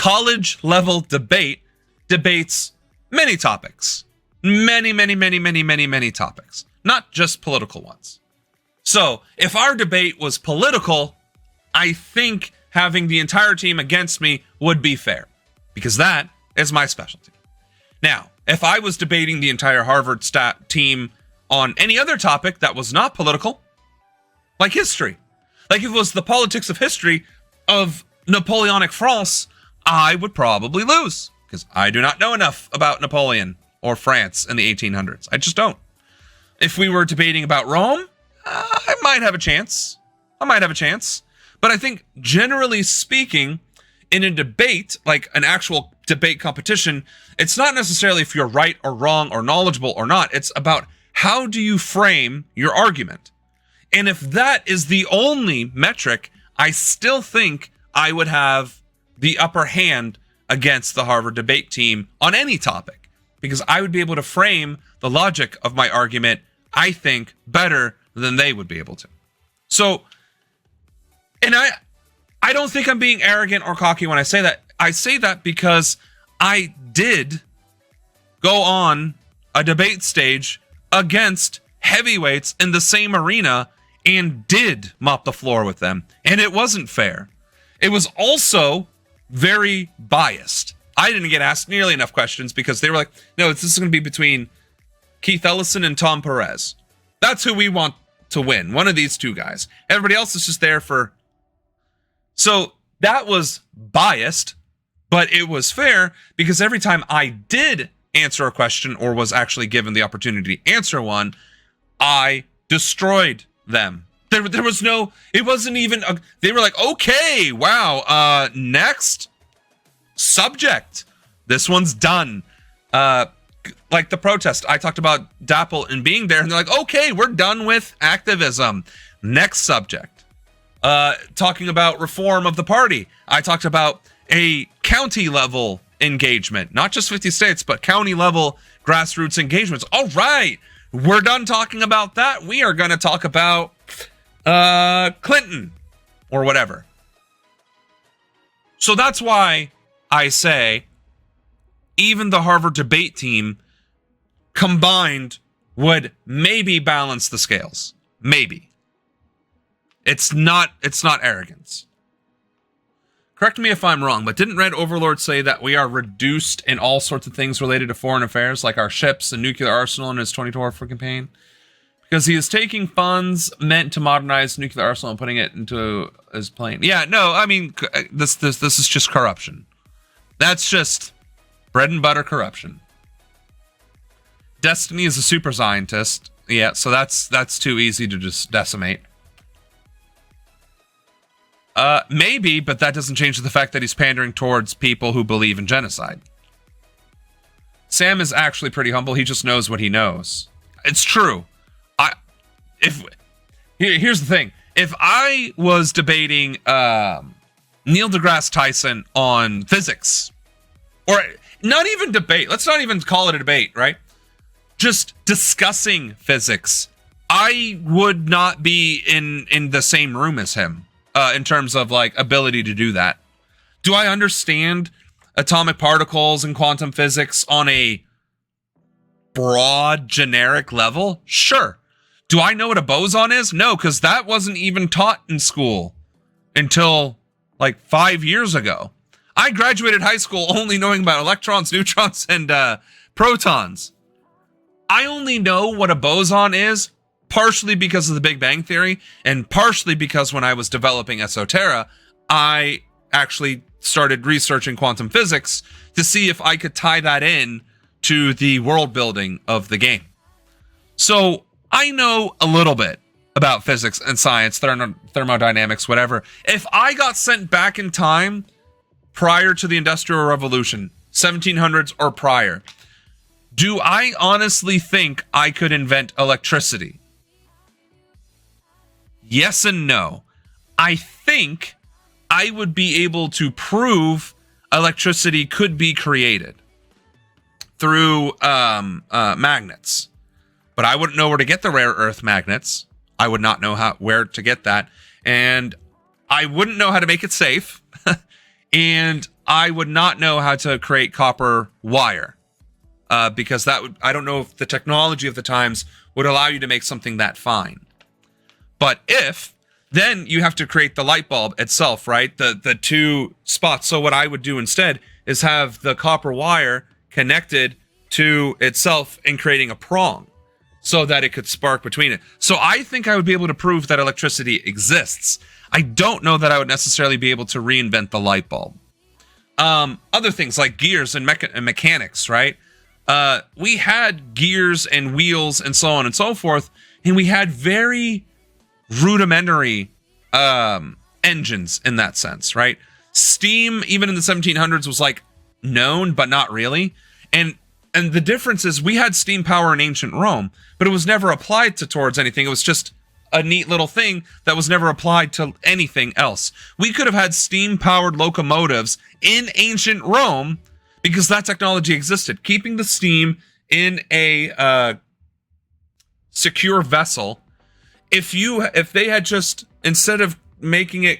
college level debate debates many topics. Many topics. Not just political ones. So, if our debate was political, I think having the entire team against me would be fair, because that is my specialty. Now, if I was debating the entire Harvard team on any other topic that was not political, like history, like if it was the politics of history of Napoleonic France, I would probably lose, because I do not know enough about Napoleon or France in the 1800s. I just don't. If we were debating about Rome, I might have a chance. But I think, generally speaking, in a debate, like an actual debate competition, it's not necessarily if you're right or wrong or knowledgeable or not. It's about how do you frame your argument. And if that is the only metric, I still think I would have the upper hand against the Harvard debate team on any topic, because I would be able to frame the logic of my argument, I think, better than they would be able to. So, and I don't think I'm being arrogant or cocky when I say that. I say that because I did go on a debate stage against heavyweights in the same arena and did mop the floor with them. And it wasn't fair. It was also very biased. I didn't get asked nearly enough questions because they were like, no, this is going to be between Keith Ellison and Tom Perez. That's who we want to win. One of these two guys. Everybody else is just there for... So that was biased, but it was fair because every time I did answer a question or was actually given the opportunity to answer one, I destroyed them. There was no... It wasn't even... They were like, okay, wow, next subject. This one's done. Like the protest, I talked about Dapple and being there, and they're like, okay, we're done with activism. Next subject. Talking about reform of the party. I talked about a county level engagement, not just 50 states, but county level grassroots engagements. All right, we're done talking about that. We are going to talk about Clinton or whatever. So that's why I say even the Harvard debate team combined would maybe balance the scales. Maybe. It's not arrogance. Correct me if I'm wrong, but didn't Red Overlord say that we are reduced in all sorts of things related to foreign affairs, like our ships and nuclear arsenal in his 2024 campaign? Because he is taking funds meant to modernize nuclear arsenal and putting it into his plane. Yeah, no, I mean, this is just corruption. That's just bread and butter corruption. Destiny is a super scientist. Yeah, so that's too easy to just decimate. Maybe, but that doesn't change the fact that he's pandering towards people who believe in genocide. Sam is actually pretty humble. He just knows what he knows. It's true. Here's the thing. If I was debating Neil deGrasse Tyson on physics, or not even debate, let's not even call it a debate, right? Just discussing physics, I would not be in the same room as him in terms of like ability to do that. Do I understand atomic particles and quantum physics on a broad, generic level? Sure. Do I know what a boson is? No, because that wasn't even taught in school until like 5 years ago. I graduated high school only knowing about electrons, neutrons, and protons. I only know what a boson is partially because of the Big Bang Theory and partially because when I was developing Esoterra, I actually started researching quantum physics to see if I could tie that in to the world building of the game. So I know a little bit about physics and science, thermodynamics, whatever. If I got sent back in time prior to the Industrial Revolution, 1700s or prior, do I honestly think I could invent electricity? Yes and no. I think I would be able to prove electricity could be created through magnets. But I wouldn't know where to get the rare earth magnets. I would not know where to get that. And I wouldn't know how to make it safe. and I would not know how to create copper wire because I don't know if the technology of the times would allow you to make something that fine. But then you have to create the light bulb itself, right? The two spots. So what I would do instead is have the copper wire connected to itself and creating a prong so that it could spark between it. So I think I would be able to prove that electricity exists. I don't know that I would necessarily be able to reinvent the light bulb. Other things like gears and mechanics, right? We had gears and wheels and so on and so forth, and we had very rudimentary engines in that sense, right? Steam, even in the 1700s, was like known, but not really. And the difference is we had steam power in ancient Rome, but it was never applied towards anything. It was just a neat little thing that was never applied to anything else. We could have had steam-powered locomotives in ancient Rome because that technology existed. Keeping the steam in a secure vessel. If they had just, instead of making it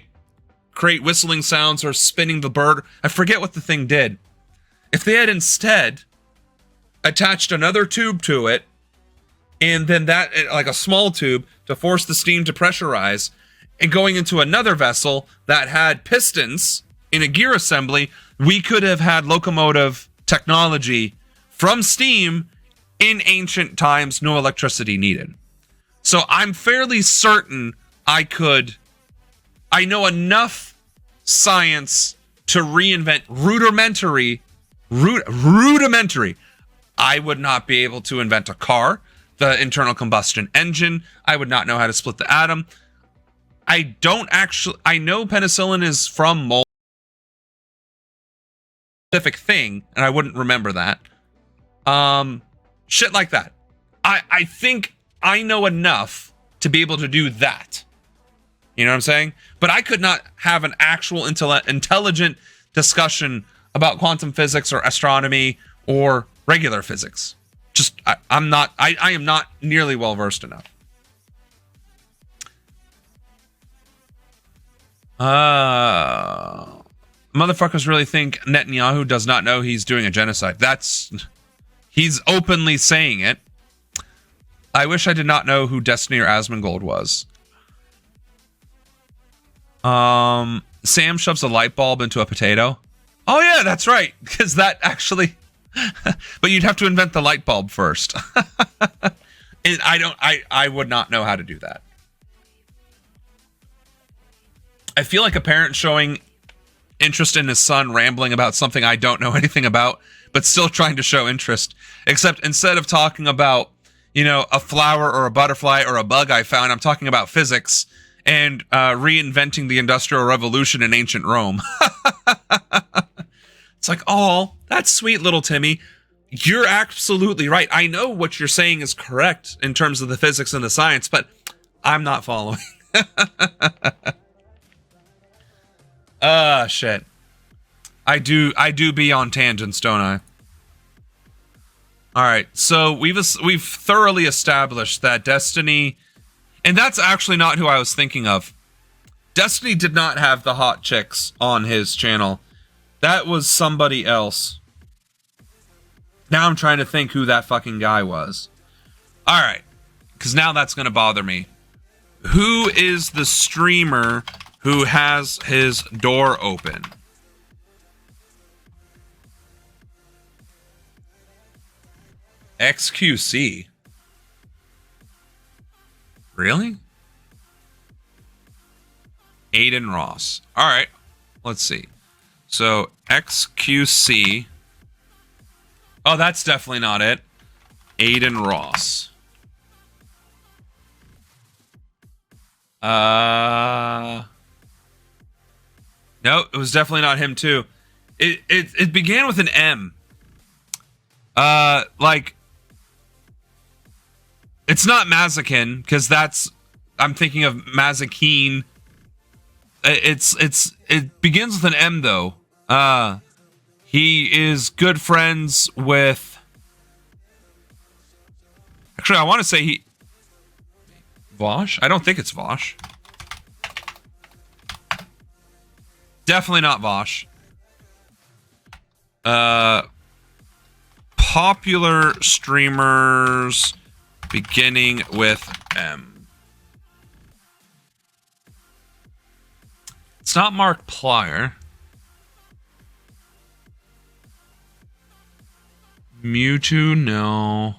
create whistling sounds or spinning the bird, I forget what the thing did. If they had instead attached another tube to it, and then that, like a small tube, to force the steam to pressurize, and going into another vessel that had pistons in a gear assembly, we could have had locomotive technology from steam in ancient times, no electricity needed. So I'm fairly certain I know enough science to reinvent rudimentary. I would not be able to invent a car, the internal combustion engine. I would not know how to split the atom. I know penicillin is from mold, specific thing, and I wouldn't remember that. Shit like that. I think I know enough to be able to do that. You know what I'm saying? But I could not have an actual intelligent discussion about quantum physics or astronomy or regular physics. Just, I am not nearly well versed enough. Motherfuckers really think Netanyahu does not know he's doing a genocide. He's openly saying it. I wish I did not know who Destiny or Asmongold was. Sam shoves a light bulb into a potato. Oh yeah, that's right. Because that actually... but you'd have to invent the light bulb first. And I would not know how to do that. I feel like a parent showing interest in his son rambling about something I don't know anything about, but still trying to show interest. Except instead of talking about, a flower or a butterfly or a bug I found, I'm talking about physics and reinventing the Industrial Revolution in ancient Rome. It's like, oh, that's sweet, little Timmy. You're absolutely right. I know what you're saying is correct in terms of the physics and the science, but I'm not following. Shit. I do be on tangents, don't I? All right, so we've thoroughly established that Destiny, and that's actually not who I was thinking of. Destiny did not have the hot chicks on his channel. That was somebody else. Now I'm trying to think who that fucking guy was. All right, because now that's going to bother me. Who is the streamer who has his door open? XQC. Really? Aiden Ross. All right, let's see. So XQC. Oh, that's definitely not it. Aiden Ross. No, it was definitely not him too. It began with an M. It's not Mazakin, because I'm thinking of Mazakine. It begins with an M though. He is good friends with... Actually, I want to say Vosh? I don't think it's Vosh. Definitely not Vosh. Popular streamers beginning with M. It's not Mark Plyer. Mewtwo, no.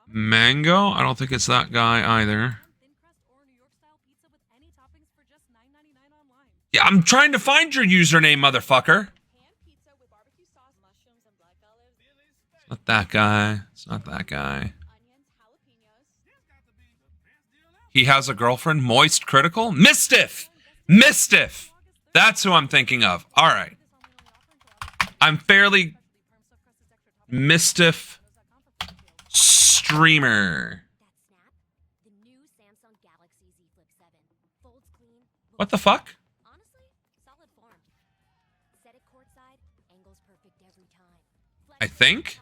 Mango? I don't think it's that guy either. Yeah, I'm trying to find your username, motherfucker. It's not that guy. It's not that guy. He has a girlfriend. Moist Critical? Mistiff! Mistiff! That's who I'm thinking of. All right. I'm fairly... Mistiff streamer. What the fuck? I think?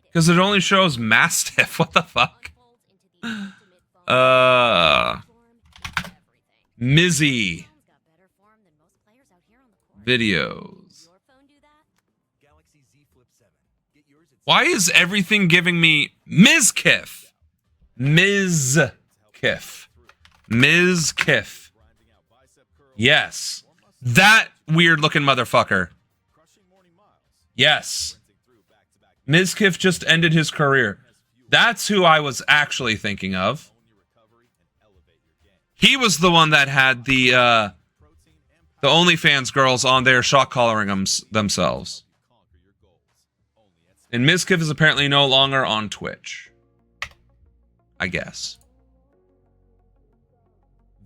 Because it only shows Mastiff. What the fuck? Mizzy. Videos. Why is everything giving me Mizkiff? Mizkiff. Mizkiff. Yes. That weird looking motherfucker. Yes. Mizkiff just ended his career. That's who I was actually thinking of. He was the one that had the OnlyFans girls on there shock collaring themselves. And Mizkiff is apparently no longer on Twitch. I guess.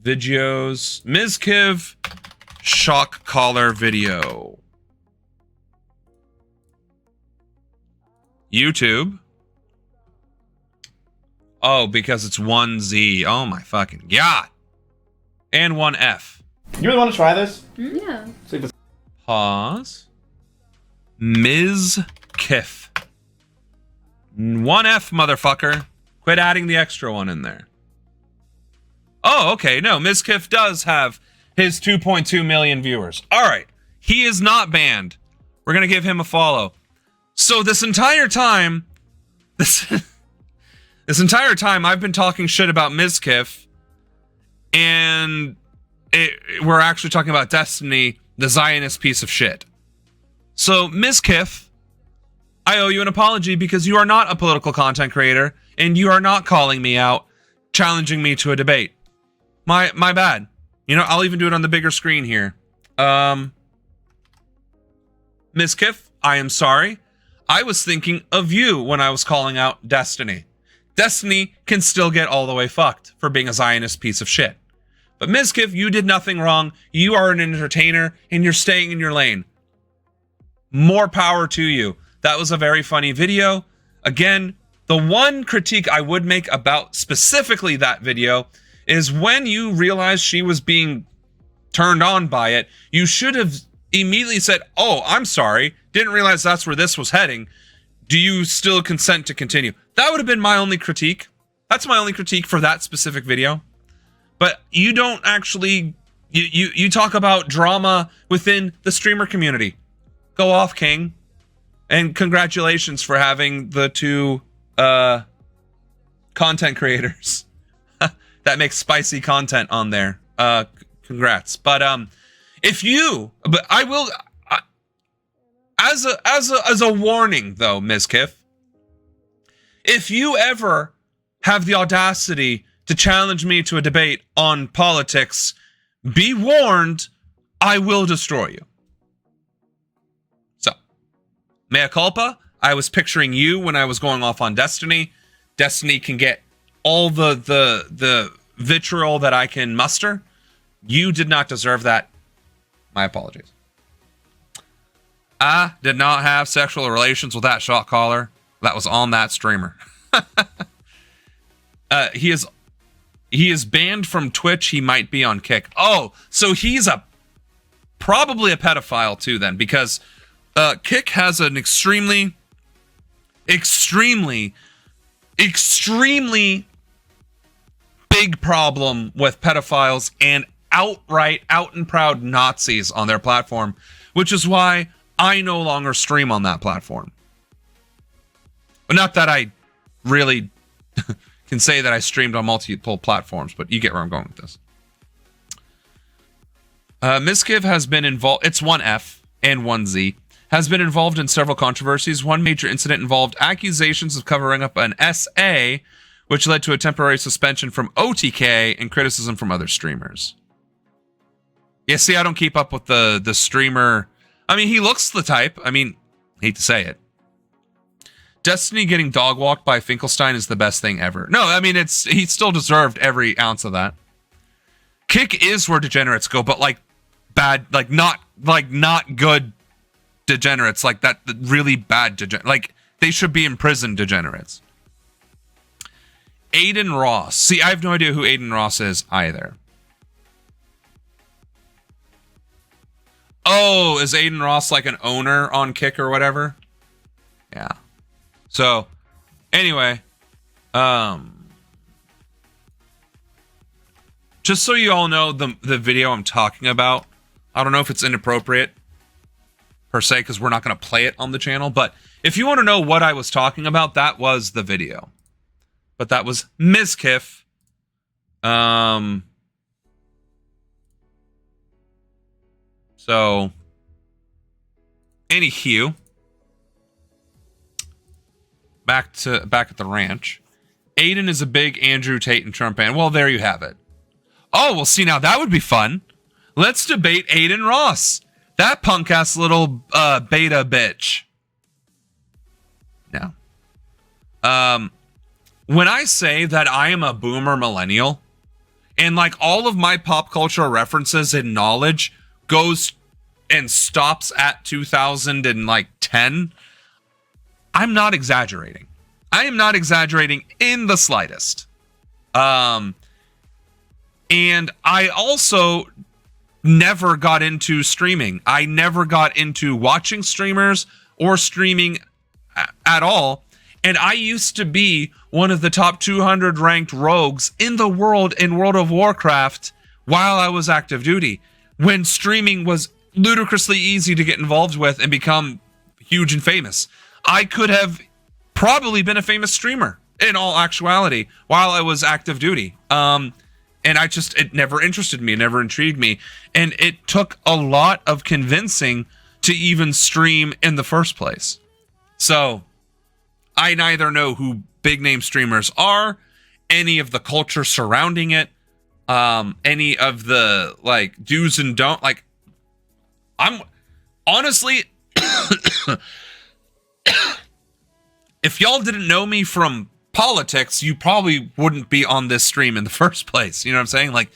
Videos. Mizkiff shock collar video. YouTube. Oh, because it's 1Z. Oh my fucking god. And 1F. You really want to try this? Yeah. Pause. Mizkiff. 1F, motherfucker. Quit adding the extra one in there. Oh, okay. No, Mizkiff does have his 2.2 million viewers. All right. He is not banned. We're going to give him a follow. So this entire time, this entire time, I've been talking shit about Mizkiff, and we're actually talking about Destiny, the Zionist piece of shit. So, Mizkiff, I owe you an apology because you are not a political content creator, and you are not calling me out, challenging me to a debate. My bad. You know, I'll even do it on the bigger screen here. Mizkiff, I am sorry. I was thinking of you when I was calling out Destiny. Destiny can still get all the way fucked for being a Zionist piece of shit. But Mizkiff, you did nothing wrong. You are an entertainer, and you're staying in your lane. More power to you. That was a very funny video. Again, the one critique I would make about specifically that video is when you realized she was being turned on by it, you should have immediately said, oh, I'm sorry. Didn't realize that's where this was heading. Do you still consent to continue? That would have been my only critique. That's my only critique for that specific video. But you don't actually... You talk about drama within the streamer community. Go off, King. And congratulations for having the two content creators that make spicy content on there. Congrats. But I will... As a warning, though, Mizkiff, if you ever have the audacity to challenge me to a debate on politics, be warned, I will destroy you. So, mea culpa, I was picturing you when I was going off on Destiny. Destiny can get all the vitriol that I can muster. You did not deserve that. My apologies. I did not have sexual relations with that shot caller that was on that streamer. He is banned from Twitch. He might be on Kick. Oh, so he's probably a pedophile too then, because Kick has an extremely big problem with pedophiles and outright, out and proud Nazis on their platform, which is why I no longer stream on that platform. But not that I really can say that I streamed on multiple platforms, but you get where I'm going with this. Miskiv has been involved, it's one F and one Z, has been involved in several controversies. One major incident involved accusations of covering up an SA, which led to a temporary suspension from OTK and criticism from other streamers. Yeah, see, I don't keep up with the streamer. I mean, he looks the type. I mean, hate to say it. Destiny getting dog walked by Finkelstein is the best thing ever. No, I mean, he still deserved every ounce of that. Kick is where degenerates go, but like bad, like not good degenerates, like that really bad degenerate. Like they should be imprisoned degenerates. Aiden Ross. See, I have no idea who Aiden Ross is either. Oh, is Aiden Ross like an owner on Kick or whatever? Yeah. So, anyway, just so you all know the video I'm talking about, I don't know if it's inappropriate per se because we're not going to play it on the channel, but if you want to know what I was talking about, that was the video. But that was Miskiff. So, anywho, back at the ranch. Aiden is a big Andrew Tate and Trump fan. Well, there you have it. Oh, well, see, now that would be fun. Let's debate Aiden Ross. That punk-ass little beta bitch. No. When I say that I am a boomer millennial, and like all of my pop culture references and knowledge goes and stops at 2010, I'm not exaggerating. I am not exaggerating in the slightest. And I also never got into streaming. I never got into watching streamers or streaming at all. And I used to be one of the top 200 ranked rogues in the world in World of Warcraft while I was active duty, when streaming was ludicrously easy to get involved with and become huge and famous. I could have probably been a famous streamer in all actuality while I was active duty. And it never interested me, never intrigued me. And it took a lot of convincing to even stream in the first place. So I neither know who big name streamers are, any of the culture surrounding it, any of the like do's and don't. Like, I'm honestly, if y'all didn't know me from politics, you probably wouldn't be on this stream in the first place. You know what I'm saying? Like,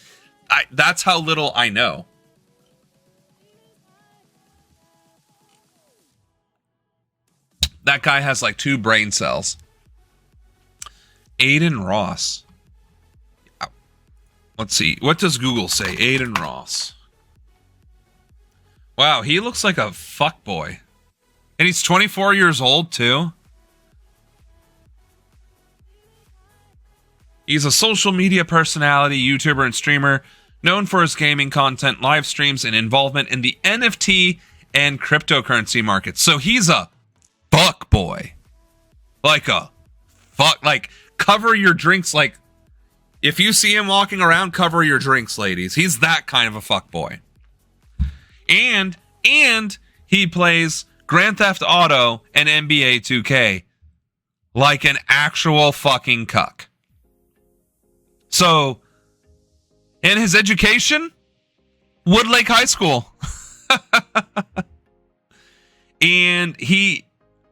that's how little I know. That guy has like 2 brain cells. Aiden Ross. Let's see. What does Google say? Aiden Ross. Wow, he looks like a fuckboy. And he's 24 years old, too. He's a social media personality, YouTuber, and streamer known for his gaming content, live streams, and involvement in the NFT and cryptocurrency markets. So he's a fuck boy. Like a fuck, like cover your drinks. Like if you see him walking around, cover your drinks, ladies. He's that kind of a fuck boy. And he plays Grand Theft Auto and NBA 2K like an actual fucking cuck. So, in his education, Woodlake High School. And he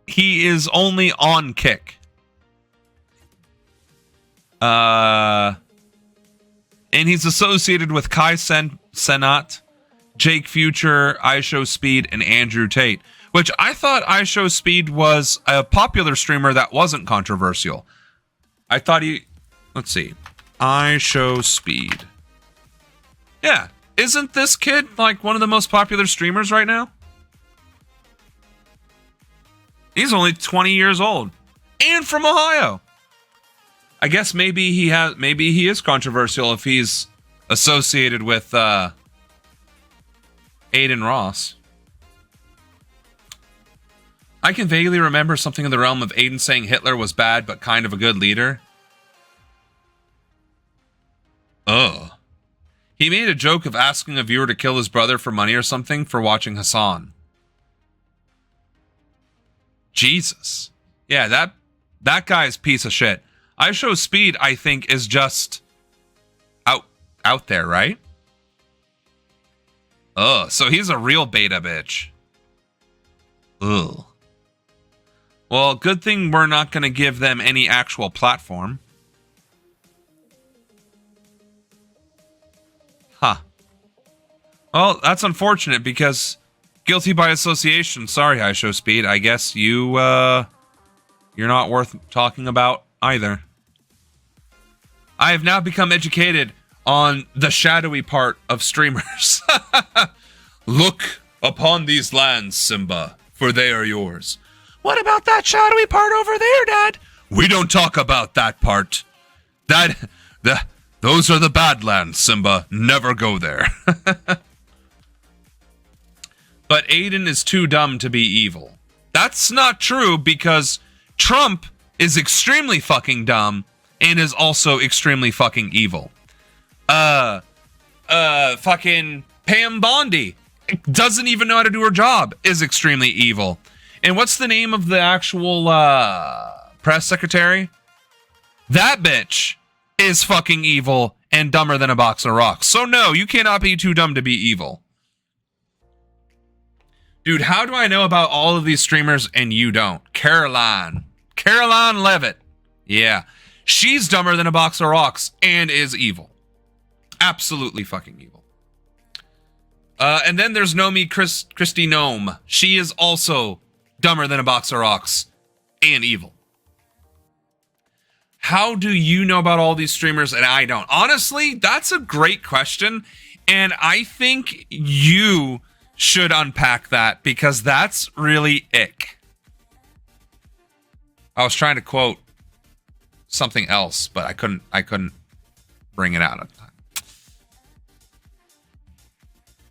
is only on Kick. And he's associated with Kai Cenat, Jake Future, iShowSpeed, and Andrew Tate. Which I thought iShowSpeed was a popular streamer that wasn't controversial. I thought let's see. iShowSpeed. Yeah. Isn't this kid like one of the most popular streamers right now? He's only 20 years old. And from Ohio. I guess maybe he is controversial if he's associated with Aiden Ross. I can vaguely remember something in the realm of Aiden saying Hitler was bad but kind of a good leader. Oh. He made a joke of asking a viewer to kill his brother for money or something for watching Hassan. Jesus. Yeah, that guy's piece of shit. I Show Speed, I think, is just out there, right? Ugh, so he's a real beta bitch. Ugh. Well, good thing we're not going to give them any actual platform. Huh. Well, that's unfortunate because guilty by association. Sorry, I Show Speed. I guess you're not worth talking about either. I have now become educated on the shadowy part of streamers. Look upon these lands, Simba, for they are yours. What about that shadowy part over there, Dad? We don't talk about that part. Those are the Badlands, Simba. Never go there. But Aiden is too dumb to be evil. That's not true because Trump is extremely fucking dumb and is also extremely fucking evil. Fucking Pam Bondi doesn't even know how to do her job, is extremely evil. And what's the name of the actual press secretary? That bitch is fucking evil and dumber than a box of rocks. So no, you cannot be too dumb to be evil. Dude, how do I know about all of these streamers and you don't? Caroline Levitt. Yeah. She's dumber than a box of rocks and is evil. Absolutely fucking evil. And then there's Nomi Christy Nome. She is also dumber than a box of rocks and evil. How do you know about all these streamers and I don't? Honestly, that's a great question. And I think you should unpack that because that's really ick. I was trying to quote something else, but I couldn't bring it out at the time.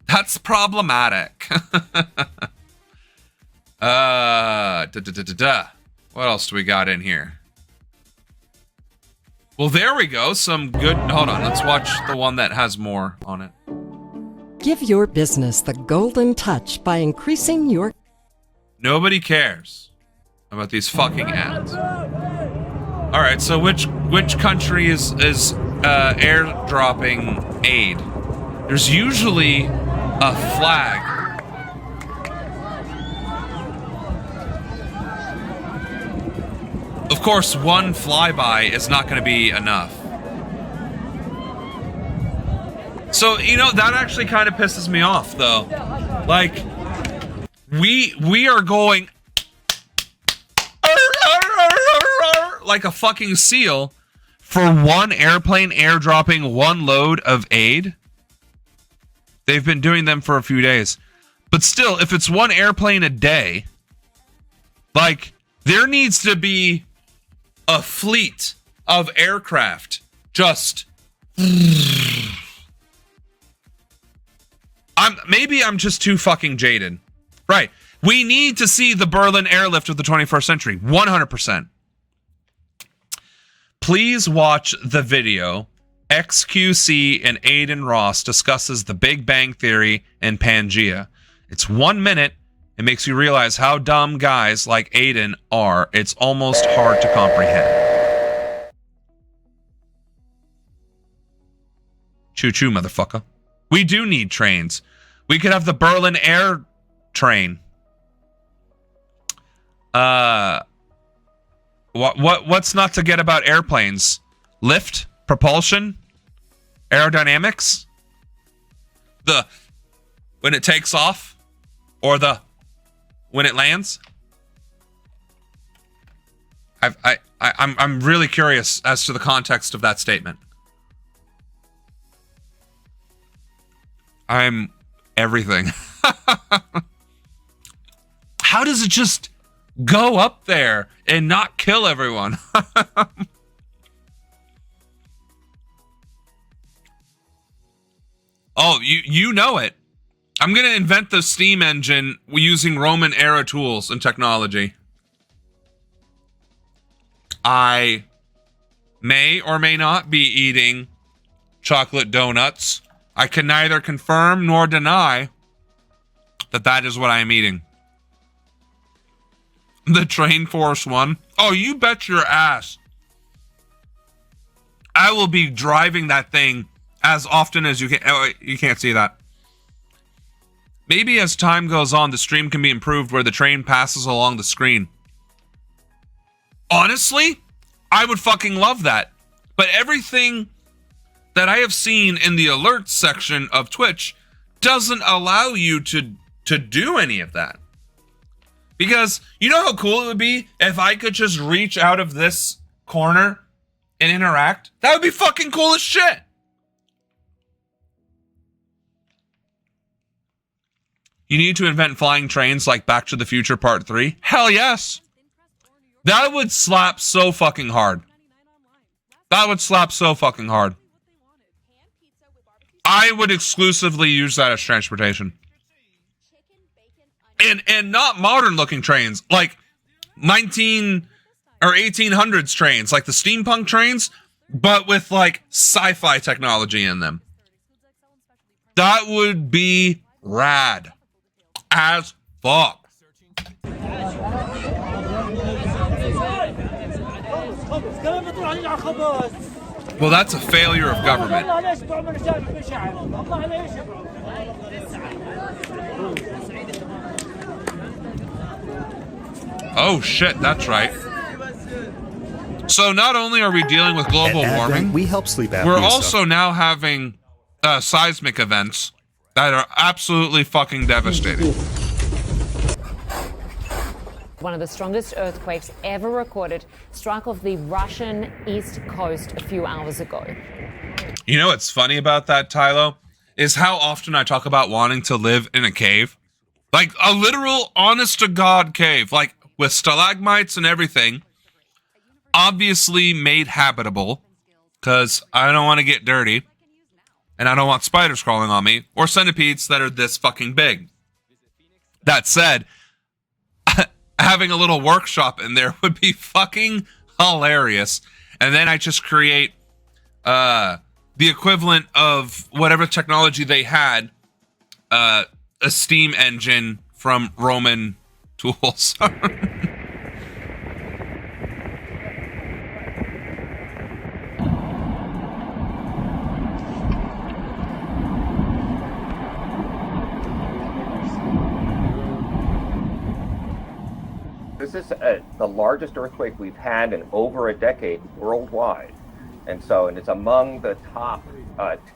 That's problematic. What else do we got in here? Well, there we go. Some good... Hold on. Let's watch the one that has more on it. Give your business the golden touch by increasing your... Nobody cares about these fucking ads. All right, so which country is airdropping aid? There's usually a flag. Of course, one flyby is not going to be enough. So, you know, that actually kind of pisses me off, though. Like, we are going like a fucking seal for one airplane airdropping one load of aid. They've been doing them for a few days. But still, if it's one airplane a day, like, there needs to be a fleet of aircraft just... Maybe I'm just too fucking jaded. Right. We need to see the Berlin airlift of the 21st century. 100%. Please watch the video. XQC and Aiden Ross discusses the Big Bang Theory and Pangea. It's 1 minute. It makes you realize how dumb guys like Aiden are. It's almost hard to comprehend. Choo-choo, motherfucker. We do need trains. We could have the Berlin Air train. What's not to get about airplanes? Lift, propulsion, aerodynamics. The when it takes off, or the when it lands. I'm really curious as to the context of that statement. I'm everything. How does it just go up there and not kill everyone? Oh, you know it. I'm going to invent the steam engine using Roman era tools and technology. I may or may not be eating chocolate donuts. I can neither confirm nor deny that is what I am eating. The Train Force one. Oh, you bet your ass. I will be driving that thing as often as you can. Oh, you can't see that. Maybe as time goes on, the stream can be improved where the train passes along the screen. Honestly, I would fucking love that. But everything that I have seen in the alerts section of Twitch doesn't allow you to do any of that. Because you know how cool it would be if I could just reach out of this corner and interact? That would be fucking cool as shit. You need to invent flying trains like Back to the Future Part 3? Hell yes. That would slap so fucking hard. That would slap so fucking hard. I would exclusively use that as transportation. And not modern looking trains, like 19 or 1800s trains, like the steampunk trains, but with like sci-fi technology in them. That would be rad as fuck. Well, that's a failure of government. Oh shit, that's right. So not only are we dealing with global warming, we help sleep apnea. We're also now having seismic events that are absolutely fucking devastating. One of the strongest earthquakes ever recorded struck off the Russian east coast a few hours ago. You know what's funny about that, Tylo? Is how often I talk about wanting to live in a cave. Like a literal, honest-to-God cave. Like with stalagmites and everything. Obviously made habitable. Because I don't want to get dirty. And I don't want spiders crawling on me. Or centipedes that are this fucking big. That said, having a little workshop in there would be fucking hilarious. And then I just create the equivalent of whatever technology they had, a steam engine from Roman tools. This is the largest earthquake we've had in over a decade worldwide. And it's among the top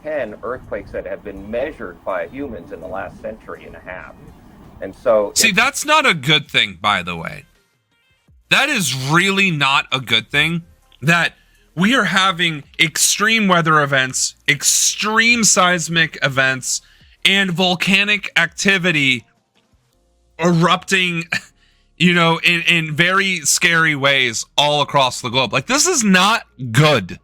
10 earthquakes that have been measured by humans in the last century and a half. And so... See, that's not a good thing, by the way. That is really not a good thing. That we are having extreme weather events, extreme seismic events, and volcanic activity erupting... you know, in very scary ways all across the globe. Like, this is not good.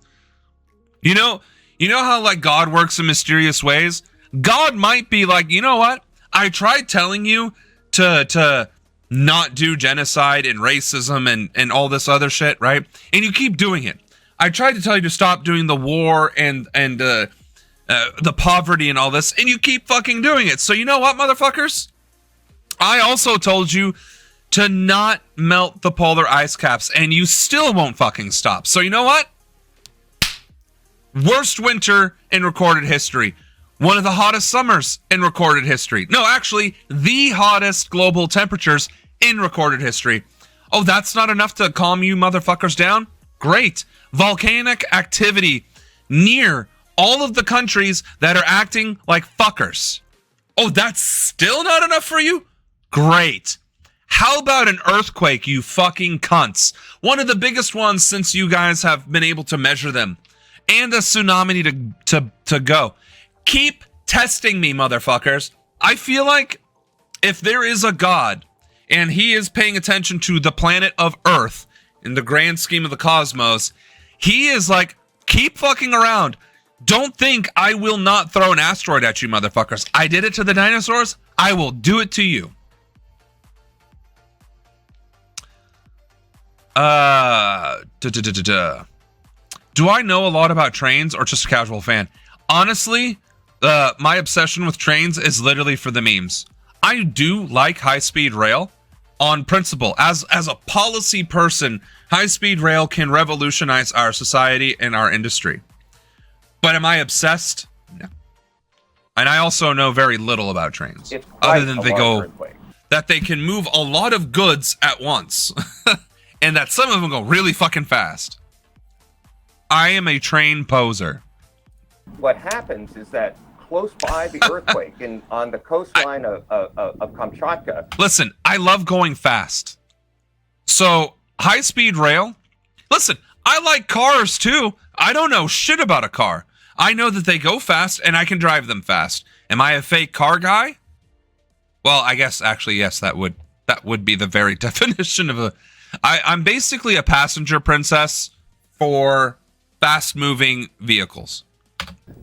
You know how, like, God works in mysterious ways? God might be like, you know what? I tried telling you to not do genocide and racism and all this other shit, right? And you keep doing it. I tried to tell you to stop doing the war and the poverty and all this, and you keep fucking doing it. So you know what, motherfuckers? I also told you to not melt the polar ice caps, and you still won't fucking stop. So you know what? Worst winter in recorded history. One of the hottest summers in recorded history. No, actually, the hottest global temperatures in recorded history. Oh, that's not enough to calm you motherfuckers down? Great. Volcanic activity near all of the countries that are acting like fuckers. Oh, that's still not enough for you? Great. How about an earthquake, you fucking cunts? One of the biggest ones since you guys have been able to measure them. And a tsunami to go. Keep testing me, motherfuckers. I feel like if there is a God, and he is paying attention to the planet of Earth, in the grand scheme of the cosmos, he is like, keep fucking around. Don't think I will not throw an asteroid at you, motherfuckers. I did it to the dinosaurs. I will do it to you. Do I know a lot about trains or just a casual fan? Honestly, my obsession with trains is literally for the memes. I do like high-speed rail on principle. As a policy person, high-speed rail can revolutionize our society and our industry. But am I obsessed? No. And I also know very little about trains. Other than that they can move a lot of goods at once. And that some of them go really fucking fast. I am a train poser. What happens is that close by the earthquake on the coastline of Kamchatka. Listen, I love going fast. So, high-speed rail. Listen, I like cars too. I don't know shit about a car. I know that they go fast and I can drive them fast. Am I a fake car guy? Well, I guess actually yes, that would be the very definition of a I'm basically a passenger princess for fast-moving vehicles.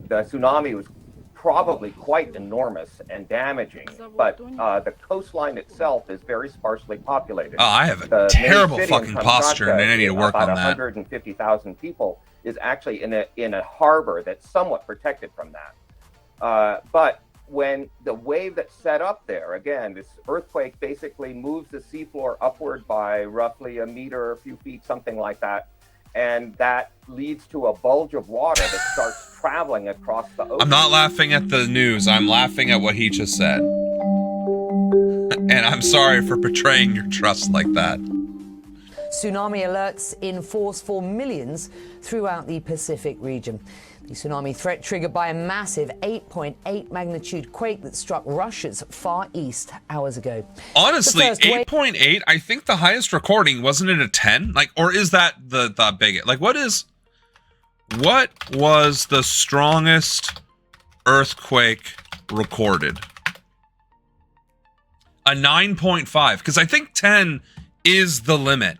The tsunami was probably quite enormous and damaging, but the coastline itself is very sparsely populated. Oh, I have a terrible fucking posture, and I need to work on that. 150,000 people is actually in a harbor that's somewhat protected from that. But when the wave that's set up there, again, this earthquake basically moves the seafloor upward by roughly a meter, a few feet, something like that. And that leads to a bulge of water that starts traveling across the ocean. I'm not laughing at the news. I'm laughing at what he just said. And I'm sorry for betraying your trust like that. Tsunami alerts in force for millions throughout the Pacific region. The tsunami threat triggered by a massive 8.8 magnitude quake that struck Russia's Far East hours ago. Honestly, 8.8, I think the highest recording, wasn't it a 10? Like, or is that the biggest? Like, what was the strongest earthquake recorded? A 9.5, because I think 10 is the limit.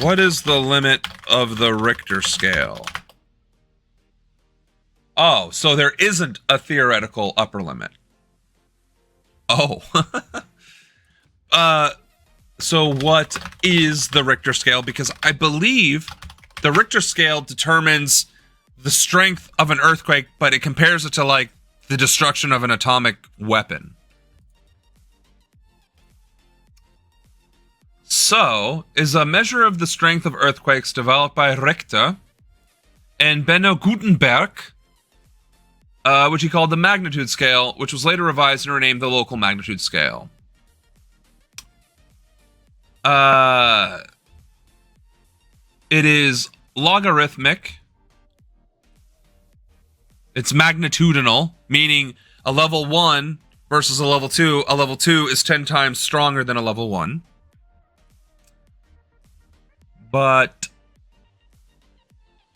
What is the limit of the Richter scale? Oh, so there isn't a theoretical upper limit. Oh. So what is the Richter scale? Because I believe the Richter scale determines the strength of an earthquake, but it compares it to, like, the destruction of an atomic weapon. So, is a measure of the strength of earthquakes developed by Richter and Benno Gutenberg, which he called the magnitude scale, which was later revised and renamed the local magnitude scale. It is logarithmic. It's magnitudinal, meaning a level 1 versus a level 2. A level 2 is 10 times stronger than a level 1. But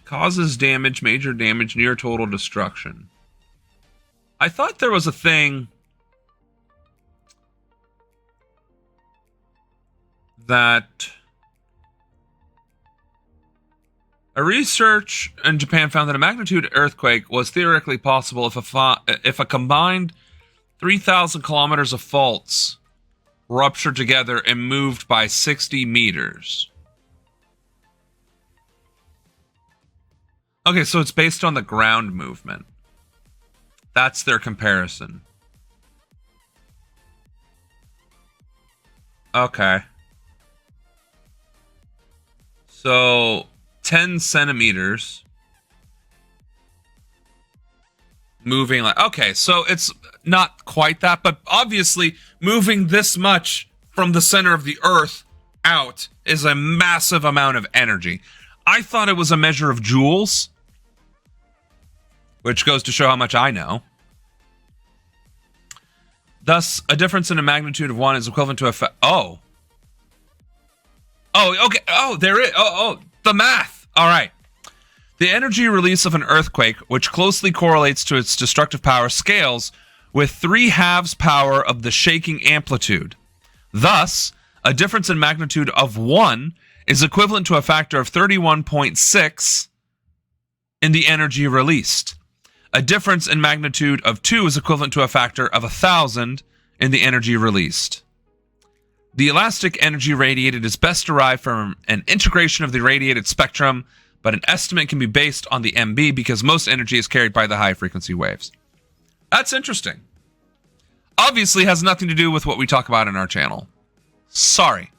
causes damage, major damage, near total destruction. I thought there was a thing that a research in Japan found that a magnitude earthquake was theoretically possible if a combined 3,000 kilometers of faults ruptured together and moved by 60 meters. Okay, so it's based on the ground movement. That's their comparison. Okay. So, 10 centimeters. Moving like... Okay, so it's not quite that, but obviously moving this much from the center of the Earth out is a massive amount of energy. I thought it was a measure of joules, which goes to show how much I know. Thus, a difference in a magnitude of 1 is equivalent to a... Oh, okay. Oh, there is... the math. All right. The energy release of an earthquake, which closely correlates to its destructive power, scales with 3/2 power of the shaking amplitude. Thus, a difference in magnitude of 1 is equivalent to a factor of 31.6 in the energy released. A difference in magnitude of 2 is equivalent to a factor of 1,000 in the energy released. The elastic energy radiated is best derived from an integration of the radiated spectrum, but an estimate can be based on the MB because most energy is carried by the high frequency waves. That's interesting. Obviously has nothing to do with what we talk about in our channel. Sorry.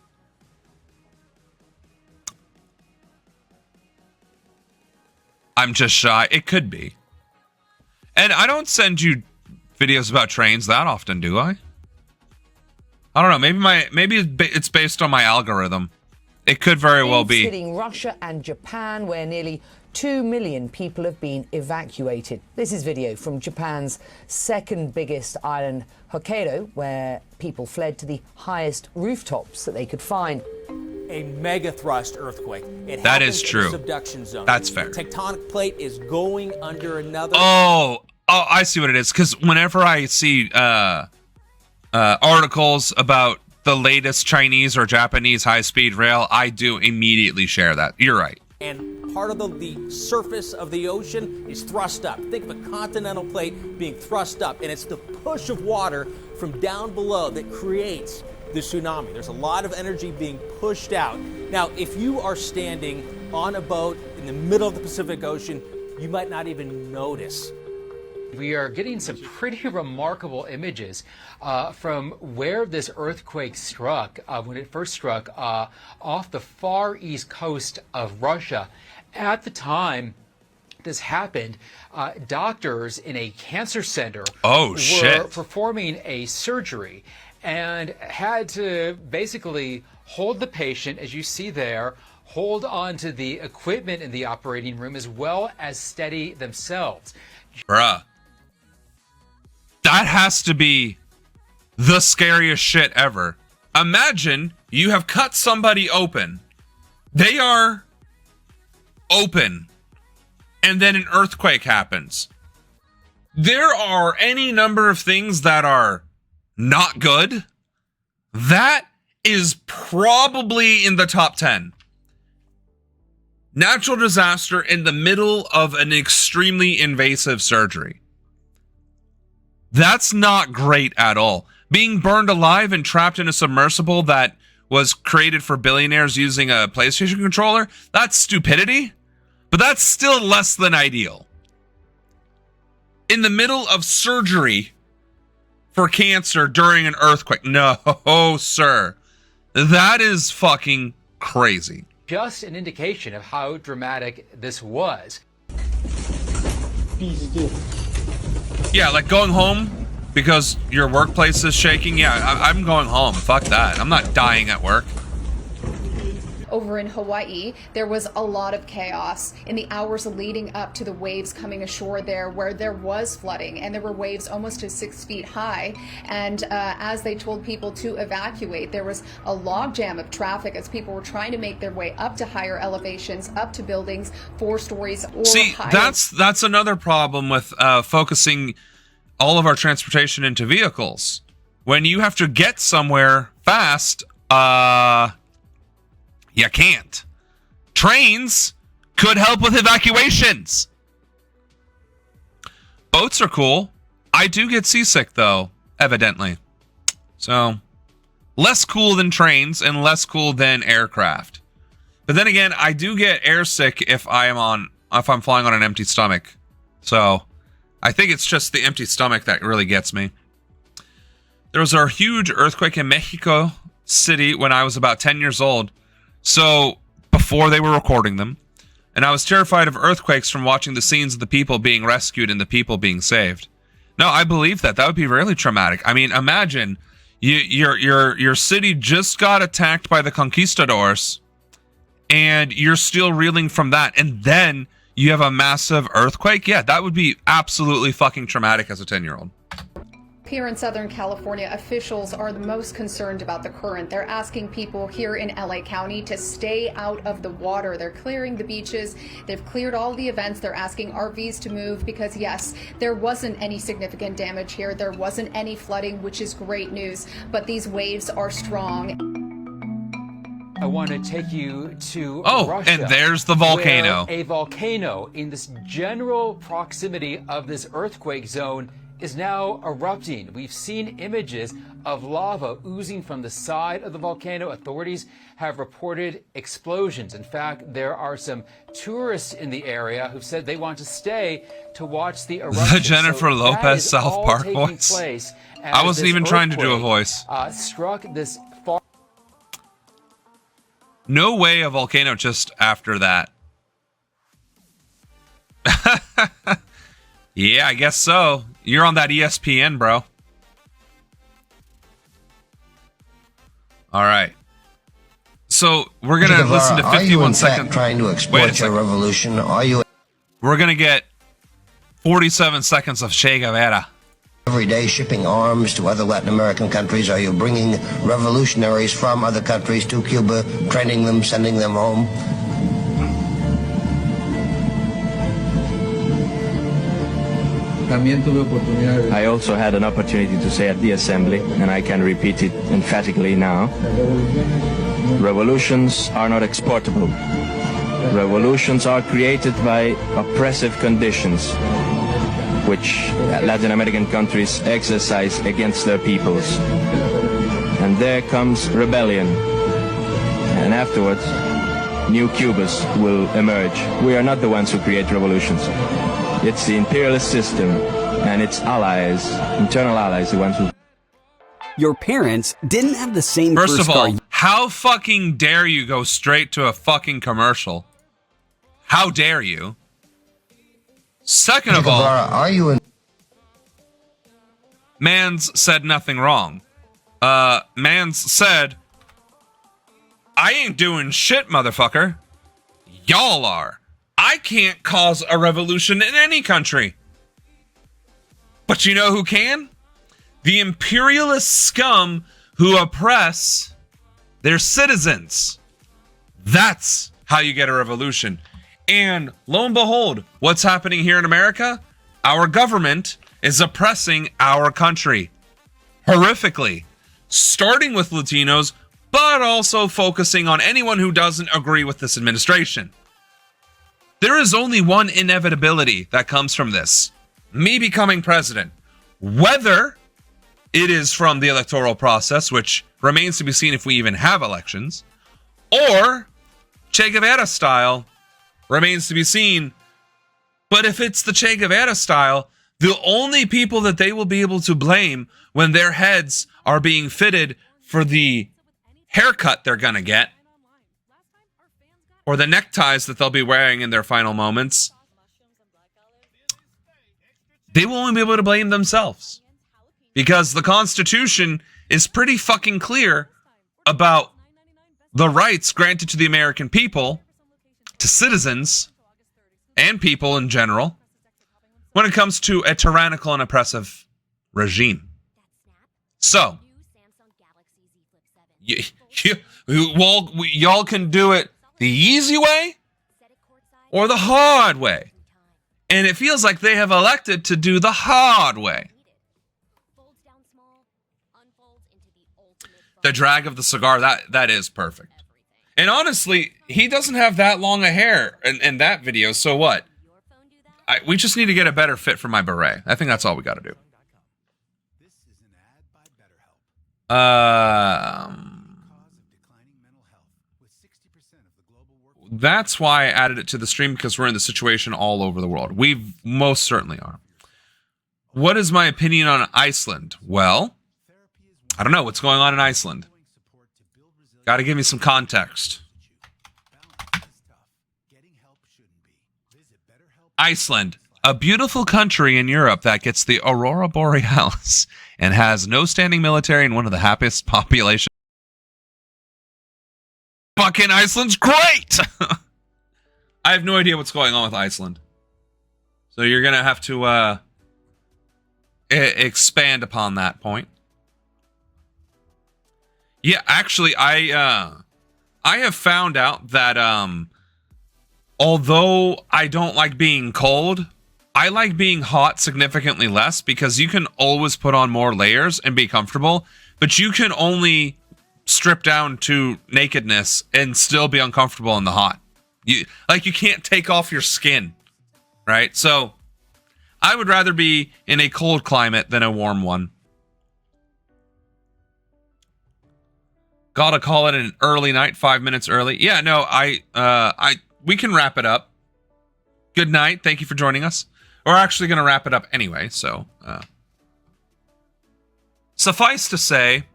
I'm just shy. It could be. And I don't send you videos about trains that often, do I? I don't know. Maybe it's based on my algorithm. It could very well be. Hitting Russia and Japan, where nearly 2 million people have been evacuated. This is video from Japan's second biggest island, Hokkaido, where people fled to the highest rooftops that they could find. A mega thrust earthquake. That is true. Subduction zone. That's fair. The tectonic plate is going under another. Oh, I see what it is. Because whenever I see articles about the latest Chinese or Japanese high-speed rail, I do immediately share that. You're right. And part of the surface of the ocean is thrust up. Think of a continental plate being thrust up, and it's the push of water from down below that creates the tsunami. There's a lot of energy being pushed out. Now, if you are standing on a boat in the middle of the Pacific Ocean, you might not even notice. We are getting some pretty remarkable images from where this earthquake struck, when it first struck, off the far east coast of Russia. At the time this happened, doctors in a cancer center were performing a surgery and had to basically hold the patient, as you see there, hold on to the equipment in the operating room as well as steady themselves. Bruh. That has to be the scariest shit ever. Imagine you have cut somebody open. They are open. And then an earthquake happens. There are any number of things that are not good. That is probably in the top 10. Natural disaster in the middle of an extremely invasive surgery. That's not great at all. Being burned alive and trapped in a submersible that was created for billionaires using a PlayStation controller, that's stupidity, but that's still less than ideal. In the middle of surgery for cancer during an earthquake. No, sir. That is fucking crazy. Just an indication of how dramatic this was. Yeah, like going home because your workplace is shaking. Yeah, I'm going home. Fuck that. I'm not dying at work. Over in Hawaii, there was a lot of chaos in the hours leading up to the waves coming ashore there, where there was flooding and there were waves almost to 6 feet high. And as they told people to evacuate, there was a logjam of traffic as people were trying to make their way up to higher elevations, up to buildings 4 stories or higher. That's another problem with focusing all of our transportation into vehicles. When you have to get somewhere fast, you can't. Trains could help with evacuations. Boats are cool. I do get seasick, though, evidently. So, less cool than trains and less cool than aircraft. But then again, I do get airsick if I'm flying on an empty stomach. So, I think it's just the empty stomach that really gets me. There was a huge earthquake in Mexico City when I was about 10 years old. So, before they were recording them, and I was terrified of earthquakes from watching the scenes of the people being rescued and the people being saved. No, I believe that. That would be really traumatic. I mean, imagine your city just got attacked by the conquistadors, and you're still reeling from that, and then you have a massive earthquake. Yeah, that would be absolutely fucking traumatic as a 10-year-old. Here in Southern California, officials are the most concerned about the current. They're asking people here in LA County to stay out of the water. They're clearing the beaches. They've cleared all the events. They're asking RVs to move because, yes, there wasn't any significant damage here. There wasn't any flooding, which is great news. But these waves are strong. I want to take you to Russia. And there's the volcano. Where a volcano in this general proximity of this earthquake zone is now erupting. We've seen images of lava oozing from the side of the volcano. Authorities have reported explosions. In fact, there are some tourists in the area who've said they want to stay to watch the eruption. The Jennifer Lopez South Park voice. I wasn't even trying to do a voice. Struck this far. No way a volcano just after that. Yeah, I guess so. You're on that ESPN, bro. All right. So we're going to listen to 51 seconds. Trying to exploit your revolution? Are you? We're going to get 47 seconds of Che Guevara. Every day shipping arms to other Latin American countries? Are you bringing revolutionaries from other countries to Cuba, training them, sending them home? I also had an opportunity to say at the assembly, and I can repeat it emphatically now, revolutions are not exportable. Revolutions are created by oppressive conditions which Latin American countries exercise against their peoples. And there comes rebellion. And afterwards, new Cubas will emerge. We are not the ones who create revolutions. It's the imperialist system and its allies, internal allies, the ones who... Your parents didn't have the same First of all, car. how fucking dare you go straight to a fucking commercial? How dare you? Second of all, are you in? Mans said nothing wrong. Mans said, I ain't doing shit, motherfucker. Y'all are. I can't cause a revolution in any country. But you know who can? The imperialist scum who oppress their citizens. That's how you get a revolution. And lo and behold, what's happening here in America? Our government is oppressing our country horrifically, starting with Latinos, but also focusing on anyone who doesn't agree with this administration. There is only one inevitability that comes from this: me becoming president. Whether it is from the electoral process, which remains to be seen if we even have elections, or Che Guevara style, remains to be seen. But if it's the Che Guevara style, the only people that they will be able to blame when their heads are being fitted for the haircut they're gonna get, or the neckties that they'll be wearing in their final moments, they will only be able to blame themselves. Because the Constitution is pretty fucking clear about the rights granted to the American people, to citizens, and people in general, when it comes to a tyrannical and oppressive regime. So, y'all can do it the easy way or the hard way. And it feels like they have elected to do the hard way. The drag of the cigar, that is perfect. And honestly, he doesn't have that long a hair in that video, so what? We just need to get a better fit for my beret. I think that's all we got to do. That's why I added it to the stream, because we're in the situation all over the world. We most certainly are. What is my opinion on Iceland? Well, I don't know what's going on in Iceland. Got to give me some context. Iceland, a beautiful country in Europe that gets the Aurora Borealis and has no standing military and one of the happiest populations. Fucking Iceland's great! I have no idea what's going on with Iceland. So you're going to have to expand upon that point. Yeah, actually, I have found out that although I don't like being cold, I like being hot significantly less, because you can always put on more layers and be comfortable, but you can only strip down to nakedness and still be uncomfortable in the hot. You can't take off your skin, right? So I would rather be in a cold climate than a warm one. Gotta call it an early night, 5 minutes early. Yeah, no, we can wrap it up. Good night. Thank you for joining us. We're actually going to wrap it up anyway, so suffice to say,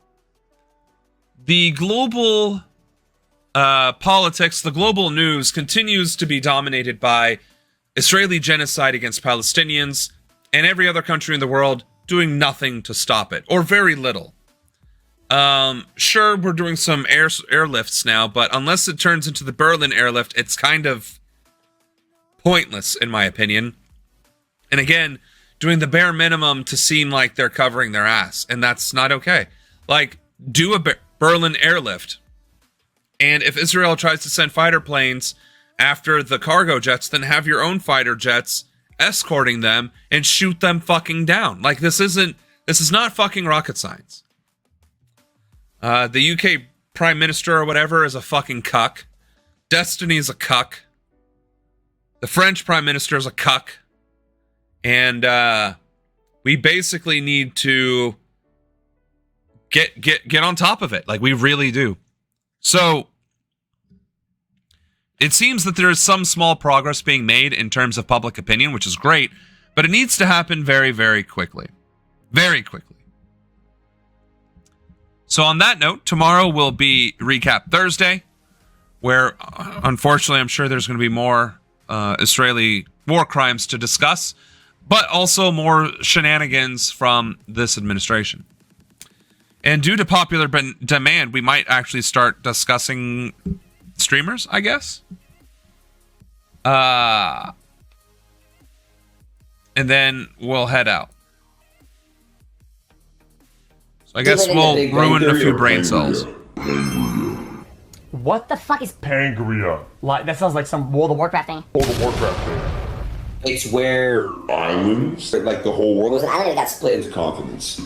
the global politics, the global news continues to be dominated by Israeli genocide against Palestinians and every other country in the world doing nothing to stop it, or very little. Sure, we're doing some airlifts now, but unless it turns into the Berlin airlift, it's kind of pointless, in my opinion. And again, doing the bare minimum to seem like they're covering their ass, and that's not okay. Like, do a Berlin airlift, and if Israel tries to send fighter planes after the cargo jets, then have your own fighter jets escorting them and shoot them fucking down. Like, this is not fucking rocket science. The UK Prime Minister or whatever is a fucking cuck. Destiny's a cuck. The French Prime Minister is a cuck. And we basically need to get on top of it. Like, we really do. So it seems that there is some small progress being made in terms of public opinion, which is great, but it needs to happen very, very quickly. Very quickly. So on that note, tomorrow will be Recap Thursday, where unfortunately I'm sure there's going to be more Israeli war crimes to discuss, but also more shenanigans from this administration. And due to popular demand, we might actually start discussing streamers, I guess. And then we'll head out. So I guess we'll ruin a few brain cells. What the fuck is Pangria? Like, that sounds like some World of Warcraft thing. World of Warcraft thing. It's where islands, like the whole world, was an island that got split into continents.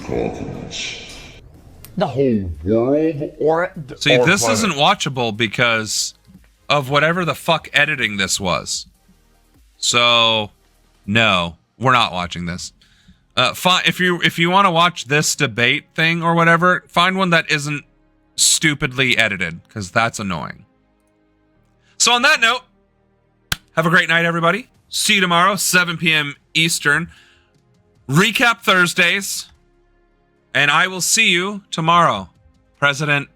The whole world, or see, this isn't watchable because of whatever the fuck editing this was. So, no, we're not watching this. If you want to watch this debate thing or whatever, find one that isn't stupidly edited, because that's annoying. So on that note, have a great night, everybody. See you tomorrow, 7 p.m. Eastern. Recap Thursdays. And I will see you tomorrow. President